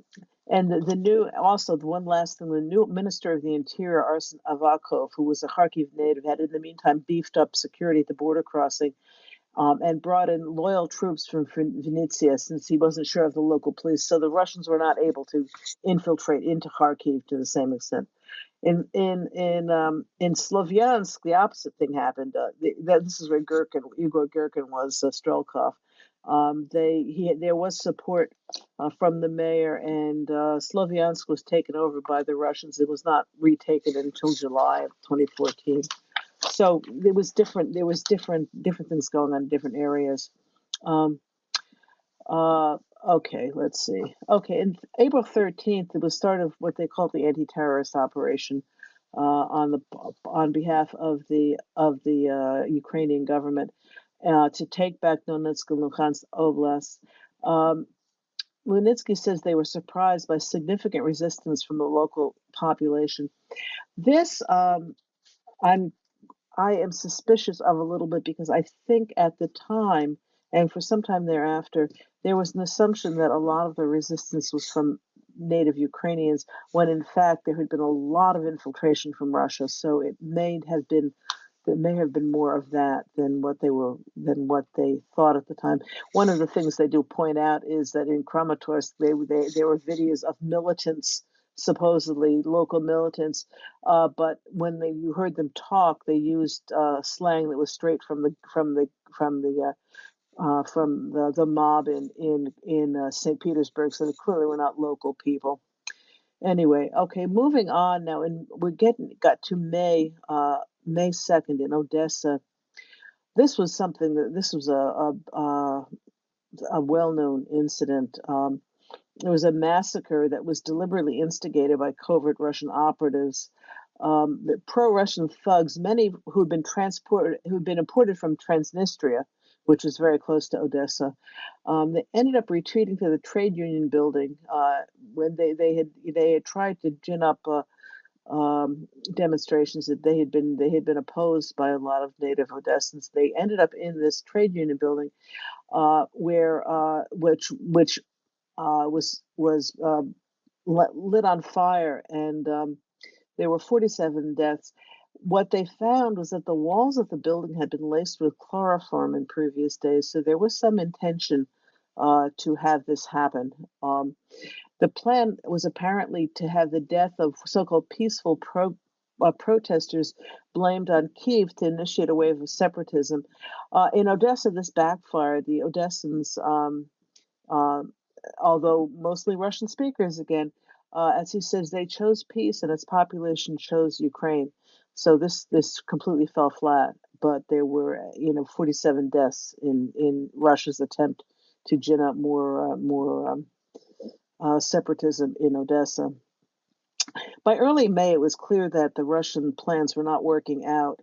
the one last thing, the new Minister of the Interior, Arsen Avakov, who was a Kharkiv native, had in the meantime beefed up security at the border crossing and brought in loyal troops from Vinnytsia, since he wasn't sure of the local police. So the Russians were not able to infiltrate into Kharkiv to the same extent. In Slovyansk, the opposite thing happened. This is where Igor Girkin was, Strelkov. There was support from the mayor, and Slovyansk was taken over by the Russians. It was not retaken until July of 2014. So there was different things going on in different areas. Okay, let's see. Okay, in April 13th, it was start of what they called the anti-terrorist operation on behalf of the Ukrainian government to take back Donetsk and Luhansk Oblast. Wynnyckyj says they were surprised by significant resistance from the local population. This I am suspicious of a little bit, because I think at the time and for some time thereafter, there was an assumption that a lot of the resistance was from native Ukrainians, when in fact there had been a lot of infiltration from Russia. So it may have been more of that than what they thought at the time. One of the things they do point out is that in Kramatorsk there were videos of militants, supposedly local militants, but when you heard them talk, they used slang that was straight from the mob in St. Petersburg, so they clearly were not local people. Anyway, okay, moving on now, and got to May 2nd in Odessa. This was a well-known incident. There was a massacre that was deliberately instigated by covert Russian operatives. The pro-Russian thugs, many who'd been imported from Transnistria, which is very close to Odessa. They ended up retreating to the trade union building when they had tried to gin up demonstrations that they had been opposed by a lot of native Odessans. They ended up in this trade union building which was lit on fire, and there were 47 deaths. What they found was that the walls of the building had been laced with chloroform in previous days, so there was some intention to have this happen. The plan was apparently to have the death of so-called peaceful protesters blamed on Kiev to initiate a wave of separatism. In Odessa, this backfired. The Odessans, uh, although mostly Russian speakers again, as he says, they chose peace and its population chose Ukraine. So this completely fell flat. But there were 47 deaths in Russia's attempt to gin up more separatism in Odessa. By early May, it was clear that the Russian plans were not working out.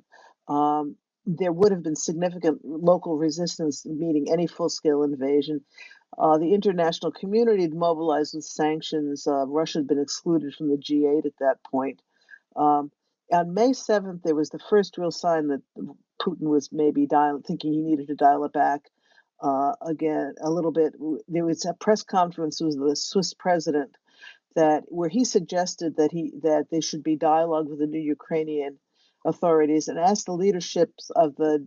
There would have been significant local resistance meeting any full-scale invasion. The international community had mobilized with sanctions. Russia had been excluded from the G8 at that point. On May 7th, there was the first real sign that Putin was maybe thinking he needed to dial it back again a little bit. There was a press conference with the Swiss president where he suggested that there should be dialogue with the new Ukrainian authorities and asked the leaderships of the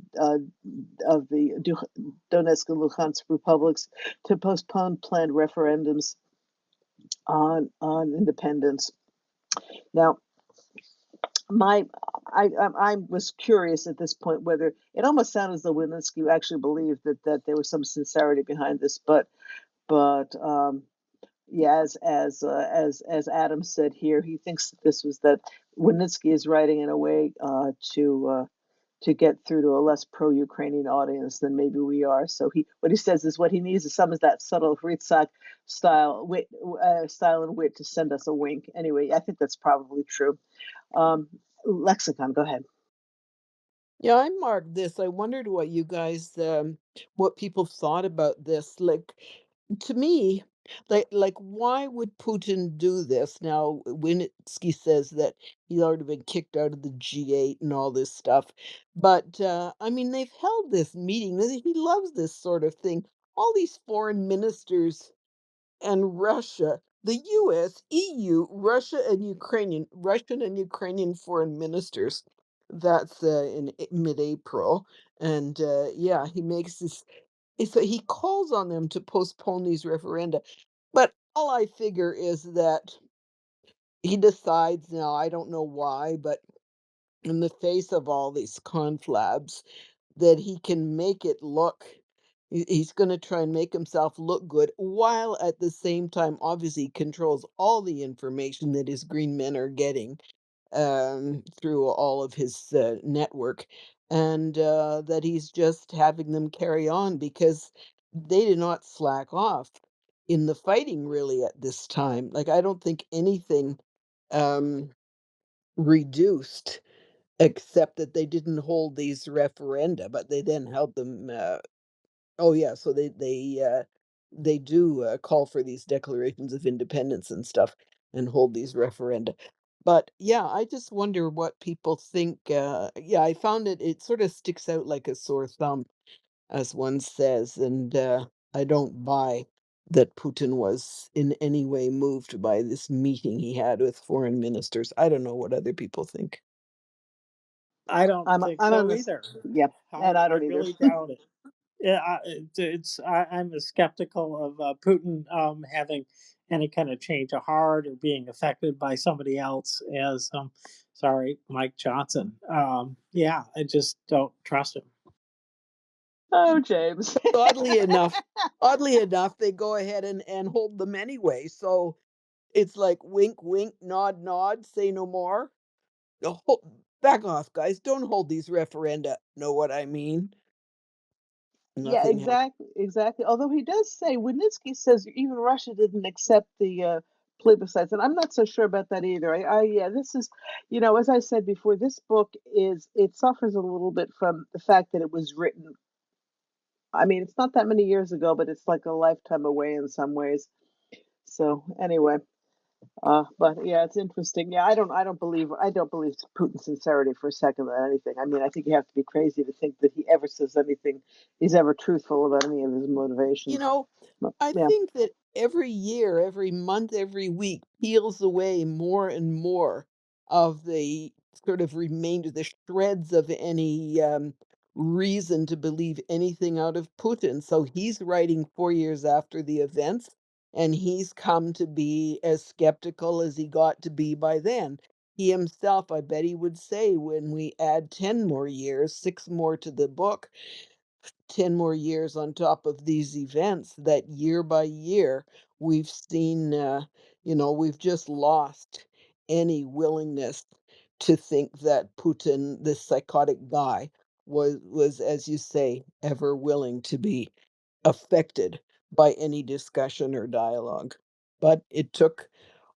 Donetsk and Luhansk republics to postpone planned referendums on independence. Now, I was curious at this point whether it almost sounded as though Wynnyckyj actually believed that there was some sincerity behind this, but yeah, as Adam said here, he thinks that Wynnyckyj is writing in a way to get through to a less pro-Ukrainian audience than maybe we are. So what he says is what he needs is some of that subtle Ritsak style and wit to send us a wink. Anyway, I think that's probably true. Lexicon, go ahead. Yeah, I marked this. I wondered what you guys, what people thought about this. Like, to me, why would Putin do this? Now, Wynnyckyj says that he's already been kicked out of the G8 and all this stuff. But, I mean, they've held this meeting. He loves this sort of thing. All these foreign ministers and Russia, the US, EU, Russian and Ukrainian foreign ministers. That's in mid-April. And yeah, he makes this, so he calls on them to postpone these referenda. But all I figure is that he decides now, I don't know why, but in the face of all these conflabs, that he can make it look he's going to try and make himself look good while at the same time obviously controls all the information that his green men are getting through all of his network, and that he's just having them carry on because they did not slack off in the fighting really at this time. Like, I don't think anything um, reduced, except that they didn't hold these referenda, but they then held them. Oh yeah, so they do call for these declarations of independence and stuff, and hold these referenda. But yeah, I just wonder what people think. Yeah, I found it sort of sticks out like a sore thumb, as one says, and I don't buy that Putin was in any way moved by this meeting he had with foreign ministers. I don't know what other people think. I don't I'm think on so this. either. Yep, and I I don't either. really doubt it. Yeah, I'm as skeptical of Putin having any kind of change of heart or being affected by somebody else as, sorry, Mike Johnson. Yeah, I just don't trust him. Oh, James. Oddly enough, they go ahead and hold them anyway. So it's like wink, wink, nod, nod, say no more. Back off, guys. Don't hold these referenda. Know what I mean? Yeah, Nothing else. exactly. Although he does say, Wynnyckyj says even Russia didn't accept the plebiscites, and I'm not so sure about that either. Yeah, this is, as I said before, this book it suffers a little bit from the fact that it was written I mean, it's not that many years ago, but it's like a lifetime away in some ways. So anyway, but yeah, it's interesting. Yeah, I don't believe Putin's sincerity for a second on anything. I mean, I think you have to be crazy to think that he ever says anything, he's ever truthful about any of his You motivations. know, But I yeah, think that every year, every month, every week peels away more and more of the sort of remainder, the shreds of any reason to believe anything out of Putin. So he's writing 4 years after the events, and he's come to be as skeptical as he got to be by then. He himself, I bet he would say, when we add 10 more years, 6 more to the book, 10 more years on top of these events, that year by year we've seen, we've just lost any willingness to think that Putin, this psychotic guy, was, as you say, ever willing to be affected by any discussion or dialogue. But it took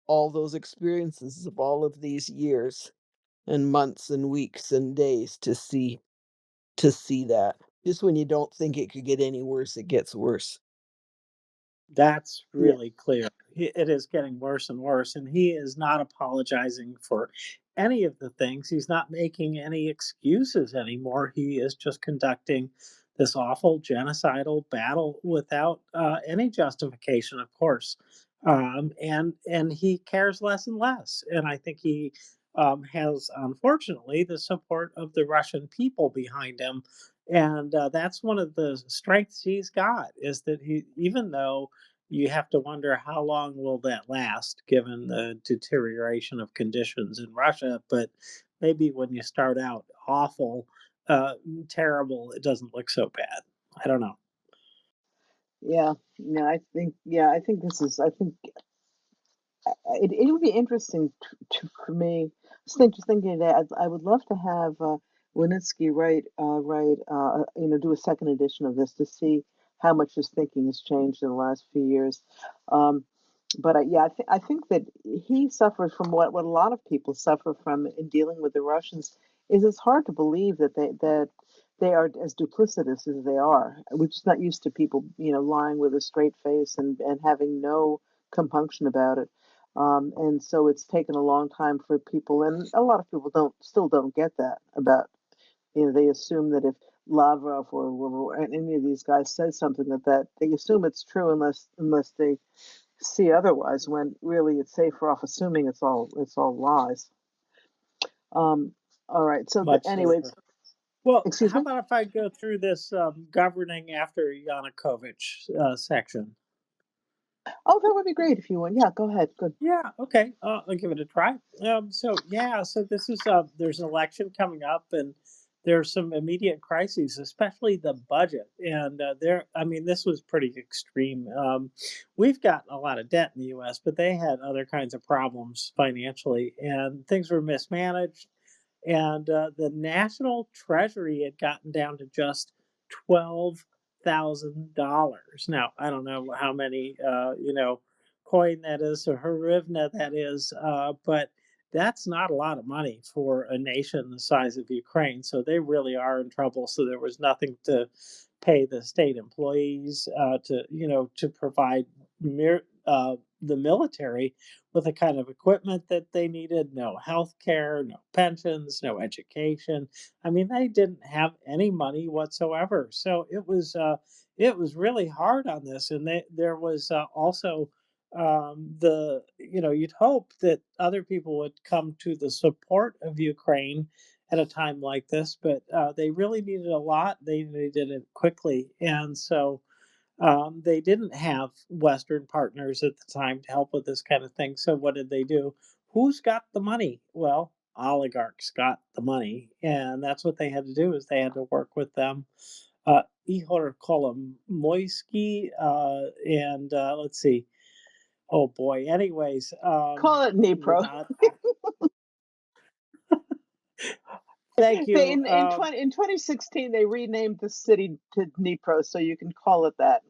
all those experiences of all of these years and months and weeks and days to see that. Just when you don't think it could get any worse, it gets worse. That's yeah, really clear. It is getting worse and worse, and he is not apologizing for any of the things. He's not making any excuses anymore. He is just conducting this awful genocidal battle without any justification, of course. And he cares less and less. And I think he has, unfortunately, the support of the Russian people behind him. And that's one of the strengths he's got, is that he, even though you have to wonder how long will that last given the deterioration of conditions in Russia. But maybe when you start out awful, uh, terrible, it doesn't look so bad. I don't know. yeah. I think this is. I think it would be interesting for me. I was just thinking that I would love to have Wynnyckyj do a second edition of this to see how much his thinking has changed in the last few years. Um, but I think that he suffers from what a lot of people suffer from in dealing with the Russians. Is it's hard to believe that they are as duplicitous as they are. We're just not used to people, lying with a straight face and having no compunction about it. And so it's taken a long time for people, and a lot of people don't get that about, they assume that if Lavrov or any of these guys says something that they assume it's true unless they see otherwise, when really it's safer off assuming it's all lies. Um, all right. So, Much anyways, safer. Well, excuse how me. about if I go through this governing after Yanukovych section? Oh, that would be great if you would. Yeah, go ahead. Good. Yeah, okay. I'll give it a try. So this is there's an election coming up, and there's some immediate crises, especially the budget. And I mean, this was pretty extreme. We've got a lot of debt in the U.S., but they had other kinds of problems financially, and things were mismanaged. And the national treasury had gotten down to just $12,000. Now I don't know how many coin that is, or hryvnia that is, but that's not a lot of money for a nation the size of Ukraine. So they really are in trouble. So there was nothing to pay the state employees, to provide the military with the kind of equipment that they needed. No health care, no pensions, no education. I mean, they didn't have any money whatsoever. So it was really hard on this, and there was also you'd hope that other people would come to the support of Ukraine at a time like this, but they really needed a lot. They needed it quickly, and so they didn't have Western partners at the time to help with this kind of thing. So what did they do? Who's got the money? Well, oligarchs got the money, and that's what they had to do. Is they had to work with them. Ihor Kolomoisky, and let's see. Oh boy. Anyways, Call it Dnipro. thank They you. in 2016 they renamed the city to Dnipro, so you can call it that.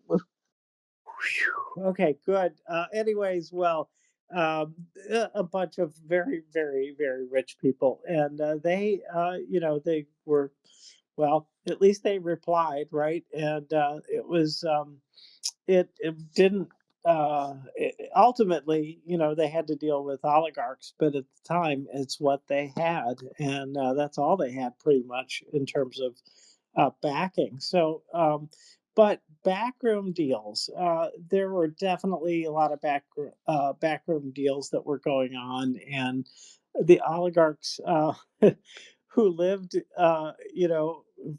Okay, good. Anyways, well, a bunch of very, very, very rich people, and they were Well, at least they replied, right? And it was it didn't ultimately, they had to deal with oligarchs, but at the time, it's what they had, and that's all they had, pretty much, in terms of backing. So, but backroom deals, there were definitely a lot of backroom deals that were going on, and the oligarchs who lived,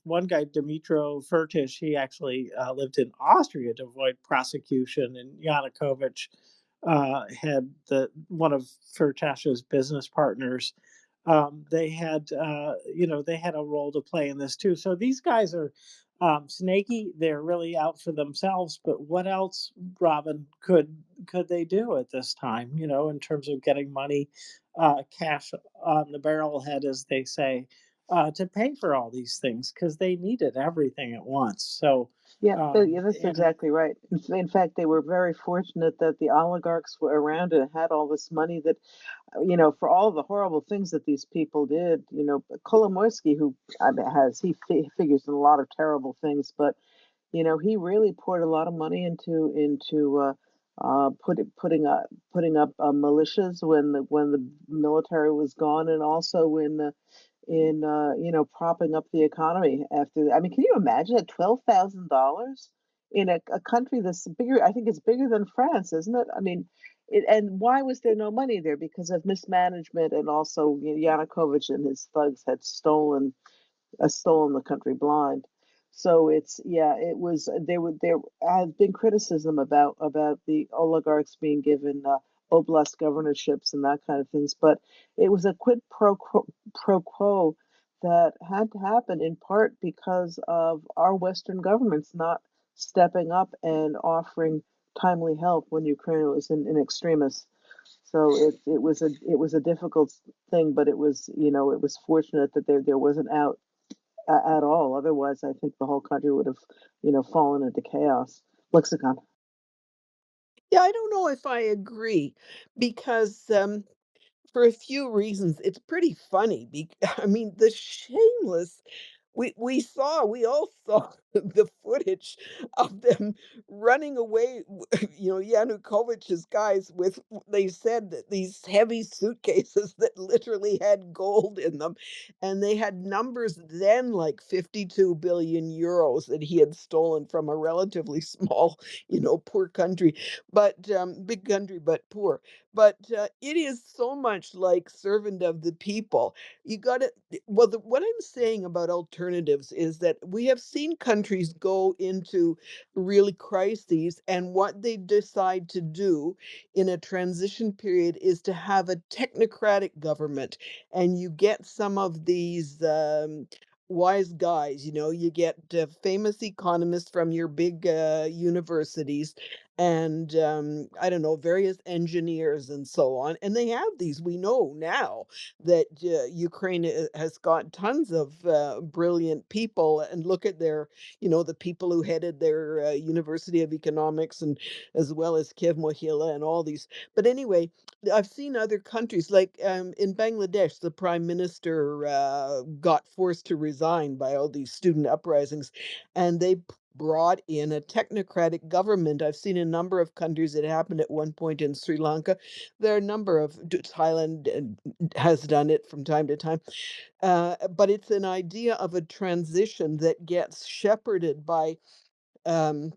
one guy, Dmitro Firtash, he actually lived in Austria to avoid prosecution, and Yanukovych had one of Firtash's business partners. They had a role to play in this too. So these guys are snaky. They're really out for themselves. But what else, Robin, could they do at this time? In terms of getting money, cash on the barrelhead, as they say, to pay for all these things, because they needed everything at once. So, Yeah, that's and exactly right. In fact, they were very fortunate that the oligarchs were around and had all this money that, for all the horrible things that these people did, Kolomoisky, who I mean, figures in a lot of terrible things, but he really poured a lot of money into putting up militias when the military was gone, and also in propping up the economy after. I mean, can you imagine at $12,000 in a country that's bigger? I think it's bigger than France, isn't it? I mean, and why was there no money there? Because of mismanagement, and also Yanukovych and his thugs had stolen the country blind. So it was there has been criticism about the oligarchs being given oblast governorships and that kind of things, but it was a pro quo that had to happen in part because of our Western governments not stepping up and offering timely help when Ukraine was in extremis. So it was a difficult thing, but it was fortunate that there was an out at all. Otherwise, I think the whole country would have, fallen into chaos. Lexicon. Yeah, I don't know if I agree because for a few reasons. It's pretty funny. I mean, the shameless. We all saw the footage of them running away. Yanukovych's guys with. They said that these heavy suitcases that literally had gold in them, and they had numbers then like 52 billion euros that he had stolen from a relatively small, poor country, but big country, but poor. But it is so much like servant of the people. You got to, well, what I'm saying about alternatives is that we have seen countries go into really crises, and what they decide to do in a transition period is to have a technocratic government, and you get some of these wise guys. You get famous economists from your big universities, and I don't know, various engineers and so on. And they have these. We know now that Ukraine has got tons of brilliant people. And look at the people who headed their University of Economics, and as well as Kiev Mohila and all these. But anyway, I've seen other countries like in Bangladesh, the prime minister got forced to resign by all these student uprisings, and they brought in a technocratic government. I've seen a number of countries. It happened at one point in Sri Lanka. There are a number of Thailand has done it from time to time. But it's an idea of a transition that gets shepherded by um,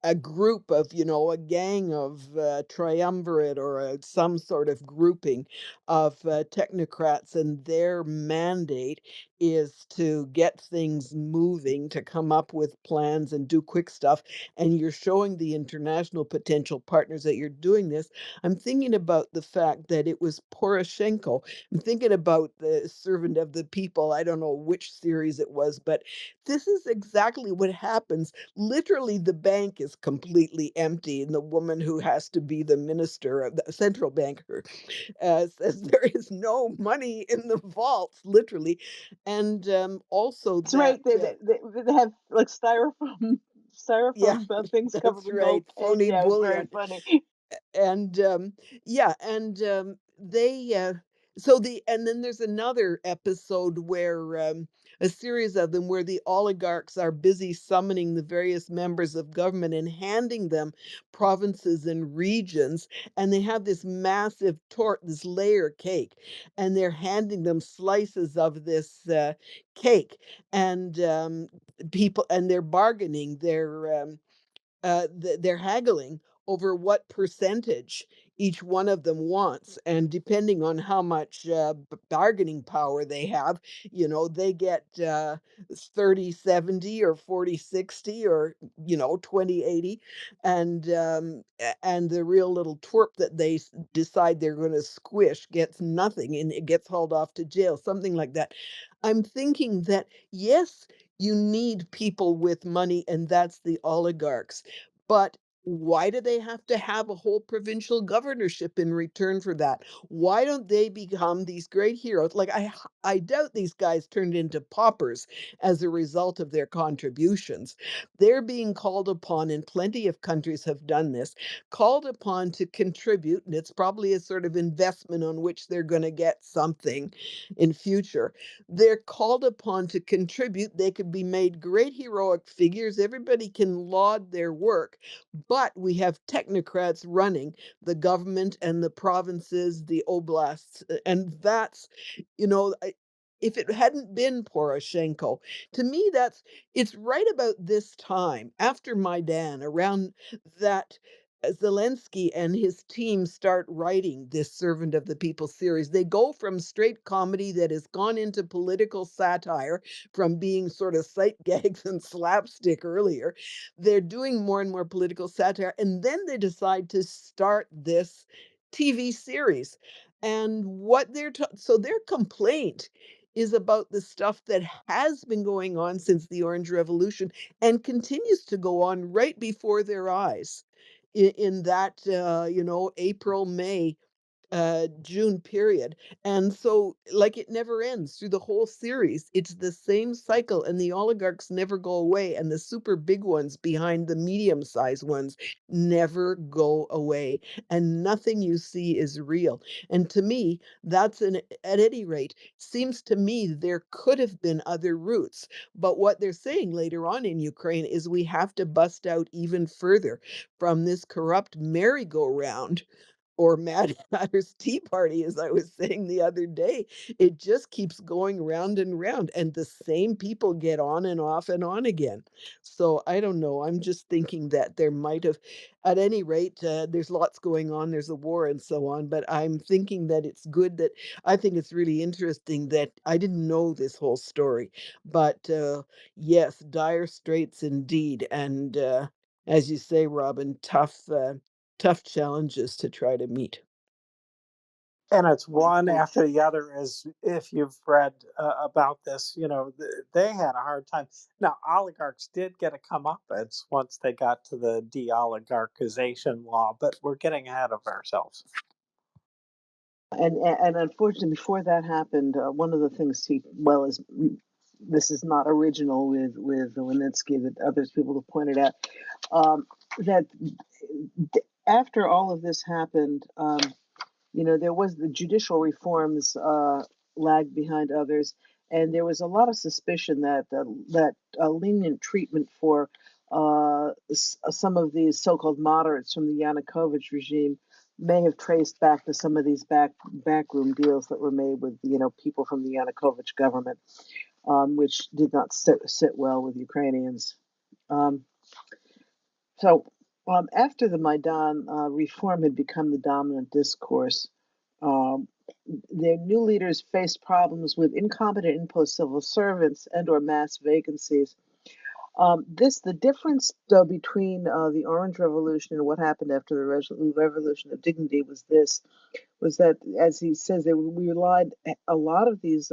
a group of, a gang of triumvirate, or some sort of grouping of technocrats, and their mandate is to get things moving, to come up with plans and do quick stuff. And you're showing the international potential partners that you're doing this. I'm thinking about the fact that it was Poroshenko. I'm thinking about the servant of the people. I don't know which series it was, but this is exactly what happens. Literally, the bank is completely empty, and the woman who has to be the minister of the central banker says there is no money in the vaults, literally. And also That's that, right. They have like styrofoam yeah, styrofoam things covered that's with right, gold cane. phony Yeah, it was very bullion. funny. And yeah, and they and then there's another episode where a series of them where the oligarchs are busy summoning the various members of government and handing them provinces and regions, and they have this massive torte, this layer cake, and they're handing them slices of this cake, and people, and they're bargaining, they're haggling over what percentage each one of them wants, and depending on how much bargaining power they have, they get 30-70 or 40-60 or 20-80, and the real little twerp that they decide they're going to squish gets nothing, and it gets hauled off to jail, something like that. I'm thinking that, yes, you need people with money, and that's the oligarchs. But why do they have to have a whole provincial governorship in return for that? Why don't they become these great heroes? Like, I doubt these guys turned into paupers as a result of their contributions. They're being called upon, and plenty of countries have done this, called upon to contribute, and it's probably a sort of investment on which they're going to get something in future. They're called upon to contribute. They could be made great heroic figures. Everybody can laud their work, but we have technocrats running the government and the provinces, the oblasts, and that's, if it hadn't been Poroshenko, to me, it's right about this time after Maidan, around that. Zelensky and his team start writing this Servant of the People series. They go from straight comedy that has gone into political satire, from being sort of sight gags and slapstick earlier. They're doing more and more political satire, and then they decide to start this TV series. And so their complaint is about the stuff that has been going on since the Orange Revolution and continues to go on right before their eyes in that April, May, June period. And so, like, it never ends through the whole series. It's the same cycle, and the oligarchs never go away, and the super big ones behind the medium-sized ones never go away, and nothing you see is real. And to me, at any rate, seems to me there could have been other routes. But what they're saying later on in Ukraine is we have to bust out even further from this corrupt merry-go-round, or Mad Hatter's Tea Party, as I was saying the other day. It just keeps going round and round, and the same people get on and off and on again. So I don't know. I'm just thinking that there might have, at any rate, there's lots going on. There's a war and so on, but I'm thinking that it's good that I think it's really interesting that I didn't know this whole story. But yes, dire straits indeed. And as you say, Robin, tough challenges to try to meet. And it's one after the other. As if you've read about this, they had a hard time. Now, oligarchs did get a comeuppance once they got to the de-oligarchization law, but we're getting ahead of ourselves. And unfortunately, before that happened, one of the things this is not original with Wynnyckyj, that others people have pointed out, that after all of this happened, there was the judicial reforms lagged behind others, and there was a lot of suspicion that lenient treatment for some of these so-called moderates from the Yanukovych regime may have traced back to some of these backroom deals that were made with people from the Yanukovych government, which did not sit well with Ukrainians. Um, so after the Maidan reform had become the dominant discourse, um, their new leaders faced problems with incompetent in-post civil servants and/or mass vacancies. The difference, though, between the Orange Revolution and what happened after the Revolution of Dignity was that, as he says, we relied a lot of these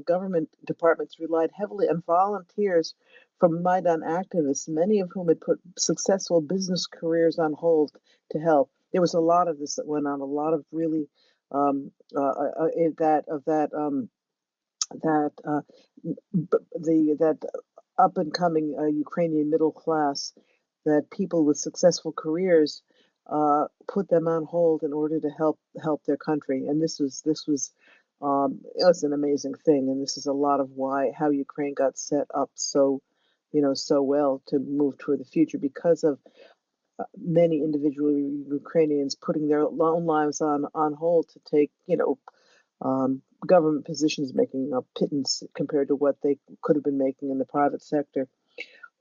government departments relied heavily on volunteers from Maidan activists, many of whom had put successful business careers on hold to help. There was a lot of this that went on, a lot of really that of that that that up and coming Ukrainian middle class, that people with successful careers put them on hold in order to help their country. And it was an amazing thing. And this is a lot of how Ukraine got set up so well to move toward the future because of many individual Ukrainians putting their own lives on hold to take government positions, making a pittance compared to what they could have been making in the private sector.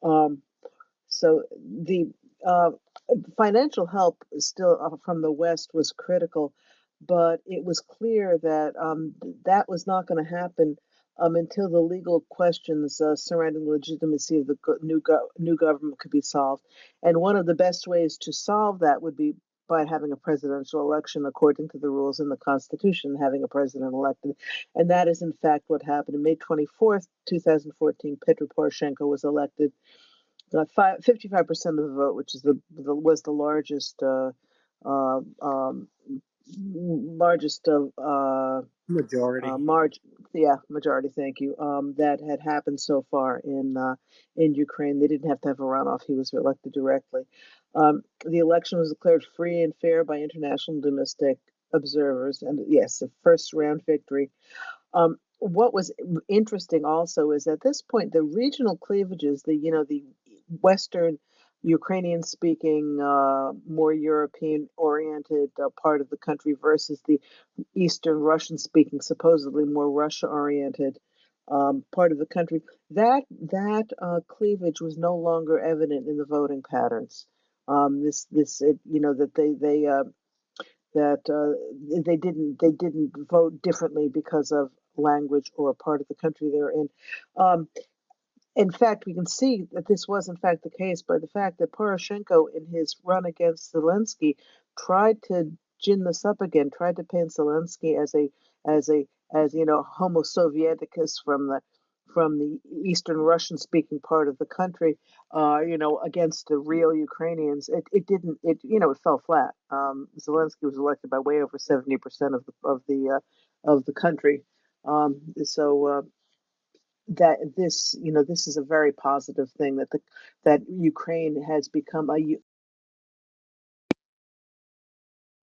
So the financial help still from the West was critical, but it was clear that that was not going to happen until the legal questions surrounding the legitimacy of the new government could be solved. And one of the best ways to solve that would be by having a presidential election according to the rules in the Constitution, having a president elected. And that is, in fact, what happened. On May 24th, 2014, Petro Poroshenko was elected. 55% of the vote, which was the largest Majority. Majority. Thank you. That had happened so far in Ukraine. They didn't have to have a runoff. He was elected directly. The election was declared free and fair by international and domestic observers, and yes, a first round victory. What was interesting also is at this point the regional cleavages, the Western Ukrainian speaking, more European oriented part of the country versus the Eastern Russian speaking, supposedly more Russia oriented part of the country. That cleavage was no longer evident in the voting patterns. They didn't vote differently because of language or part of the country they're in. In fact, we can see that this was in fact the case by the fact that Poroshenko, in his run against Zelensky, tried to gin this up again, tried to paint Zelensky as Homo Sovieticus from the Eastern Russian speaking part of the country, against the real Ukrainians. It didn't. It fell flat. Zelensky was elected by way over 70% of the country. That this is a very positive thing that Ukraine has become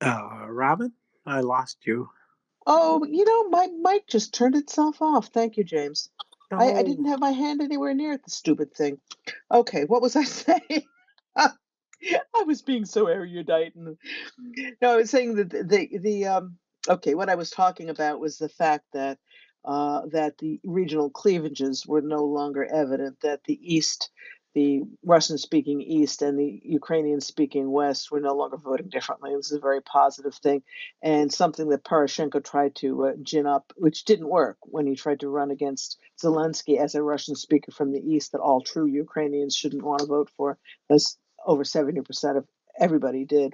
Robin, I lost you. Oh, my mic just turned itself off. Thank you, James. I didn't Oh, have my hand anywhere near the stupid thing. Okay, what was I saying? I was being so erudite. No, I was saying that okay, what I was talking about was the fact that that the regional cleavages were no longer evident, that the Russian-speaking East and the Ukrainian-speaking West were no longer voting differently. This is a very positive thing, and something that Poroshenko tried to gin up, which didn't work when he tried to run against Zelensky as a Russian speaker from the East that all true Ukrainians shouldn't want to vote for, as over 70% of everybody did.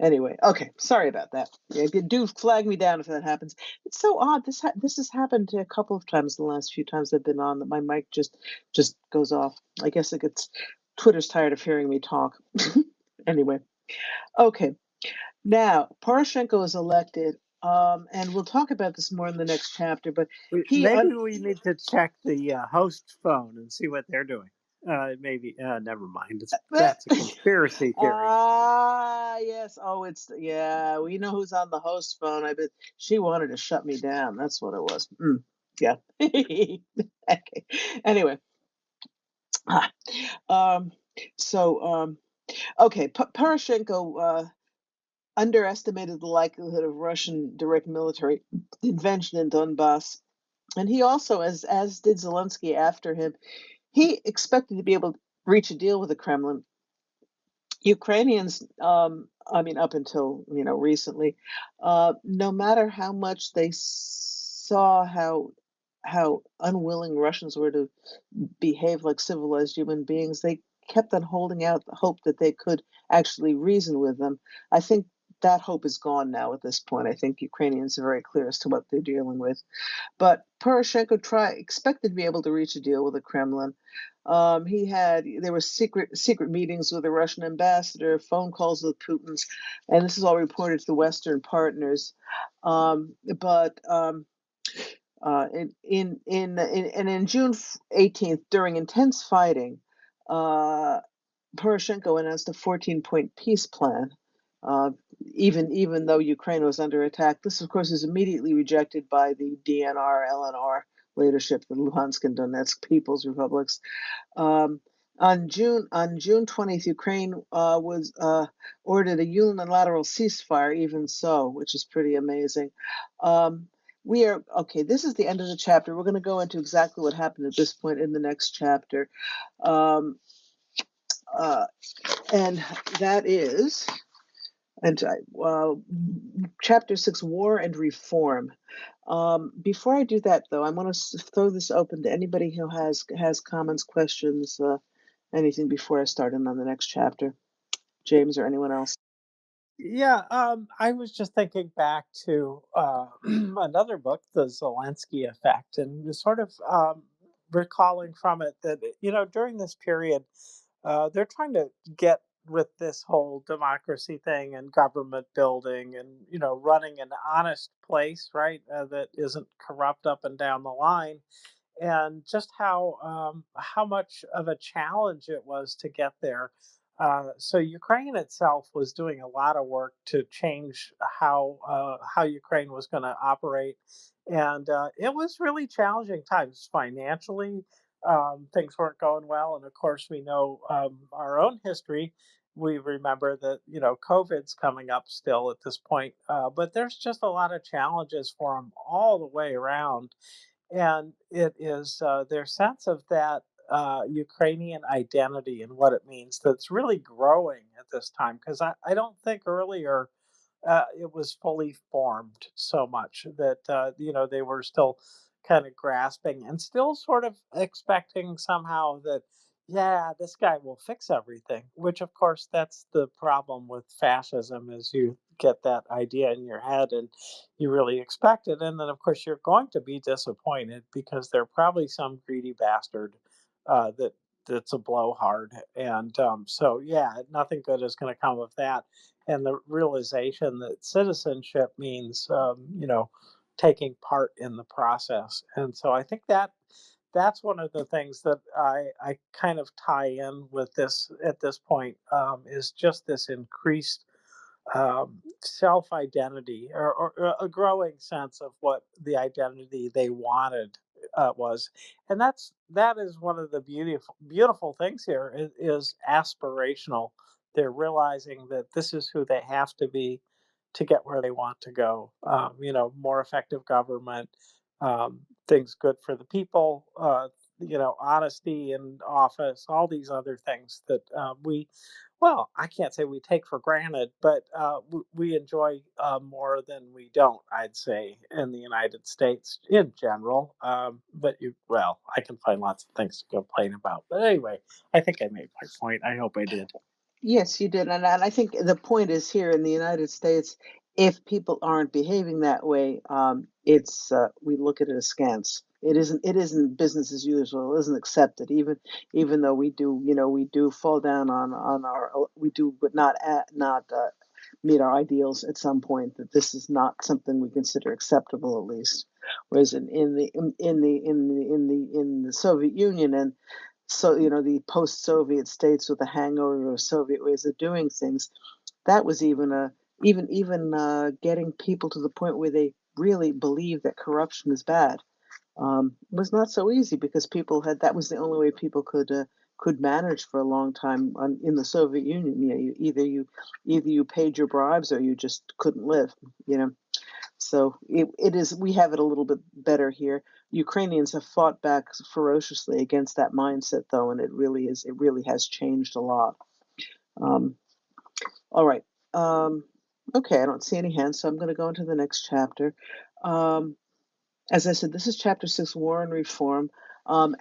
Anyway, okay, sorry about that. Yeah, do flag me down if that happens. It's so odd. This has happened a couple of times the last few times I've been on, that my mic just goes off. I guess Twitter's tired of hearing me talk. Anyway, okay. Now Poroshenko is elected, and we'll talk about this more in the next chapter. But maybe we need to check the host phone and see what they're doing. Maybe never mind. That's a conspiracy theory. Yes. Oh, we know who's on the host phone. I bet she wanted to shut me down. That's what it was. Yeah. Okay. Anyway. Okay. Poroshenko underestimated the likelihood of Russian direct military intervention in Donbas, and he also, as did Zelensky after him, he expected to be able to reach a deal with the Kremlin. Ukrainians, up until recently, no matter how much they saw how unwilling Russians were to behave like civilized human beings, they kept on holding out the hope that they could actually reason with them. I think that hope is gone now at this point. I think Ukrainians are very clear as to what they're dealing with. But Poroshenko expected to be able to reach a deal with the Kremlin. There were secret meetings with the Russian ambassador, phone calls with Putin's, and this is all reported to the Western partners. In June 18th, during intense fighting, Poroshenko announced a 14-point peace plan. uh, even though Ukraine was under attack. This, of course, is immediately rejected by the DNR, LNR leadership, the Luhansk and Donetsk People's Republics. Um, on June 20th, Ukraine was ordered a unilateral ceasefire, even so, which is pretty amazing. We are okay. This is the end of the chapter. We're going to go into exactly what happened at this point in the next chapter, and that is, chapter 6, War and Reform. Before I do that, though, I want to throw this open to anybody who has comments, questions, anything before I start in on the next chapter. James or anyone else? Yeah, I was just thinking back to another book, The Zelensky Effect, and was sort of recalling from it that, during this period, they're trying to get with this whole democracy thing and government building and, running an honest place, right, that isn't corrupt up and down the line, and just how much of a challenge it was to get there. So Ukraine itself was doing a lot of work to change how Ukraine was going to operate, and it was really challenging times financially. Things weren't going well, and of course we know our own history. We remember that COVID's coming up still at this point, but there's just a lot of challenges for them all the way around, and it is their sense of that Ukrainian identity and what it means that's really growing at this time. Because I don't think earlier it was fully formed so much that they were still kind of grasping and still sort of expecting somehow that, yeah, this guy will fix everything, which of course that's the problem with fascism, is you get that idea in your head and you really expect it, and then of course you're going to be disappointed because they're probably some greedy bastard that's a blowhard, and so yeah, nothing good is going to come of that, and the realization that citizenship means taking part in the process. And so I think that's one of the things that I kind of tie in with this at this point, is just this increased self identity, or a growing sense of what the identity they wanted was, and that is one of the beautiful things here is aspirational. They're realizing that this is who they have to be to get where they want to go. More effective government, things good for the people. Honesty in office, all these other things that well, I can't say we take for granted, but we enjoy more than we don't, I'd say, in the United States in general. Well, I can find lots of things to complain about. But anyway, I think I made my point. I hope I did. Yes, you did, and I think the point is here in the United States, if people aren't behaving that way, it's we look at it askance. It isn't business as usual. It isn't accepted, even though we do fall down on our we do, but not meet our ideals at some point. That this is not something we consider acceptable, at least. Whereas in the Soviet Union, and so the post-Soviet states with the hangover of Soviet ways of doing things, that was even getting people to the point where they really believe that corruption is bad, was not so easy, because that was the only way people could manage for a long time in the Soviet Union. Either you paid your bribes or you just couldn't live. So it is. We have it a little bit better here. Ukrainians have fought back ferociously against that mindset, though, and it really has changed a lot. All right. Okay, I don't see any hands, so I'm going to go into the next chapter. As I said, this is chapter 6, War and Reform.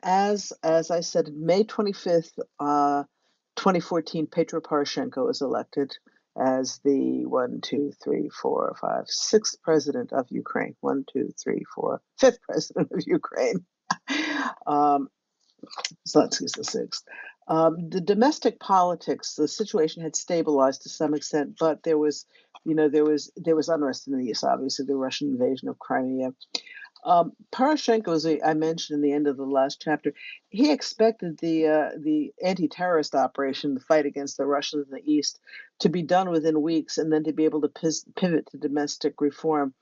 As I said, May 25th, 2014, Petro Poroshenko was elected as the 6th president of Ukraine. 5th president of Ukraine. Zelensky's the 6th. The domestic politics, the situation had stabilized to some extent, but there was unrest in the east. Obviously, the Russian invasion of Crimea. Poroshenko, as I mentioned in the end of the last chapter, he expected the anti-terrorist operation, the fight against the Russians in the east, to be done within weeks, and then to be able to pivot to domestic reform.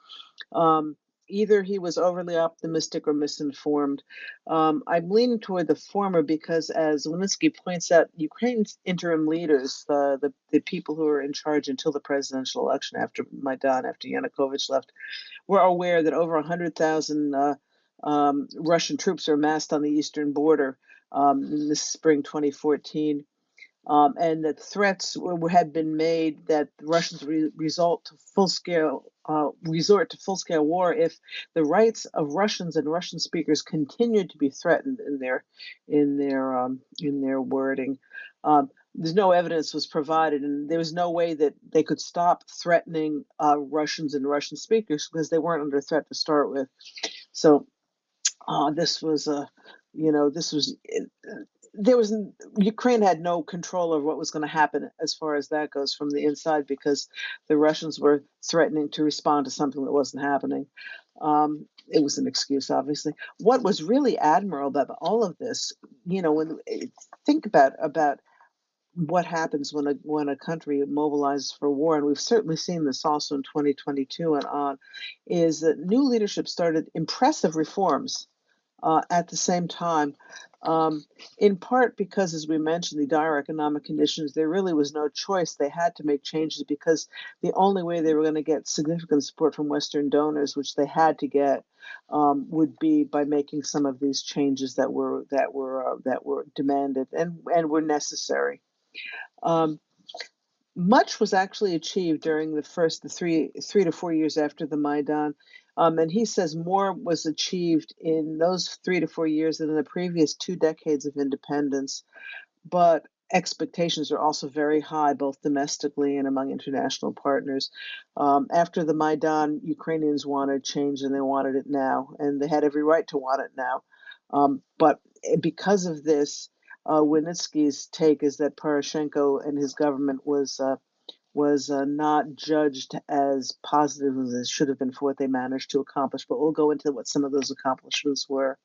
Um, Either he was overly optimistic or misinformed. I'm leaning toward the former because, as Wynnyckyj points out, Ukraine's interim leaders, the people who were in charge until the presidential election after Maidan, after Yanukovych left, were aware that over 100,000 Russian troops are amassed on the eastern border in this spring 2014. And that threats had been made that the Russians resort to full-scale war if the rights of Russians and Russian speakers continued to be threatened in their wording. There's no evidence was provided, and there was no way that they could stop threatening Russians and Russian speakers because they weren't under threat to start with. So this was there was Ukraine had no control over what was going to happen as far as that goes from the inside because the Russians were threatening to respond to something that wasn't happening. It was an excuse, obviously. What was really admirable about all of this, when think about what happens when a country mobilizes for war, and we've certainly seen this also in 2022 and on, is that new leadership started impressive reforms at the same time, in part because, as we mentioned, the dire economic conditions, there really was no choice. They had to make changes because the only way they were going to get significant support from Western donors, which they had to get, would be by making some of these changes that were demanded and were necessary. Much was actually achieved during the 3 to 4 years after the Maidan. And he says more was achieved in those 3 to 4 years than in the previous 2 decades of independence. But expectations are also very high, both domestically and among international partners. After the Maidan, Ukrainians wanted change and they wanted it now, and they had every right to want it now. But because of this, Wynnyckyj's take is that Poroshenko and his government was not judged as positive as it should have been for what they managed to accomplish. But we'll go into what some of those accomplishments were.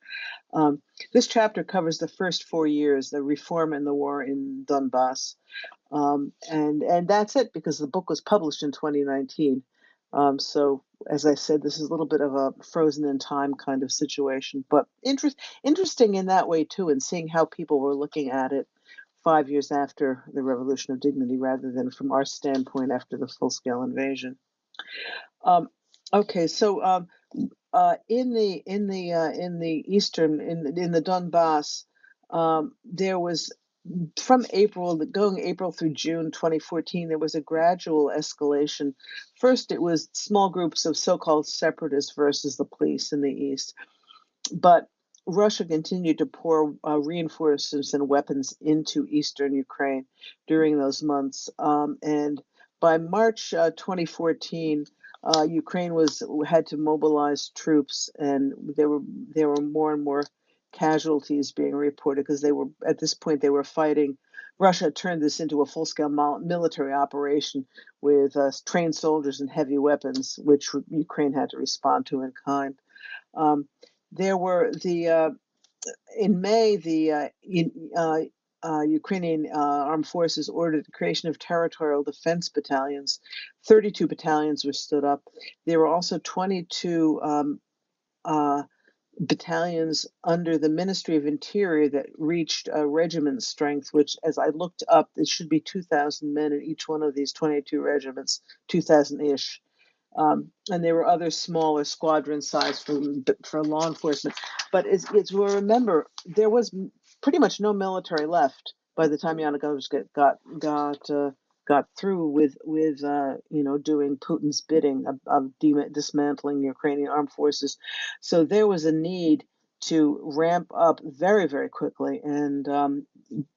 This chapter covers the first 4 years, the reform and the war in Donbas. And that's it, because the book was published in 2019. So, as I said, this is a little bit of a frozen in time kind of situation, but interesting in that way, too, and seeing how people were looking at it 5 years after the Revolution of Dignity rather than from our standpoint after the full-scale invasion. Okay, so in the eastern, in the Donbas, there was, from going April through June 2014, there was a gradual escalation. First, it was small groups of so-called separatists versus the police in the east, but Russia continued to pour reinforcements and weapons into eastern Ukraine during those months, and by March 2014. Ukraine had to mobilize troops, and there were more and more casualties being reported because at this point they were fighting. Russia turned this into a full-scale military operation with trained soldiers and heavy weapons, which Ukraine had to respond to in kind. There were in May the Ukrainian armed forces ordered the creation of territorial defense battalions. 32 battalions were stood up. There were also 22 battalions under the Ministry of Interior that reached regiment strength, which, as I looked up, it should be 2,000 men in each one of these 22 regiments, 2,000-ish. And there were other smaller squadron size for law enforcement. But it's we'll remember, there was pretty much no military left by the time Yanukovych got through with doing Putin's bidding of dismantling Ukrainian armed forces. So there was a need to ramp up very, very quickly, and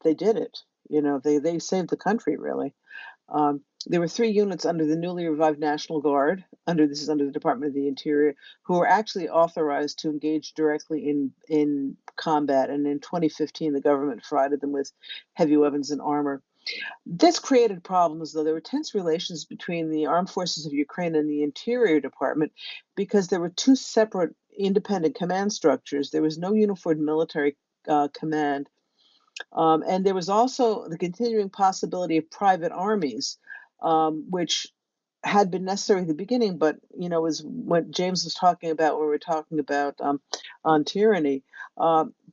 they did it. They saved the country, really. There were 3 units under the newly revived National Guard, this is under the Department of the Interior, who were actually authorized to engage directly in combat. And in 2015, the government provided them with heavy weapons and armor. This created problems, though. There were tense relations between the armed forces of Ukraine and the Interior Department because there were 2 separate independent command structures. There was no uniform military command. And there was also the continuing possibility of private armies, which had been necessary at the beginning, but is what James was talking about when we were talking about on tyranny.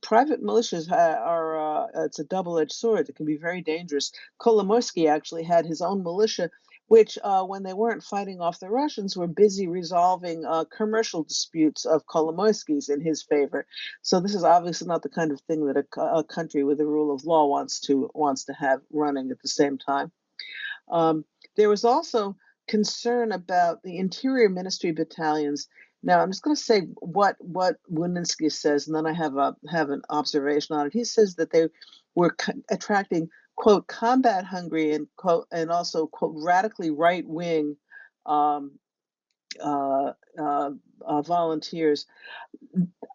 Private militias are it's a double-edged sword. It can be very dangerous. Kolomoisky actually had his own militia, which, when they weren't fighting off the Russians, were busy resolving commercial disputes of Kolomoisky's in his favor. So this is obviously not the kind of thing that a country with the rule of law wants to have running at the same time. There was also concern about the Interior Ministry battalions. Now, I'm just going to say what Wynnyckyj says, and then I have an observation on it. He says that they were attracting, quote, combat hungry and quote, and also, quote, radically right wing volunteers.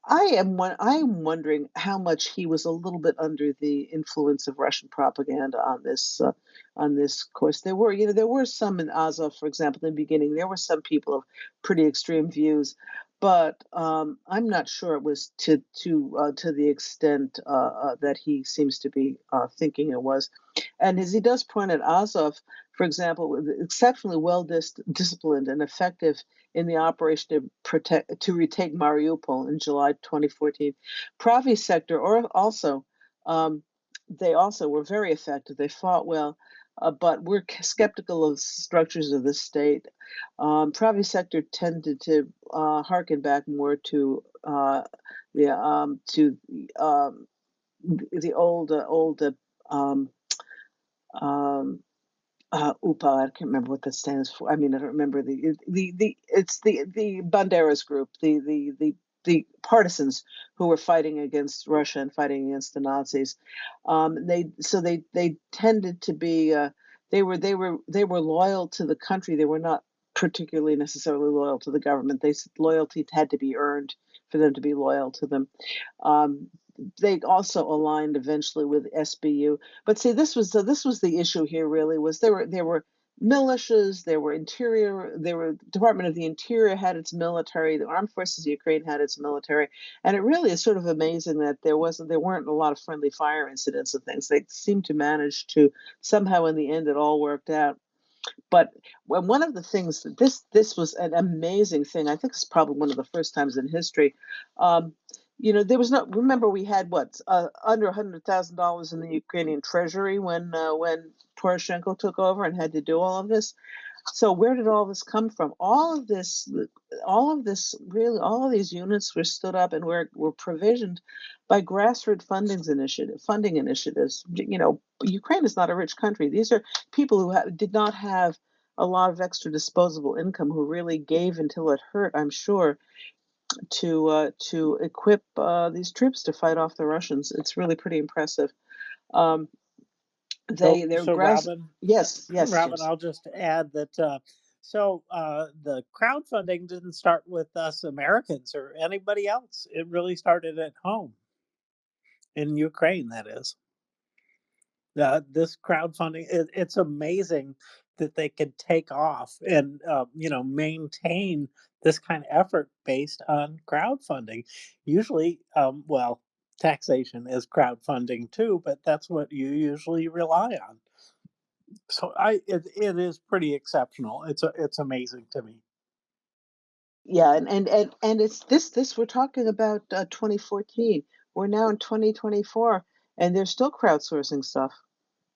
I am wondering how much he was a little bit under the influence of Russian propaganda on this course. There were some in Azov, for example, in the beginning. There were some people of pretty extreme views, but I'm not sure it was to the extent that he seems to be thinking it was. And as he does point at Azov, for example, was exceptionally well disciplined and effective in the operation to retake Mariupol in July 2014. Pravi sector they also were very effective. They fought well, but we're skeptical of structures of the state. Pravi sector tended to harken back more to the old UPA, I can't remember what that stands for. I mean, I don't remember it's the Banderas group, the partisans who were fighting against Russia and fighting against the Nazis. They tended to be they were loyal to the country. They were not particularly necessarily loyal to the government. Loyalty had to be earned for them to be loyal to them. They also aligned eventually with SBU. But see, this was the issue here. Really, was there were militias, there were Department of the Interior had its military, the Armed Forces of Ukraine had its military, and it really is sort of amazing that there weren't a lot of friendly fire incidents and things. They seemed to manage to somehow, in the end, it all worked out. But one of the things that this was an amazing thing. I think it's probably one of the first times in history. There was no. Remember, we had under $100,000 in the Ukrainian treasury when Poroshenko took over and had to do all of this. So where did all this come from? All of this, really, all of these units were stood up and were provisioned by grassroots funding initiatives. Ukraine is not a rich country. These are people who did not have a lot of extra disposable income, who really gave until it hurt, I'm sure, to equip these troops to fight off the Russians. It's really pretty impressive. Robin, yes, Robin, James. I'll just add that the crowdfunding didn't start with us Americans or anybody else. It really started at home in Ukraine, that is. This crowdfunding, it's amazing that they could take off and maintain this kind of effort based on crowdfunding. Usually, taxation is crowdfunding too, but that's what you usually rely on. So it is pretty exceptional. It's amazing to me. Yeah, and it's this we're talking about 2014. We're now in 2024, and they're still crowdsourcing stuff.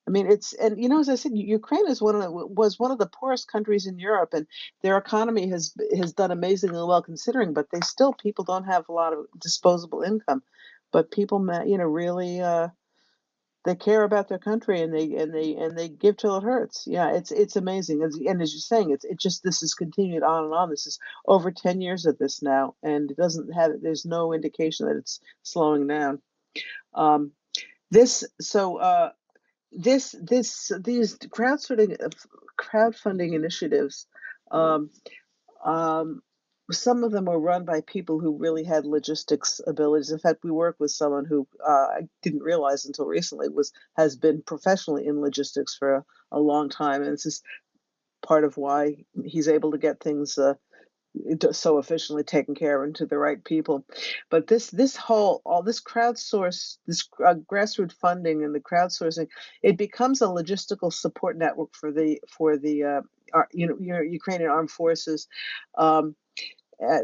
I mean, as I said, Ukraine was one of the poorest countries in Europe, and their economy has done amazingly well considering. But people don't have a lot of disposable income, but people, really they care about their country, and they give till it hurts. Yeah, it's amazing, and as you're saying, this has continued on and on. This is over 10 years of this now, and there's no indication that it's slowing down. These crowdfunding initiatives, some of them were run by people who really had logistics abilities. In fact, we work with someone who I didn't realize until recently has been professionally in logistics for a long time, and this is part of why he's able to get things so efficiently taken care of and to the right people. But all this crowdsource, this grassroots funding and the crowdsourcing, it becomes a logistical support network for the Ukrainian armed forces. Um, uh,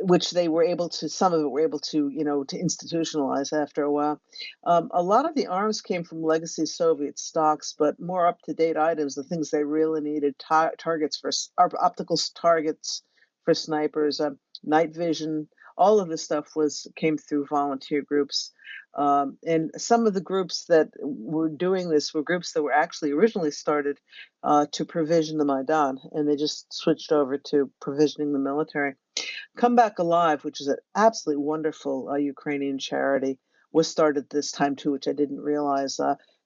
which they were able to, some of it were able to, to institutionalize after a while. A lot of the arms came from legacy Soviet stocks, but more up-to-date items, the things they really needed, targets for optical targets for snipers, night vision, all of this stuff came through volunteer groups. And some of the groups that were doing this were groups that were actually originally started to provision the Maidan, and they just switched over to provisioning the military. Come Back Alive, which is an absolutely wonderful Ukrainian charity, was started this time too, which I didn't realize.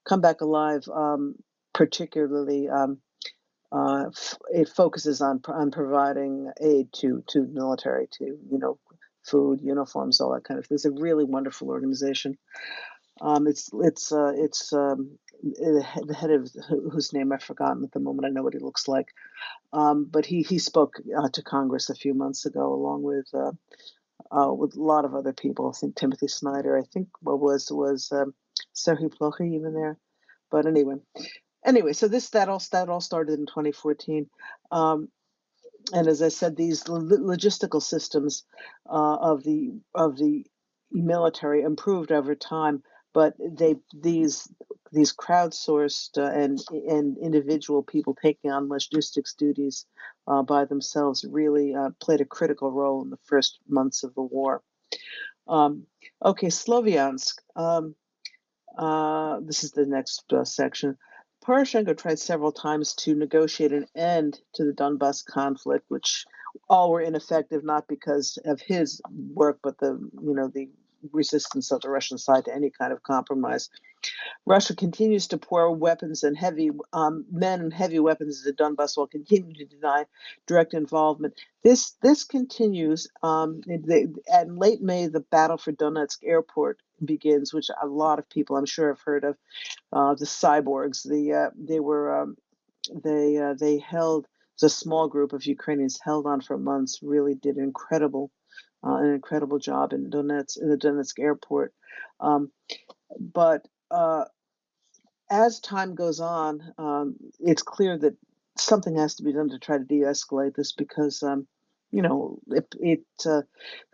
Come Back Alive, particularly, it focuses on providing aid to military, to food, uniforms, all that kind of thing. It's a really wonderful organization. It's the head of whose name I've forgotten at the moment. I know what he looks like, but he spoke to Congress a few months ago, along with a lot of other people. I think Timothy Snyder. I think what was Serhiy Plokhy even there. But anyway, so that all started in 2014. And as I said, these logistical systems of the military improved over time, but these crowdsourced and individual people taking on logistics duties by themselves really played a critical role in the first months of the war. Okay, Sloviansk. This is the next section. Poroshenko tried several times to negotiate an end to the Donbas conflict, which all were ineffective, not because of his work, but the resistance of the Russian side to any kind of compromise. Russia continues to pour weapons and men and heavy weapons into Donbas while continuing to deny direct involvement. This continues. In late May, the battle for Donetsk airport begins, which a lot of people, I'm sure, have heard of. The cyborgs. They held. A small group of Ukrainians held on for months. Really did an incredible job in the Donetsk airport. But as time goes on, it's clear that something has to be done to try to de-escalate this, because the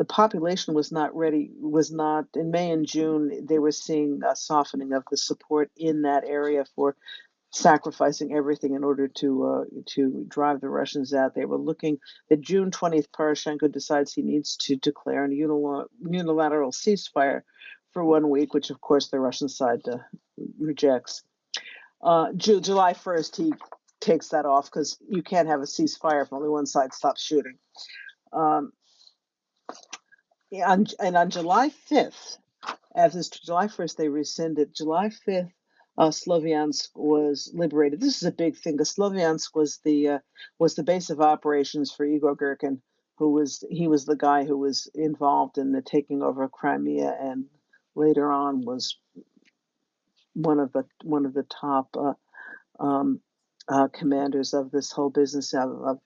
population was not ready. Was not in May and June. They were seeing a softening of the support in that area for sacrificing everything in order to drive the Russians out. They were looking. That June 20th, Poroshenko decides he needs to declare a unilateral ceasefire for 1 week, which of course the Russian side rejects. July 1st, he takes that off, because you can't have a ceasefire if only one side stops shooting. And on July 5th, after July 1st, they rescinded. July 5th, Sloviansk was liberated. This is a big thing, because Sloviansk was the base of operations for Igor Girkin, he was the guy who was involved in the taking over of Crimea, and later on was one of the top commanders of this whole business of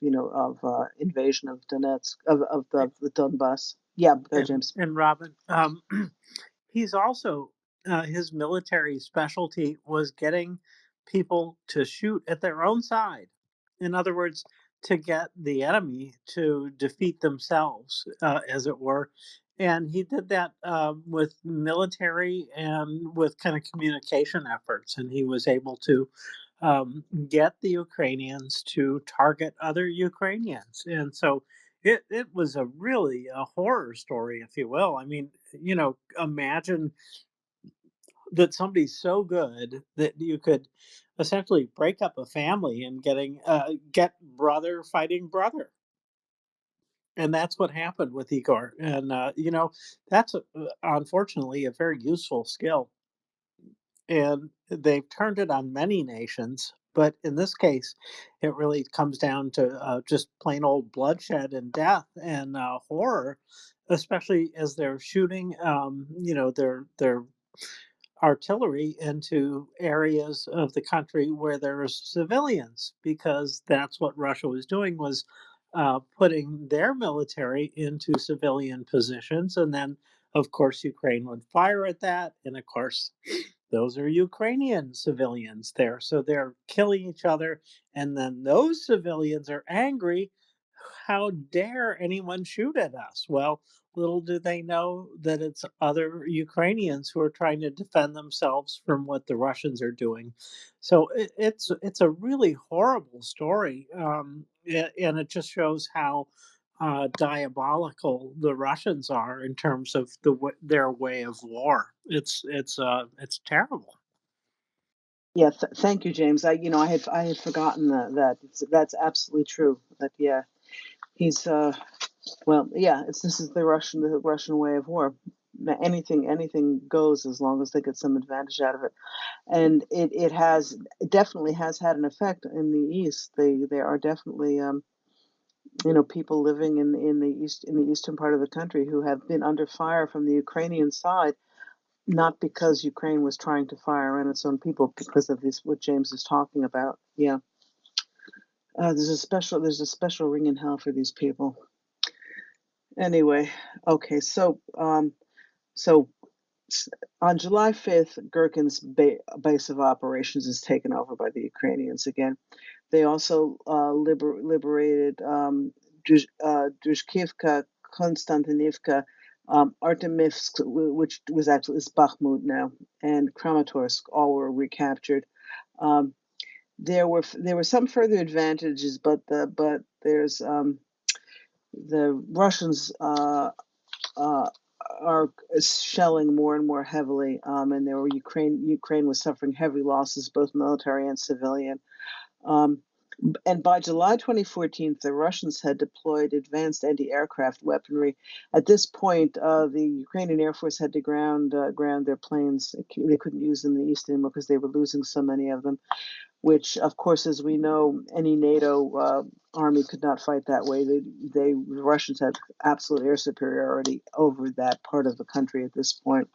invasion of Donetsk, of the Donbas. Yeah, James. And Robin, he's also his military specialty was getting people to shoot at their own side. In other words, to get the enemy to defeat themselves, as it were. And he did that with military and with kind of communication efforts. And he was able to get the Ukrainians to target other Ukrainians. And so it was a horror story, if you will. I mean, imagine that somebody's so good that you could essentially break up a family and get brother fighting brother. And that's what happened with Igor. And that's unfortunately a very useful skill. And they've turned it on many nations, but in this case, it really comes down to just plain old bloodshed and death and horror, especially as they're shooting, their artillery into areas of the country where there's civilians, because that's what Russia was doing, was putting their military into civilian positions. And then, of course, Ukraine would fire at that. And of course, those are Ukrainian civilians there. So they're killing each other. And then those civilians are angry. How dare anyone shoot at us? Well, little do they know that it's other Ukrainians who are trying to defend themselves from what the Russians are doing. So it's a really horrible story, and it just shows how diabolical the Russians are in terms of their way of war. It's terrible. Yeah, thank you, James. I had forgotten that's absolutely true. That yeah, he's well, yeah, this is the Russian way of war. Anything goes as long as they get some advantage out of it, and it definitely has had an effect in the East. They are definitely people living in the eastern part of the country who have been under fire from the Ukrainian side, not because Ukraine was trying to fire on its own people, because of this what James is talking about. Yeah, there's a special ring in hell for these people. Anyway, okay, so on July 5th, Gherkin's base of operations is taken over by the Ukrainians again. They also liberated Druzhkivka, Konstantinivka, Artemivsk, which was actually is Bakhmut now, and Kramatorsk. All were recaptured. Um, there were some further advantages, but there's the Russians are shelling more and more heavily, and Ukraine was suffering heavy losses, both military and civilian. And by July 2014, the Russians had deployed advanced anti-aircraft weaponry. At this point, the Ukrainian Air Force had to ground their planes. They couldn't use them in the east anymore because they were losing so many of them, which, of course, as we know, any NATO army could not fight that way. The Russians had absolute air superiority over that part of the country at this point.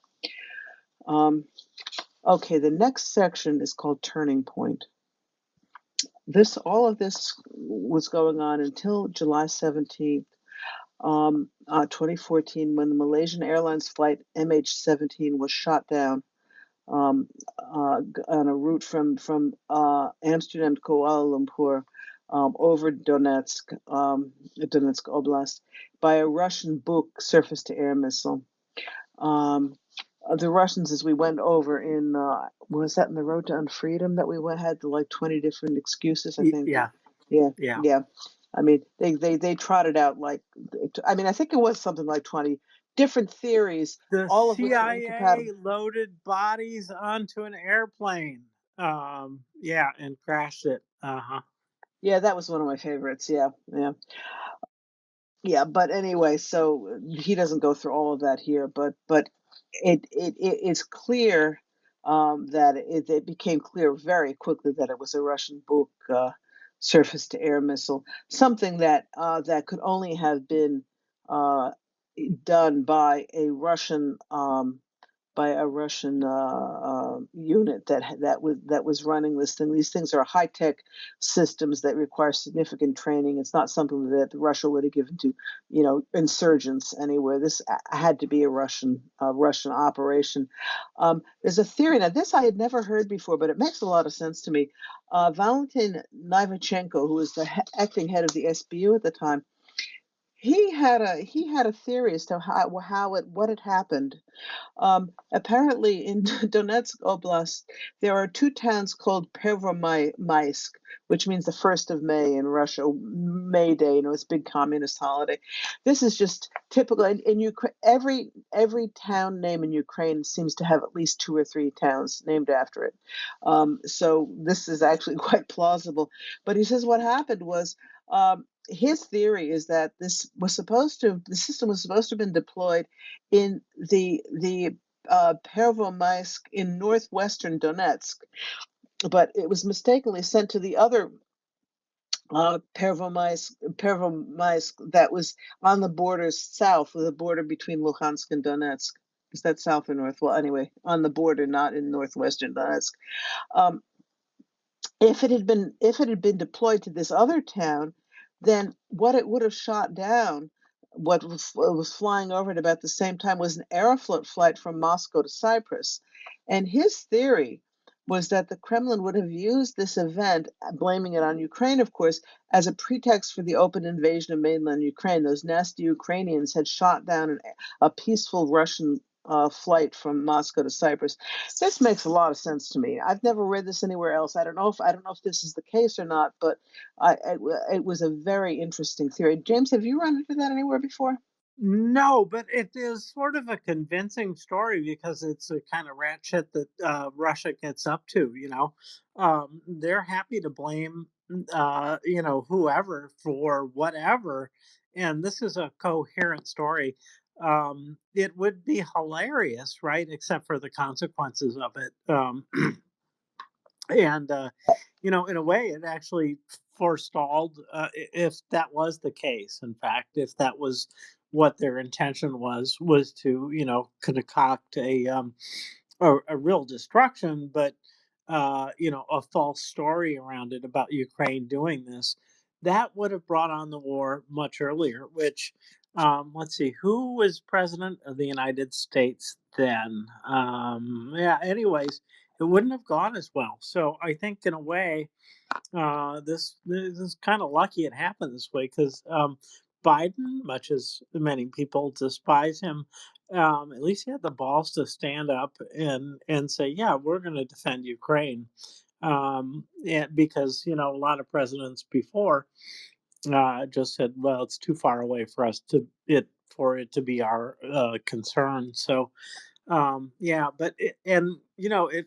Okay, the next section is called Turning Point. All of this was going on until July 17th, 2014, when the Malaysian Airlines flight MH17 was shot down on a route from Amsterdam to Kuala Lumpur over Donetsk Oblast by a Russian Buk surface-to-air missile. The Russians, as we went over was that in the Road to Unfreedom that we had like 20 different excuses, I think. Yeah. I mean, they trotted out I think it was something like 20 different theories, The all of which are CIA incompatible. loaded bodies onto an airplane. And crashed it. Yeah, that was one of my favorites. Yeah. But anyway, so he doesn't go through all of that here, but it's clear that it became clear very quickly that it was a Russian Buk surface-to-air missile, something that could only have been done by a Russian unit that was running this thing. These things are high-tech systems that require significant training. It's not something that Russia would have given to, insurgents anywhere. This had to be a Russian operation. There's a theory. Now, this I had never heard before, but it makes a lot of sense to me. Valentin Nivachenko, who was the acting head of the SBU at the time, he had a theory as to what had happened. Apparently, in Donetsk Oblast, there are two towns called Pervomaisk, which means the 1st of May in Russia, May Day, it's a big communist holiday. This is just typical. In Ukraine, every town name in Ukraine seems to have at least 2 or 3 towns named after it. So this is actually quite plausible. But he says what happened was, his theory is that the system was supposed to have been deployed in the Pervomaisk in northwestern Donetsk, but it was mistakenly sent to the other Pervomaisk that was on the borders south of the border between Luhansk and Donetsk. Is that south or north? Well, anyway, on the border, not in northwestern Donetsk. If it had been deployed to this other town, then what it would have shot down, what was flying over at about the same time, was an Aeroflot flight from Moscow to Cyprus. And his theory was that the Kremlin would have used this event, blaming it on Ukraine, of course, as a pretext for the open invasion of mainland Ukraine. Those nasty Ukrainians had shot down a peaceful Russian flight from Moscow to Cyprus. This makes a lot of sense to me. I've never read this anywhere else. I don't know if this is the case or not, but it was a very interesting theory. James, have you run into that anywhere before? No, but it is sort of a convincing story because it's a kind of rat shit that Russia gets up to. They're happy to blame, whoever for whatever, and this is a coherent story. It would be hilarious, right? Except for the consequences of it. And in a way, it actually forestalled, if that was the case. In fact, if that was what their intention was to concoct a real destruction, but a false story around it about Ukraine doing this, that would have brought on the war much earlier. Which, let's see, who was president of the United States then? Yeah. Anyways, it wouldn't have gone as well. So I think, in a way, this is kind of lucky it happened this way, because Biden, much as many people despise him, at least he had the balls to stand up and say, "Yeah, we're going to defend Ukraine," because a lot of presidents before just said, "Well, it's too far away for us for it to be our concern." So yeah, but it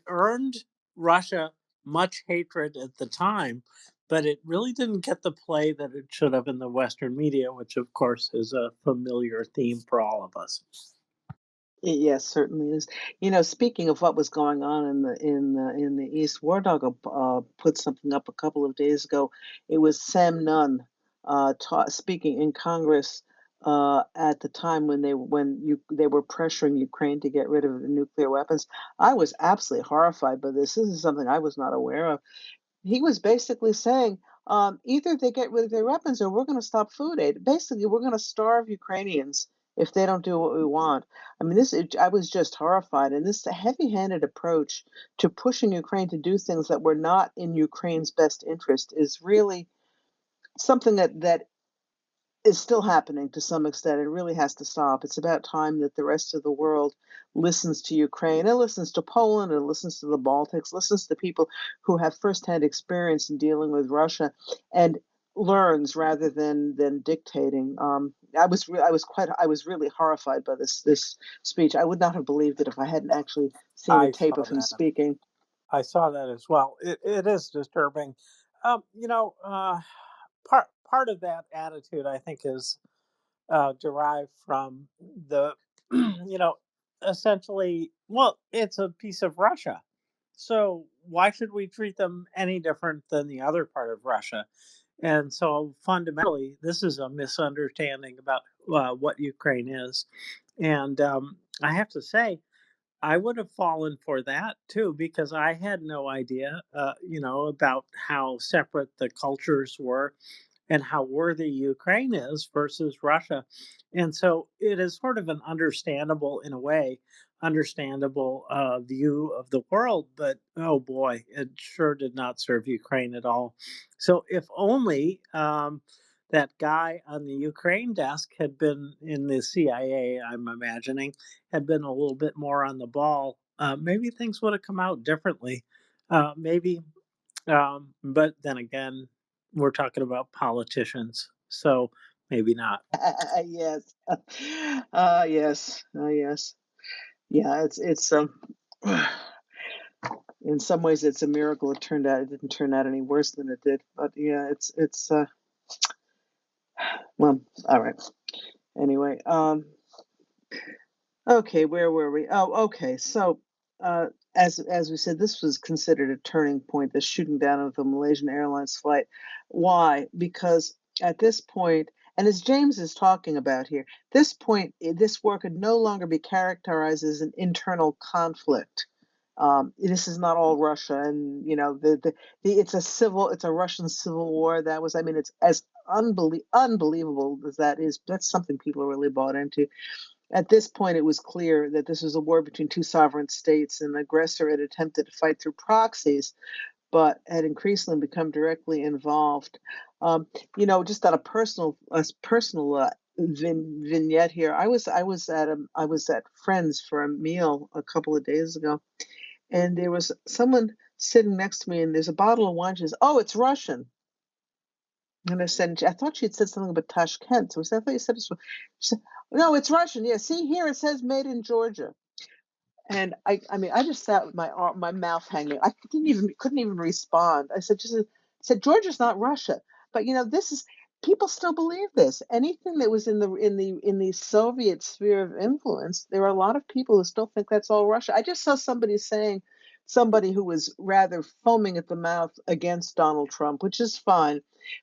earned Russia much hatred at the time, but it really didn't get the play that it should have in the Western media, which of course is a familiar theme for all of us. Yes, certainly is. Speaking of what was going on in the East, War Dog put something up a couple of days ago. It was Sam Nunn speaking in Congress at the time when they were pressuring Ukraine to get rid of the nuclear weapons. I was absolutely horrified by this. This is something I was not aware of. He was basically saying, either they get rid of their weapons or we're going to stop food aid. Basically, we're going to starve Ukrainians if they don't do what we want. I mean, I was just horrified. And this heavy-handed approach to pushing Ukraine to do things that were not in Ukraine's best interest is really something that is still happening to some extent. It really has to stop. It's about time that the rest of the world listens to Ukraine and listens to Poland and listens to the Baltics, listens to people who have firsthand experience in dealing with Russia, and learns rather than dictating. I was really horrified by this speech. I would not have believed it if I hadn't actually seen the I tape saw of him that. speaking. I saw that as well. It is disturbing. Um, you know, uh, part of that attitude, I think, is derived from the, you know, essentially, well, it's a piece of Russia. So why should we treat them any different than the other part of Russia? And so fundamentally, this is a misunderstanding about what Ukraine is. And I have to say, I would have fallen for that too, because I had no idea, about how separate the cultures were and how worthy Ukraine is versus Russia. And so it is sort of an understandable, in a way, understandable view of the world. But oh boy, it sure did not serve Ukraine at all. So if only that guy on the Ukraine desk had been in the CIA, I'm imagining, had been a little bit more on the ball, maybe things would have come out differently. Maybe but then again, we're talking about politicians, so maybe not. Yes. Yes. Yes. Yeah, it's in some ways it's a miracle it didn't turn out any worse than it did. But yeah, it's well, all right. Anyway, okay, where were we? Oh, okay. So, as we said, this was considered a turning point, the shooting down of the Malaysian Airlines flight. Why? Because at this point, and as James is talking about here, this point, this war could no longer be characterized as an internal conflict. This is not all Russia, and it's a Russian civil war. That was, I mean, it's as unbelievable as that is, that's something people are really bought into. At this point, it was clear that this was a war between two sovereign states, and the aggressor had attempted to fight through proxies, but had increasingly become directly involved. Just on a personal vignette here. I was at Friends for a meal a couple of days ago, and there was someone sitting next to me, and there's a bottle of wine. She says, "Oh, it's Russian." And I thought she had said something about Tashkent. So I thought you said this one. She said, "No, it's Russian. Yeah, see here, it says made in Georgia." And I just sat with my mouth hanging. I couldn't even respond. I said, "Georgia's not Russia." But this is people still believe this. Anything that was in the Soviet sphere of influence, there are a lot of people who still think that's all Russia. I just saw somebody who was rather foaming at the mouth against Donald Trump, which is fine,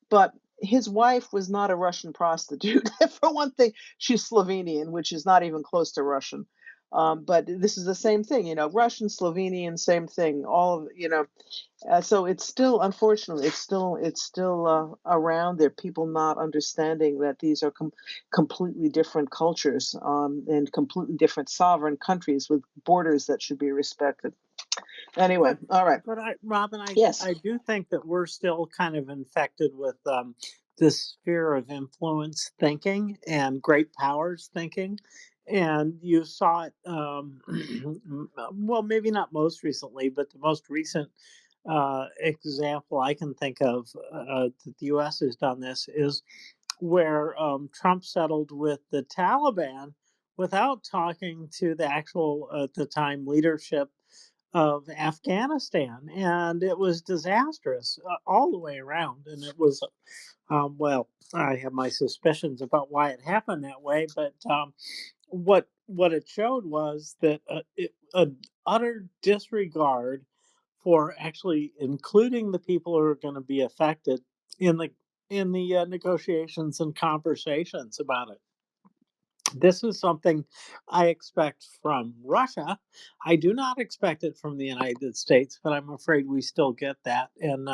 but his wife was not a Russian prostitute. For one thing, she's Slovenian, which is not even close to Russian. But this is the same thing, Russian, Slovenian, same thing. So it's still, unfortunately, it's still around there. People not understanding that these are completely different cultures, and completely different sovereign countries with borders that should be respected. Anyway, But all right. Robin, Yes. I do think that we're still kind of infected with this sphere of influence thinking and great powers thinking. And you saw it, well, maybe not most recently, but the most recent example I can think of that the U.S. has done this is where Trump settled with the Taliban without talking to the actual, at the time, leadership of Afghanistan. And it was disastrous all the way around. And it was, well, I have my suspicions about why it happened that way. But what it showed was that an utter disregard for actually including the people who are going to be affected in the negotiations and conversations about it. This is something I expect from Russia. I do not expect it from the United States, but I'm afraid we still get that. And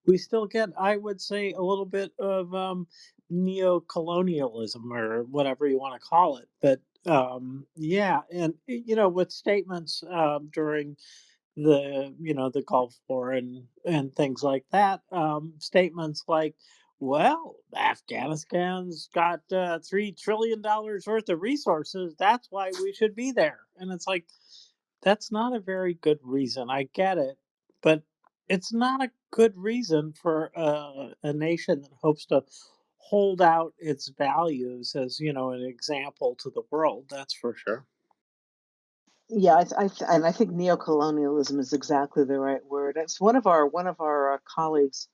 we still get, I would say, a little bit of neo-colonialism or whatever you want to call it. But yeah, and with statements during the Gulf War and things like that. Statements like, "Well, Afghanistan's got $3 trillion worth of resources. That's why we should be there." And it's like, that's not a very good reason. I get it, but it's not a good reason for a nation that hopes to hold out its values as an example to the world. That's for sure. Yeah, and I think neocolonialism is exactly the right word. It's one of our colleagues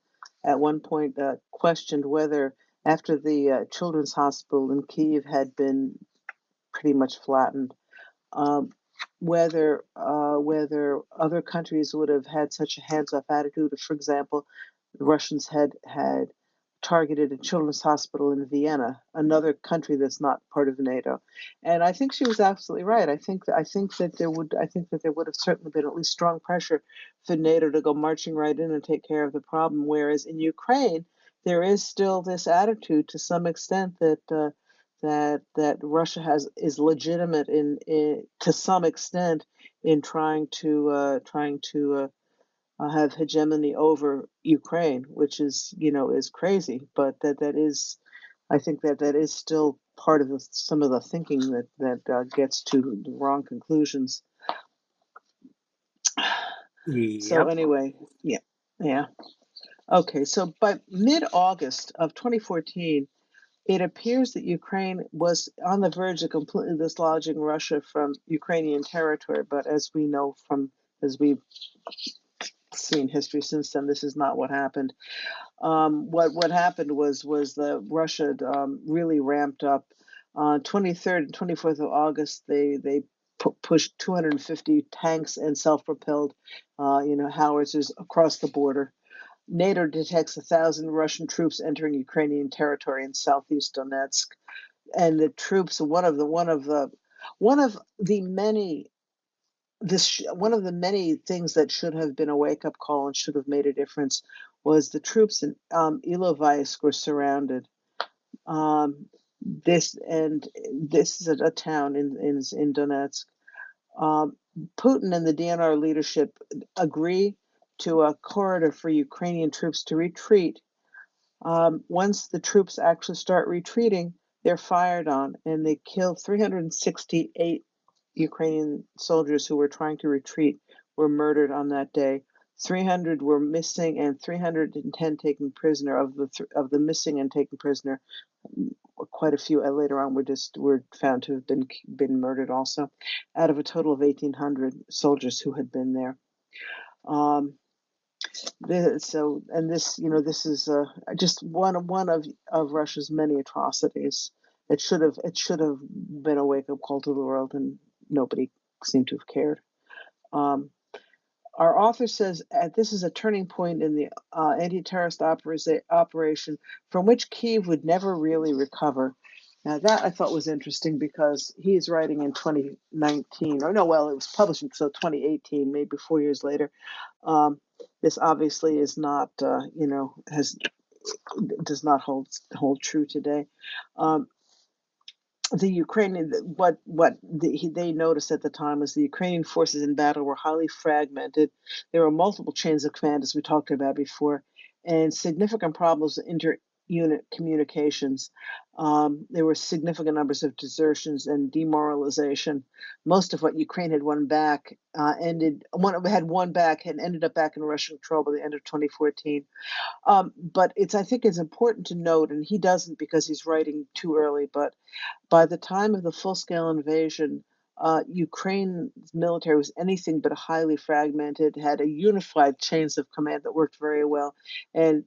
at one point questioned whether, after the children's hospital in Kyiv had been pretty much flattened, um, whether other countries would have had such a hands-off attitude. If, for example, the Russians had targeted a children's hospital in Vienna, another country that's not part of NATO. And I think she was absolutely right. I think that there would have certainly been at least strong pressure for NATO to go marching right in and take care of the problem. Whereas in Ukraine, there is still this attitude, to some extent, that Russia is legitimate in to some extent in trying to have hegemony over Ukraine, which is crazy. But I think that is still part of some of the thinking that gets to the wrong conclusions. So Yep. anyway, yeah, yeah. Okay, so by mid-August of 2014, it appears that Ukraine was on the verge of completely dislodging Russia from Ukrainian territory. But as we've seen history since then, this is not what happened. What happened was that Russia really ramped up. On 23rd and 24th of August, they pushed 250 tanks and self-propelled, howitzers across the border. NATO detects 1,000 Russian troops entering Ukrainian territory in southeast Donetsk, and the troops. One of the many one of the many things that should have been a wake-up call and should have made a difference was the troops in Ilovaisk were surrounded. This is a town in Donetsk. Putin and the DNR leadership agree to a corridor for Ukrainian troops to retreat. Once the troops actually start retreating, they're fired on, and they kill 368 Ukrainian soldiers who were trying to retreat were murdered on that day. 300 were missing, and 310 taken prisoner. Of the missing and taken prisoner, quite a few later on were found to have been murdered also, out of a total of 1,800 soldiers who had been there. This is just one of Russia's many atrocities. It should have been a wake up call to the world, and nobody seemed to have cared. Our author says this is a turning point in the anti-terrorist operation from which Kyiv would never really recover. Now that I thought was interesting because he is writing in 2019, or no, well, it was published until 2018, maybe 4 years later. This obviously is not, does not hold true today. The Ukrainian, they noticed at the time was the Ukrainian forces in battle were highly fragmented. There were multiple chains of command, as we talked about before, and significant problems with inter-unit communications. There were significant numbers of desertions and demoralization. Most of what Ukraine had won back had ended up back in Russian control by the end of 2014. But I think it's important to note, and he doesn't because he's writing too early, but by the time of the full-scale invasion, Ukraine's military was anything but highly fragmented, had a unified chains of command that worked very well, and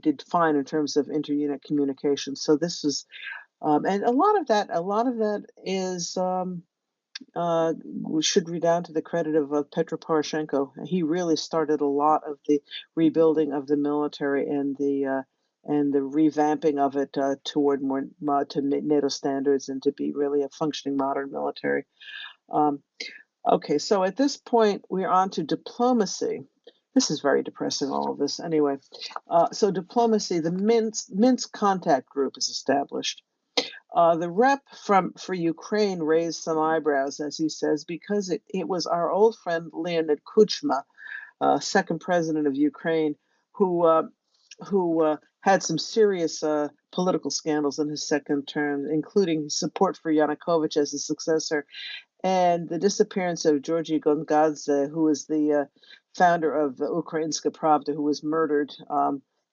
did fine in terms of inter-unit communication. So this was, and a lot of that is we should redound to the credit of Petro Poroshenko. He really started a lot of the rebuilding of the military and the revamping of it toward more to NATO standards and to be really a functioning modern military. Okay, so at this point we're on to diplomacy. This is very depressing, all of this. Anyway, so diplomacy, the Minsk contact group is established. The rep for Ukraine raised some eyebrows, as he says, because it was our old friend Leonid Kuchma, second president of Ukraine, who had some serious political scandals in his second term, including support for Yanukovych as his successor, and the disappearance of Georgy Gongadze, who was the founder of Ukrainska Pravda, who was murdered.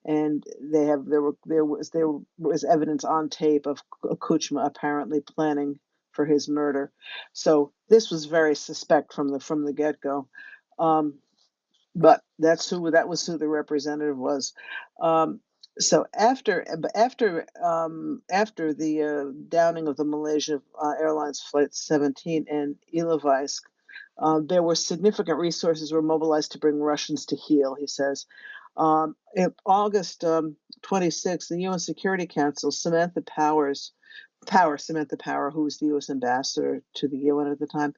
And there was evidence on tape of Kuchma apparently planning for his murder. So this was very suspect from the get-go. But that was who the representative was. So after the downing of the Malaysia Airlines Flight 17 in Ilovaisk, there were significant resources were mobilized to bring Russians to heel, he says. In August 26th, the UN Security Council, Samantha Power, who was the U.S. ambassador to the UN at the time,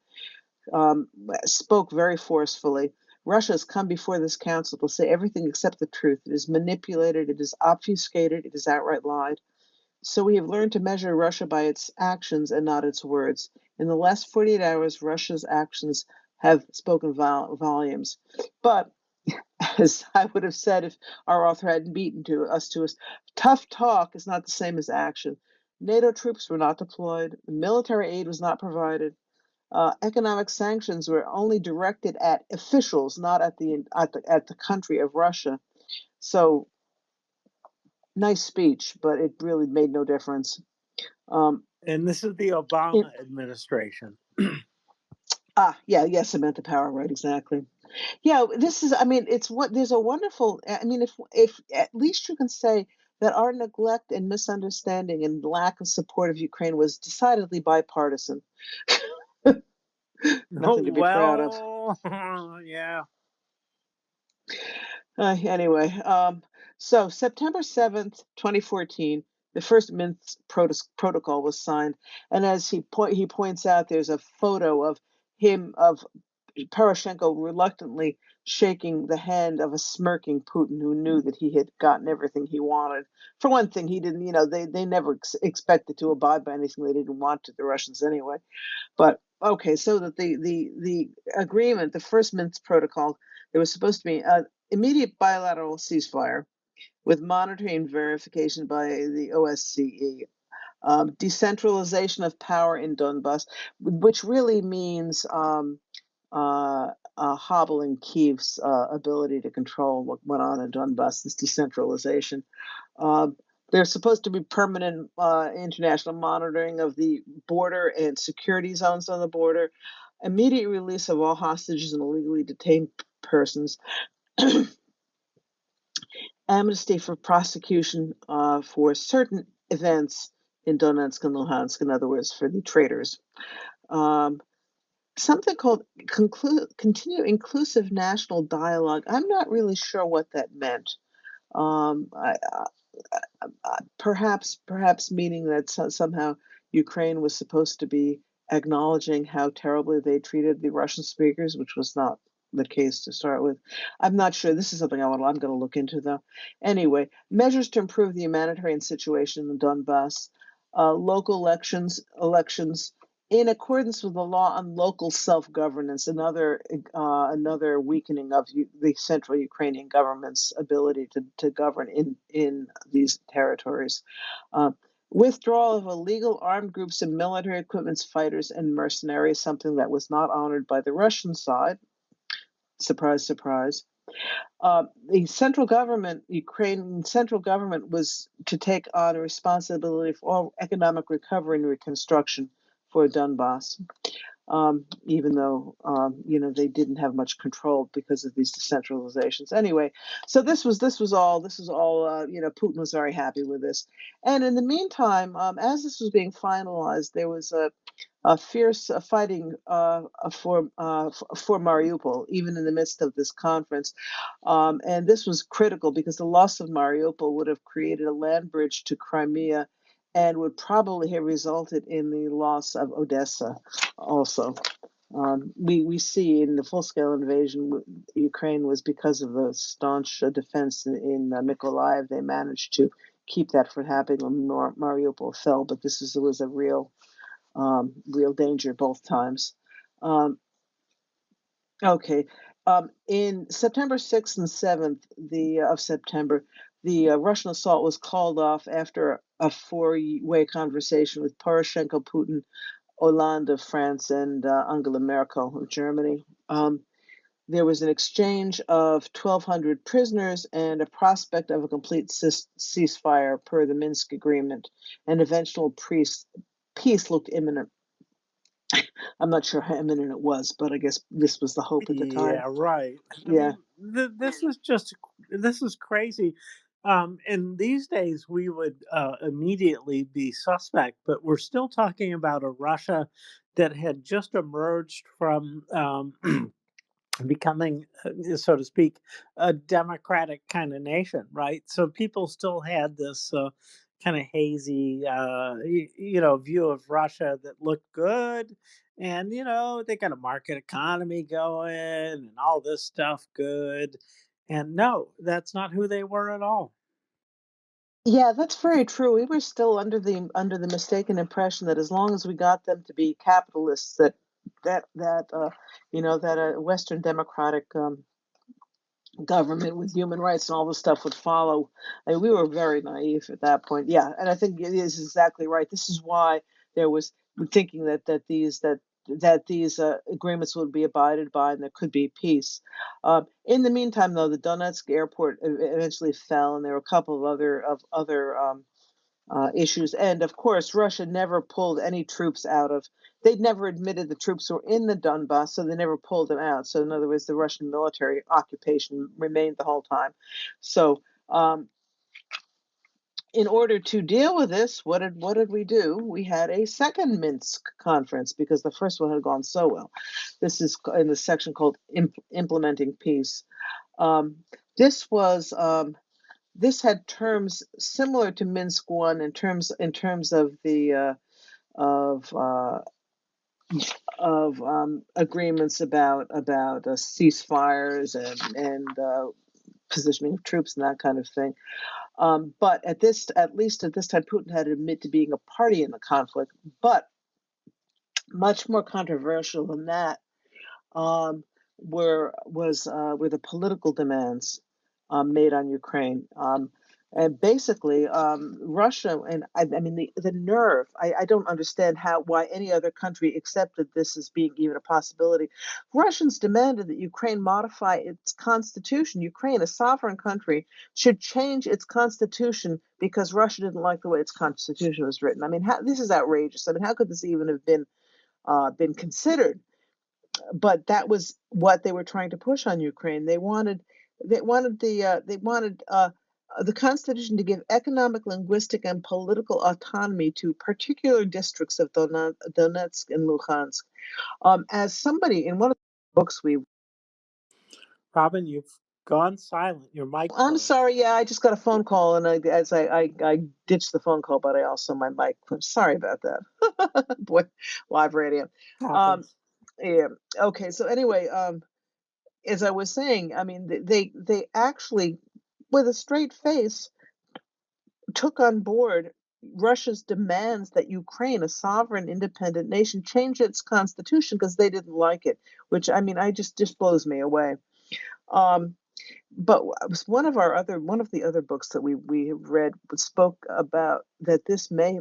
spoke very forcefully. Russia has come before this council to say everything except the truth. It is manipulated, it is obfuscated, it is outright lied. So we have learned to measure Russia by its actions and not its words. In the last 48 hours, Russia's actions have spoken volumes. But as I would have said if our author hadn't beaten us, tough talk is not the same as action. NATO troops were not deployed. Military aid was not provided. Economic sanctions were only directed at officials, not at the country of Russia. So, nice speech, but it really made no difference. And this is the Obama administration. Yeah, Samantha Power, right, exactly. Yeah, this is, there's a wonderful, if at least you can say that our neglect and misunderstanding and lack of support of Ukraine was decidedly bipartisan. Nothing to be proud of. Yeah. Anyway, so September 7th, 2014, the first Minsk protocol was signed. And as he points out, there's a photo of Poroshenko reluctantly shaking the hand of a smirking Putin who knew that he had gotten everything he wanted. For one thing, he didn't, they never expected to abide by anything they didn't want to, the Russians anyway. But okay, so that the agreement, the first Minsk protocol, there was supposed to be an immediate bilateral ceasefire with monitoring and verification by the OSCE. Decentralization of power in Donbas, which really means hobbling Kyiv's ability to control what went on in Donbas, this decentralization. There's supposed to be permanent international monitoring of the border and security zones on the border, immediate release of all hostages and illegally detained persons, amnesty for prosecution for certain events in Donetsk and Luhansk, in other words, for the traitors. Something called continue inclusive national dialogue. I'm not really sure what that meant. Perhaps meaning that somehow Ukraine was supposed to be acknowledging how terribly they treated the Russian speakers, which was not the case to start with. I'm not sure. This is something I'm going to look into, though. Anyway, measures to improve the humanitarian situation in Donbas, local elections in accordance with the law on local self-governance, another weakening of the central Ukrainian government's ability to govern in these territories. Withdrawal of illegal armed groups and military equipment, fighters and mercenaries, something that was not honored by the Russian side. Surprise, surprise. The central government, Ukrainian central government, was to take on a responsibility for all economic recovery and reconstruction for Donbas, even though they didn't have much control because of these decentralizations. Anyway, so this was all. Putin was very happy with this, and in the meantime, as this was being finalized, there was a fierce fighting for Mariupol, even in the midst of this conference. And this was critical because the loss of Mariupol would have created a land bridge to Crimea and would probably have resulted in the loss of Odessa also. We see in the full-scale invasion, Ukraine was because of the staunch defense in Mykolaiv. They managed to keep that from happening when Mariupol fell, but this was a real danger both times. Okay. In September 6th and 7th of September, the Russian assault was called off after a four-way conversation with Poroshenko, Putin, Hollande of France, and Angela Merkel of Germany. There was an exchange of 1,200 prisoners and a prospect of a complete ceasefire per the Minsk agreement. An eventual peace looked imminent. I'm not sure how imminent it was, but I guess this was the hope at the time. Yeah, right. Yeah. This is crazy. And these days we would immediately be suspect, but we're still talking about a Russia that had just emerged from becoming, so to speak, a democratic kind of nation, right? So people still had this kind of hazy, view of Russia that looked good, and they got a market economy going and all this stuff good, and no, that's not who they were at all. Yeah, that's very true. We were still under the mistaken impression that as long as we got them to be capitalists, that a Western democratic government with human rights and all this stuff would follow. I mean, we were very naive at that point. Yeah, and I think it is exactly right. This is why there was thinking that these agreements would be abided by and there could be peace. In the meantime, though, the Donetsk airport eventually fell, and there were a couple of other issues. And of course, Russia never pulled any troops out of. They'd never admitted the troops were in the Donbas, so they never pulled them out. So in other words, the Russian military occupation remained the whole time. So in order to deal with this, what did we do? We had a second Minsk conference because the first one had gone so well. This is in the section called Implementing Peace. This had terms similar to Minsk I in terms of the agreements about ceasefires and positioning of troops and that kind of thing. But at least at this time, Putin had to admit to being a party in the conflict. But much more controversial than that were the political demands made on Ukraine. And basically, Russia, and I mean the nerve. I don't understand why any other country accepted this as being even a possibility. Russians demanded that Ukraine modify its constitution. Ukraine, a sovereign country, should change its constitution because Russia didn't like the way its constitution was written. I mean, this is outrageous. I mean, how could this even have been considered? But that was what they were trying to push on Ukraine. They wanted the Constitution to give economic, linguistic, and political autonomy to particular districts of Donetsk and Luhansk. As somebody in one of the books Robin, you've gone silent. Your mic. I'm froze. sorry. Yeah, I just got a phone call, and I ditched the phone call, but I also my mic. Sorry about that. Boy, live radio. Happens. Yeah. Okay. So anyway, as I was saying, I mean, they actually, with a straight face, took on board Russia's demands that Ukraine, a sovereign, independent nation, change its constitution because they didn't like it. Which I mean, I just blows me away. But one of the other books that we have read spoke about that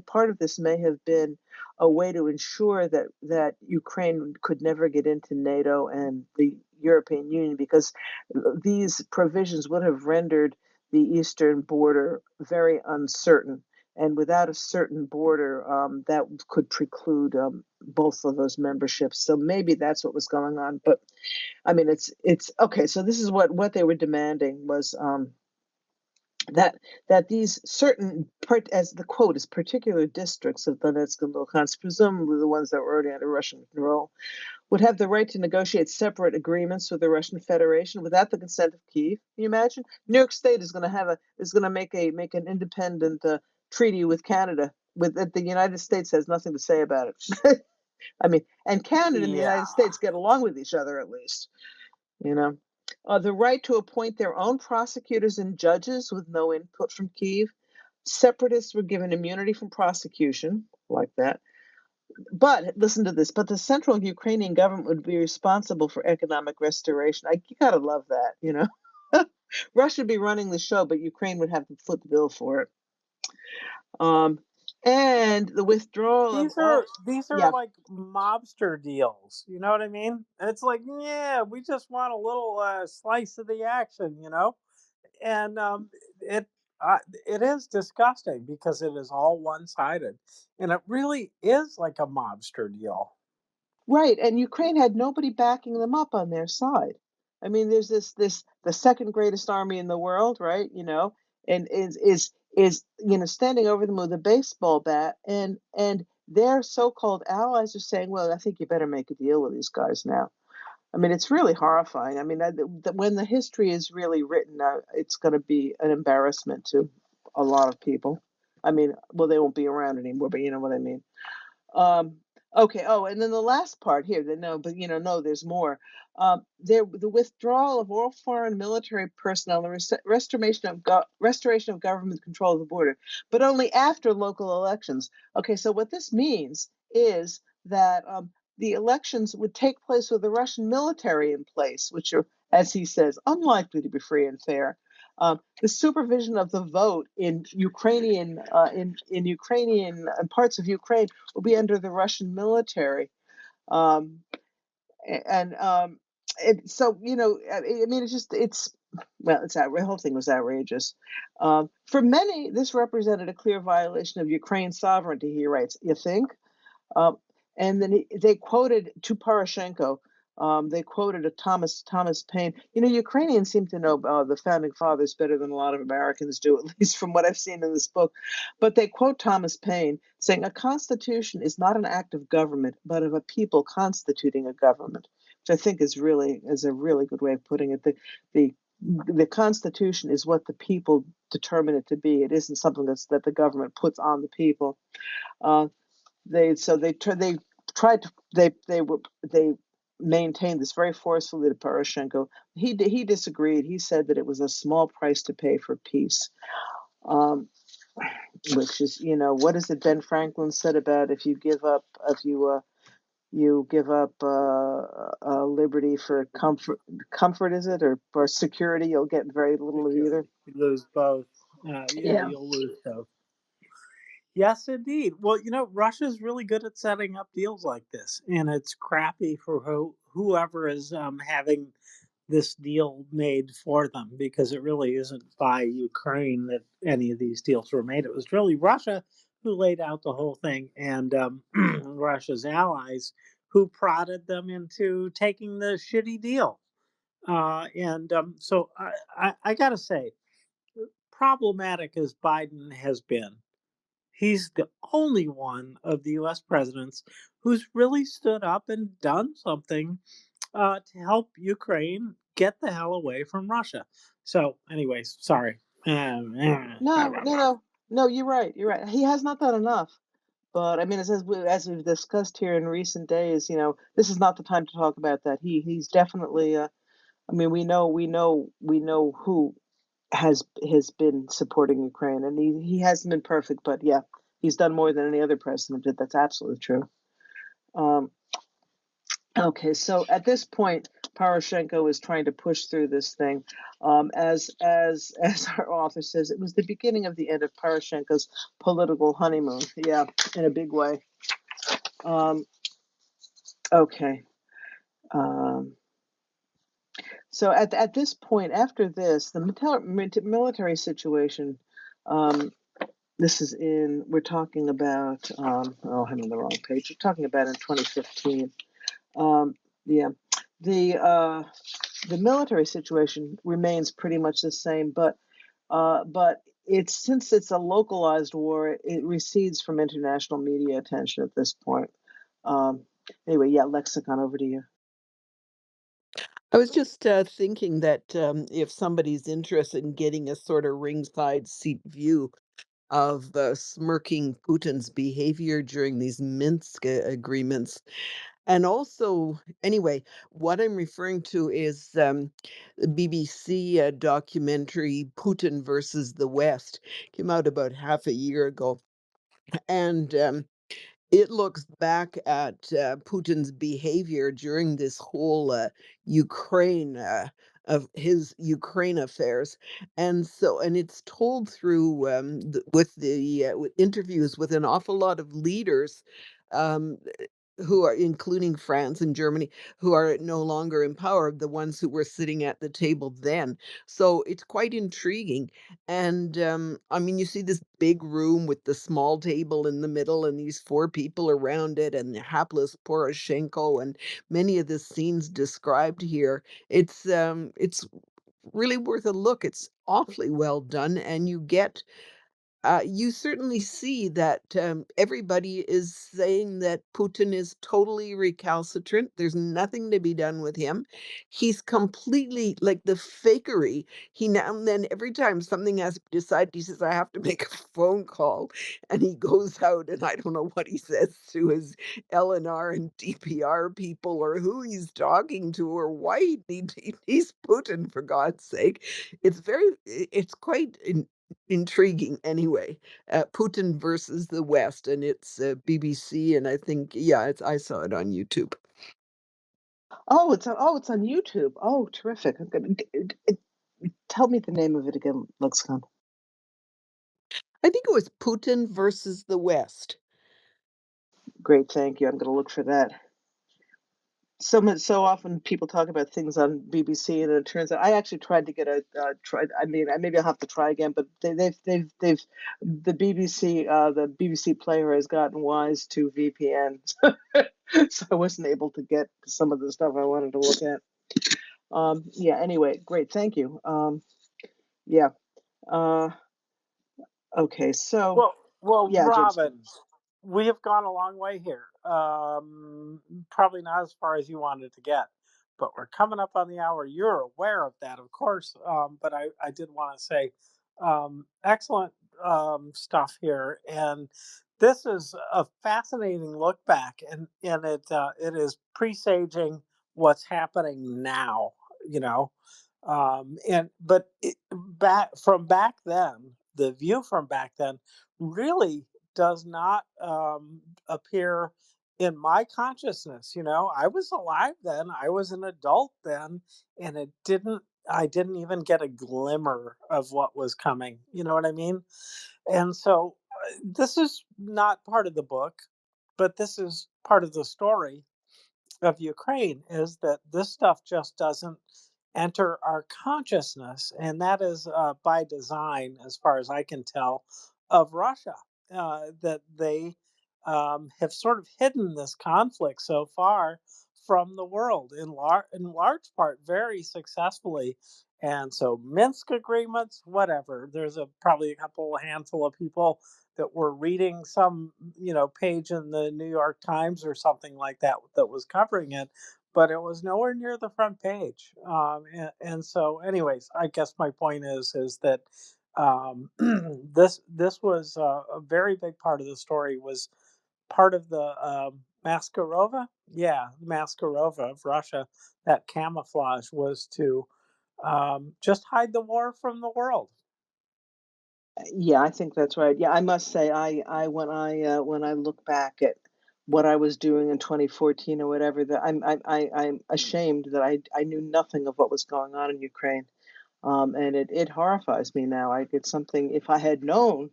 part of this may have been a way to ensure that Ukraine could never get into NATO and the European Union, because these provisions would have rendered the eastern border very uncertain. And without a certain border, that could preclude both of those memberships. So maybe that's what was going on. But I mean, it's okay. So this is what they were demanding was that these certain as the quote is particular districts of Donetsk and Luhansk, presumably the ones that were already under Russian control, would have the right to negotiate separate agreements with the Russian Federation without the consent of Kyiv. Can you imagine? New York State is going to make an independent treaty with Canada, with the United States has nothing to say about it. I mean, and Canada and the Yeah. United States get along with each other at least. You know, the right to appoint their own prosecutors and judges with no input from Kyiv. Separatists were given immunity from prosecution, like that. But listen to this. But the central Ukrainian government would be responsible for economic restoration. You gotta love that, you know. Russia would be running the show, but Ukraine would have to foot the bill for it. And the withdrawal of These are yeah. like mobster deals. You know what I mean? And it's like, yeah, we just want a little slice of the action, you know. And it it is disgusting because it is all one sided, and it really is like a mobster deal. Right, and Ukraine had nobody backing them up on their side. I mean, there's the second greatest army in the world, right? You know, and is standing over them with a baseball bat, and their so-called allies are saying, "Well, I think you better make a deal with these guys now." I mean, it's really horrifying. I mean, when the history is really written, it's going to be an embarrassment to a lot of people. I mean, well, they won't be around anymore, but you know what I mean. Um, okay. Oh, and then the last part here. No, there's more. The withdrawal of all foreign military personnel, the restoration of government control of the border, but only after local elections. Okay, so what this means is that the elections would take place with the Russian military in place, which are, as he says, unlikely to be free and fair. The supervision of the vote in Ukrainian in Ukrainian parts of Ukraine will be under the Russian military, um, and so I mean, the whole thing was outrageous. For many, this represented a clear violation of Ukraine's sovereignty. He writes, "You think?" Um, and then they quoted to Poroshenko. They quoted a Thomas Paine. You know, Ukrainians seem to know the founding fathers better than a lot of Americans do, at least from what I've seen in this book. But they quote Thomas Paine, saying, "A constitution is not an act of government, but of a people constituting a government," which I think is a really good way of putting it. The Constitution is what the people determine it to be. It isn't something that the government puts on the people. They tried to they maintained this very forcefully to Poroshenko. He disagreed. He said that it was a small price to pay for peace. Which is, what is it Ben Franklin said about if you give up liberty for comfort, is it, or for security, you'll get very little of either. You lose both. Yeah. You'll lose both. Yes, indeed. Well, Russia's really good at setting up deals like this, and it's crappy for whoever is having this deal made for them, because it really isn't by Ukraine that any of these deals were made. It was really Russia who laid out the whole thing, and Russia's allies who prodded them into taking the shitty deal. So I got to say, problematic as Biden has been, he's the only one of the U.S. presidents who's really stood up and done something to help Ukraine get the hell away from Russia. So, anyways, sorry. No, you're right. He has not done enough. But I mean, as we've discussed here in recent days, this is not the time to talk about that. He's definitely. I mean, we know who has been supporting Ukraine, and he hasn't been perfect, but yeah, he's done more than any other president did. That's absolutely true. Okay, so at this point, Poroshenko is trying to push through this thing. As our author says, it was the beginning of the end of Poroshenko's political honeymoon. Yeah, in a big way. Okay. So at this point, after this, the military situation. This is we're talking about. I'm on the wrong page. We're talking about in 2015. Yeah, the military situation remains pretty much the same, but since it's a localized war, it recedes from international media attention at this point. Anyway, yeah, Lexicon, over to you. I was just thinking that if somebody's interested in getting a sort of ringside seat view of smirking Putin's behavior during these Minsk agreements. And also, anyway, what I'm referring to is the BBC documentary Putin versus the West. Came out about half a year ago. And it looks back at Putin's behavior during this whole Ukraine of his Ukraine affairs, and it's told through with interviews with an awful lot of leaders. Um, who are including France and Germany, who are no longer in power, the ones who were sitting at the table then. So it's quite intriguing. And I mean, you see this big room with the small table in the middle and these four people around it, and the hapless Poroshenko, and many of the scenes described here. It's really worth a look. It's awfully well done, and you certainly see that everybody is saying that Putin is totally recalcitrant. There's nothing to be done with him. He's completely like the fakery. He now and then, every time something has to be decided, he says, I have to make a phone call. And he goes out, and I don't know what he says to his LNR and DPR people, or who he's talking to, or why he's Putin, for God's sake. It's quite intriguing anyway. Putin versus the West, and it's BBC, and I think, yeah, I saw it on YouTube. It's on YouTube. Oh, terrific. I'm gonna tell me the name of it again, Lexicon. I think it was Putin versus the West. Great, thank you. I'm going to look for that. So often people talk about things on BBC, and it turns out I actually tried to get I mean, maybe I'll have to try again, but they've the BBC player has gotten wise to VPN, so I wasn't able to get some of the stuff I wanted to look at. Yeah. Anyway, great, thank you. Yeah. Okay. So Well, yeah, James. Robin, we have gone a long way here. Probably not as far as you wanted to get, but we're coming up on the hour. You're aware of that, of course. But I did want to say, excellent stuff here. And This is a fascinating look back, and it is presaging what's happening now. You know, and but back then, the view from back then really does not appear in my consciousness. You know, I was alive then, I was an adult then, and it didn't. I didn't even get a glimmer of what was coming. You know what I mean? And so this is not part of the book, but this is part of the story of Ukraine is that this stuff just doesn't enter our consciousness. And that is by design, as far as I can tell, of Russia, that they have sort of hidden this conflict so far from the world in large part very successfully. And so Minsk agreements, whatever. There's probably a couple handful of people that were reading some page in the New York Times or something like that that was covering it, but it was nowhere near the front page. And so, anyways, I guess my point is that this was a very big part of the story. Was part of the Maskarova, yeah, Maskarova of Russia. That camouflage was to just hide the war from the world. Yeah, I think that's right. Yeah, I must say, when I look back at what I was doing in 2014 or whatever, that I'm ashamed that I knew nothing of what was going on in Ukraine, and it horrifies me now. It's something if I had known,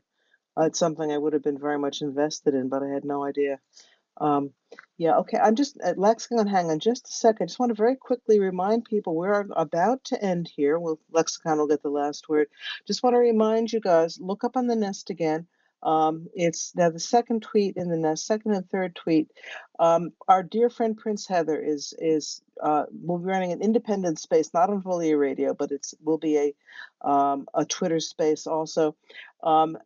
it's something I would have been very much invested in, but I had no idea. Um, yeah, okay. I'm just Lexicon. Hang on just a second. I just want to very quickly remind people we're about to end here. Lexicon will get the last word. Just want to remind you guys, look up on the Nest again. It's now the second tweet in the Nest, second and third tweet. Our dear friend Prince Heather is will be running an independent space, not on Volya Radio, but it's will be a Twitter space also. Um,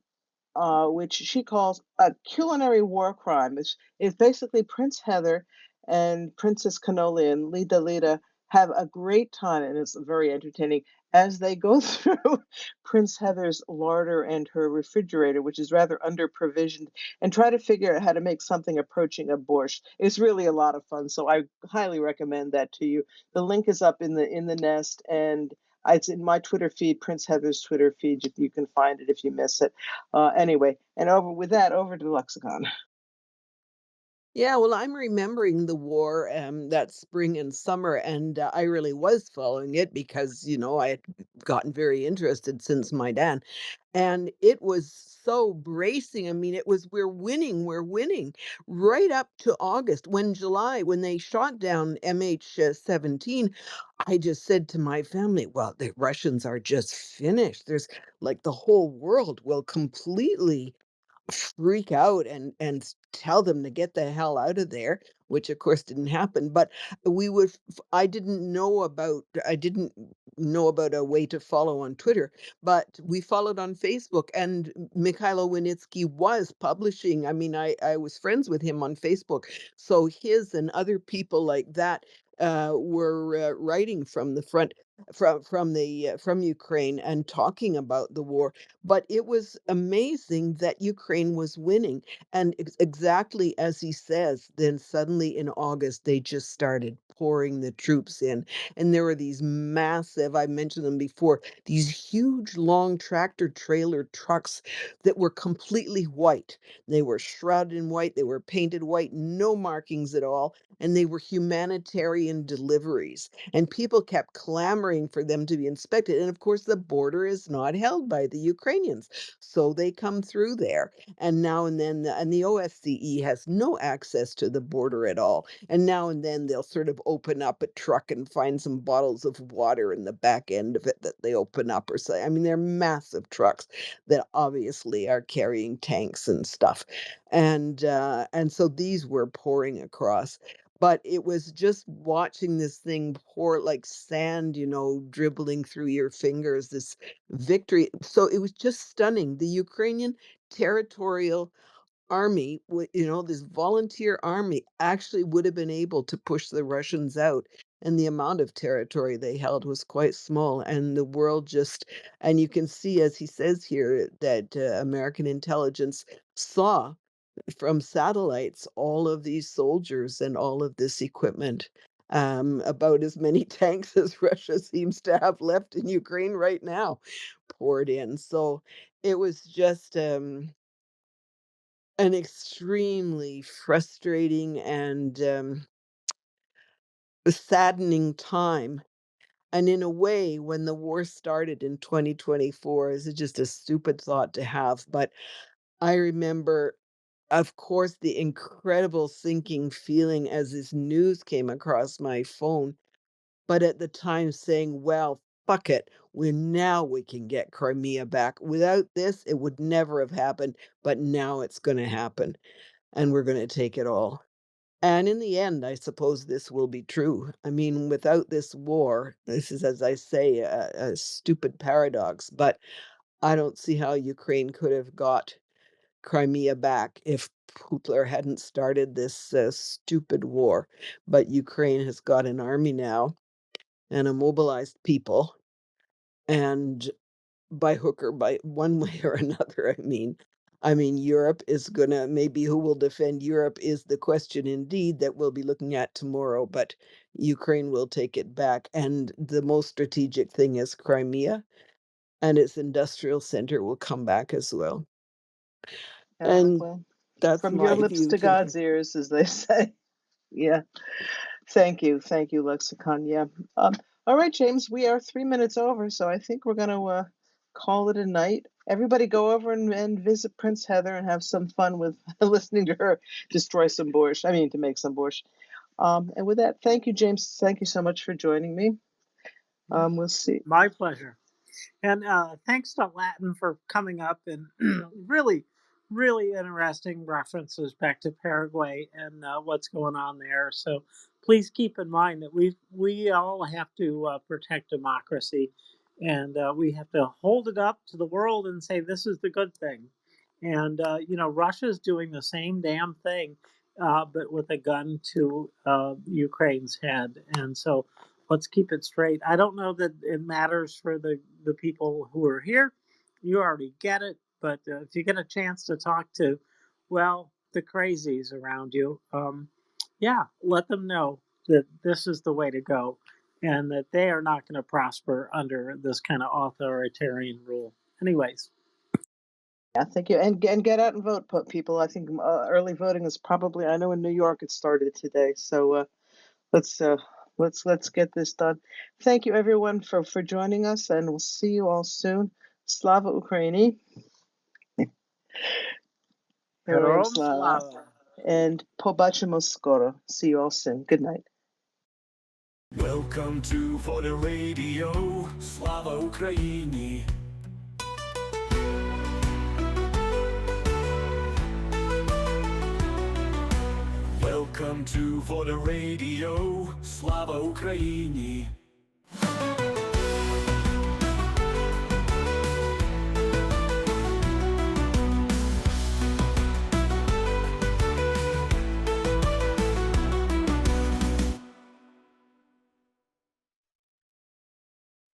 which she calls a culinary war crime. It's basically Prince Heather and Princess Cannoli and Lida Lida have a great time, and it's very entertaining as they go through Prince Heather's larder and her refrigerator, which is rather under provisioned, and try to figure out how to make something approaching a borscht. It's really a lot of fun, so I highly recommend that to you. The link is up in the Nest, and it's in my Twitter feed, Prince Heather's Twitter feed. You can find it if you miss it. Anyway, and over to the lexicon. Yeah, well, I'm remembering the war that spring and summer, and I really was following it because, I had gotten very interested since Maidan. And it was so bracing. I mean, it was, we're winning, right up to August. When they shot down MH17, I just said to my family, well, the Russians are just finished. There's like the whole world will completely freak out and tell them to get the hell out of there, which of course didn't happen. But we would I didn't know about a way to follow on Twitter, but we followed on Facebook, and Mychailo Wynnyckyj was publishing. I mean, I was friends with him on Facebook, so his and other people like that were writing from the front from Ukraine and talking about the war. But it was amazing that Ukraine was winning. And exactly as he says, then suddenly in August, they just started pouring the troops in. And there were these massive, I mentioned them before, these huge, long tractor trailer trucks that were completely white. They were shrouded in white, they were painted white, no markings at all. And they were humanitarian deliveries. And people kept clamoring for them to be inspected. And of course, the border is not held by the Ukrainians. So they come through there. And now and then, and the OSCE has no access to the border at all. And now and then they'll sort of open up a truck and find some bottles of water in the back end of it that they open up or say. I mean, they're massive trucks that obviously are carrying tanks and stuff. And so these were pouring across. But it was just watching this thing pour like sand, dribbling through your fingers, this victory. So it was just stunning. The Ukrainian territorial army, this volunteer army actually would have been able to push the Russians out. And the amount of territory they held was quite small. And the world and you can see, as he says here, that American intelligence saw from satellites all of these soldiers and all of this equipment, about as many tanks as Russia seems to have left in Ukraine right now, poured in. So it was just an extremely frustrating and saddening time. And in a way, when the war started in 2024, is just a stupid thought to have. But I remember, of course, the incredible sinking feeling as this news came across my phone. But at the time saying, well, fuck it. We can get Crimea back. Without this, it would never have happened. But now it's going to happen. And we're going to take it all. And in the end, I suppose this will be true. I mean, without this war, this is, as I say, a stupid paradox, but I don't see how Ukraine could have got Crimea back if Hitler hadn't started this stupid war. But Ukraine has got an army now and a mobilized people. And by hook or by one way or another, I mean, Europe is gonna maybe who will defend Europe is the question indeed that we'll be looking at tomorrow, but Ukraine will take it back. And the most strategic thing is Crimea, and its industrial center will come back as well. And Well, that's from your my lips view to tonight. God's ears, as they say. Yeah. Thank you. Thank you, Lexicon. Yeah. All right, James, we are 3 minutes over, so I think we're going to call it a night. Everybody go over and visit Prince Heather and have some fun with listening to her destroy some borscht. I mean, to make some borscht. And with that, thank you, James. Thank you so much for joining me. We'll see. My pleasure. And thanks to Latin for coming up and really, really interesting references back to Paraguay and what's going on there. So please keep in mind that we all have to protect democracy, and we have to hold it up to the world and say this is the good thing. And Russia's doing the same damn thing, but with a gun to Ukraine's head. And so let's keep it straight. I don't know that it matters for the people who are here. You already get it. But if you get a chance to talk to, well, the crazies around you, yeah, let them know that this is the way to go and that they are not going to prosper under this kind of authoritarian rule. Anyways. Yeah, thank you. And get out and vote, people. I think early voting is probably, I know in New York it started today. So let's get this done. Thank you everyone for joining us, and we'll see you all soon. Slava Ukraini. Heroям Heroam slava. slava. And побачимо скоро. See you all soon. Good night. Welcome to Voly Radio. Slava Ukraini. Welcome to Voly Radio. Slava Ukraini.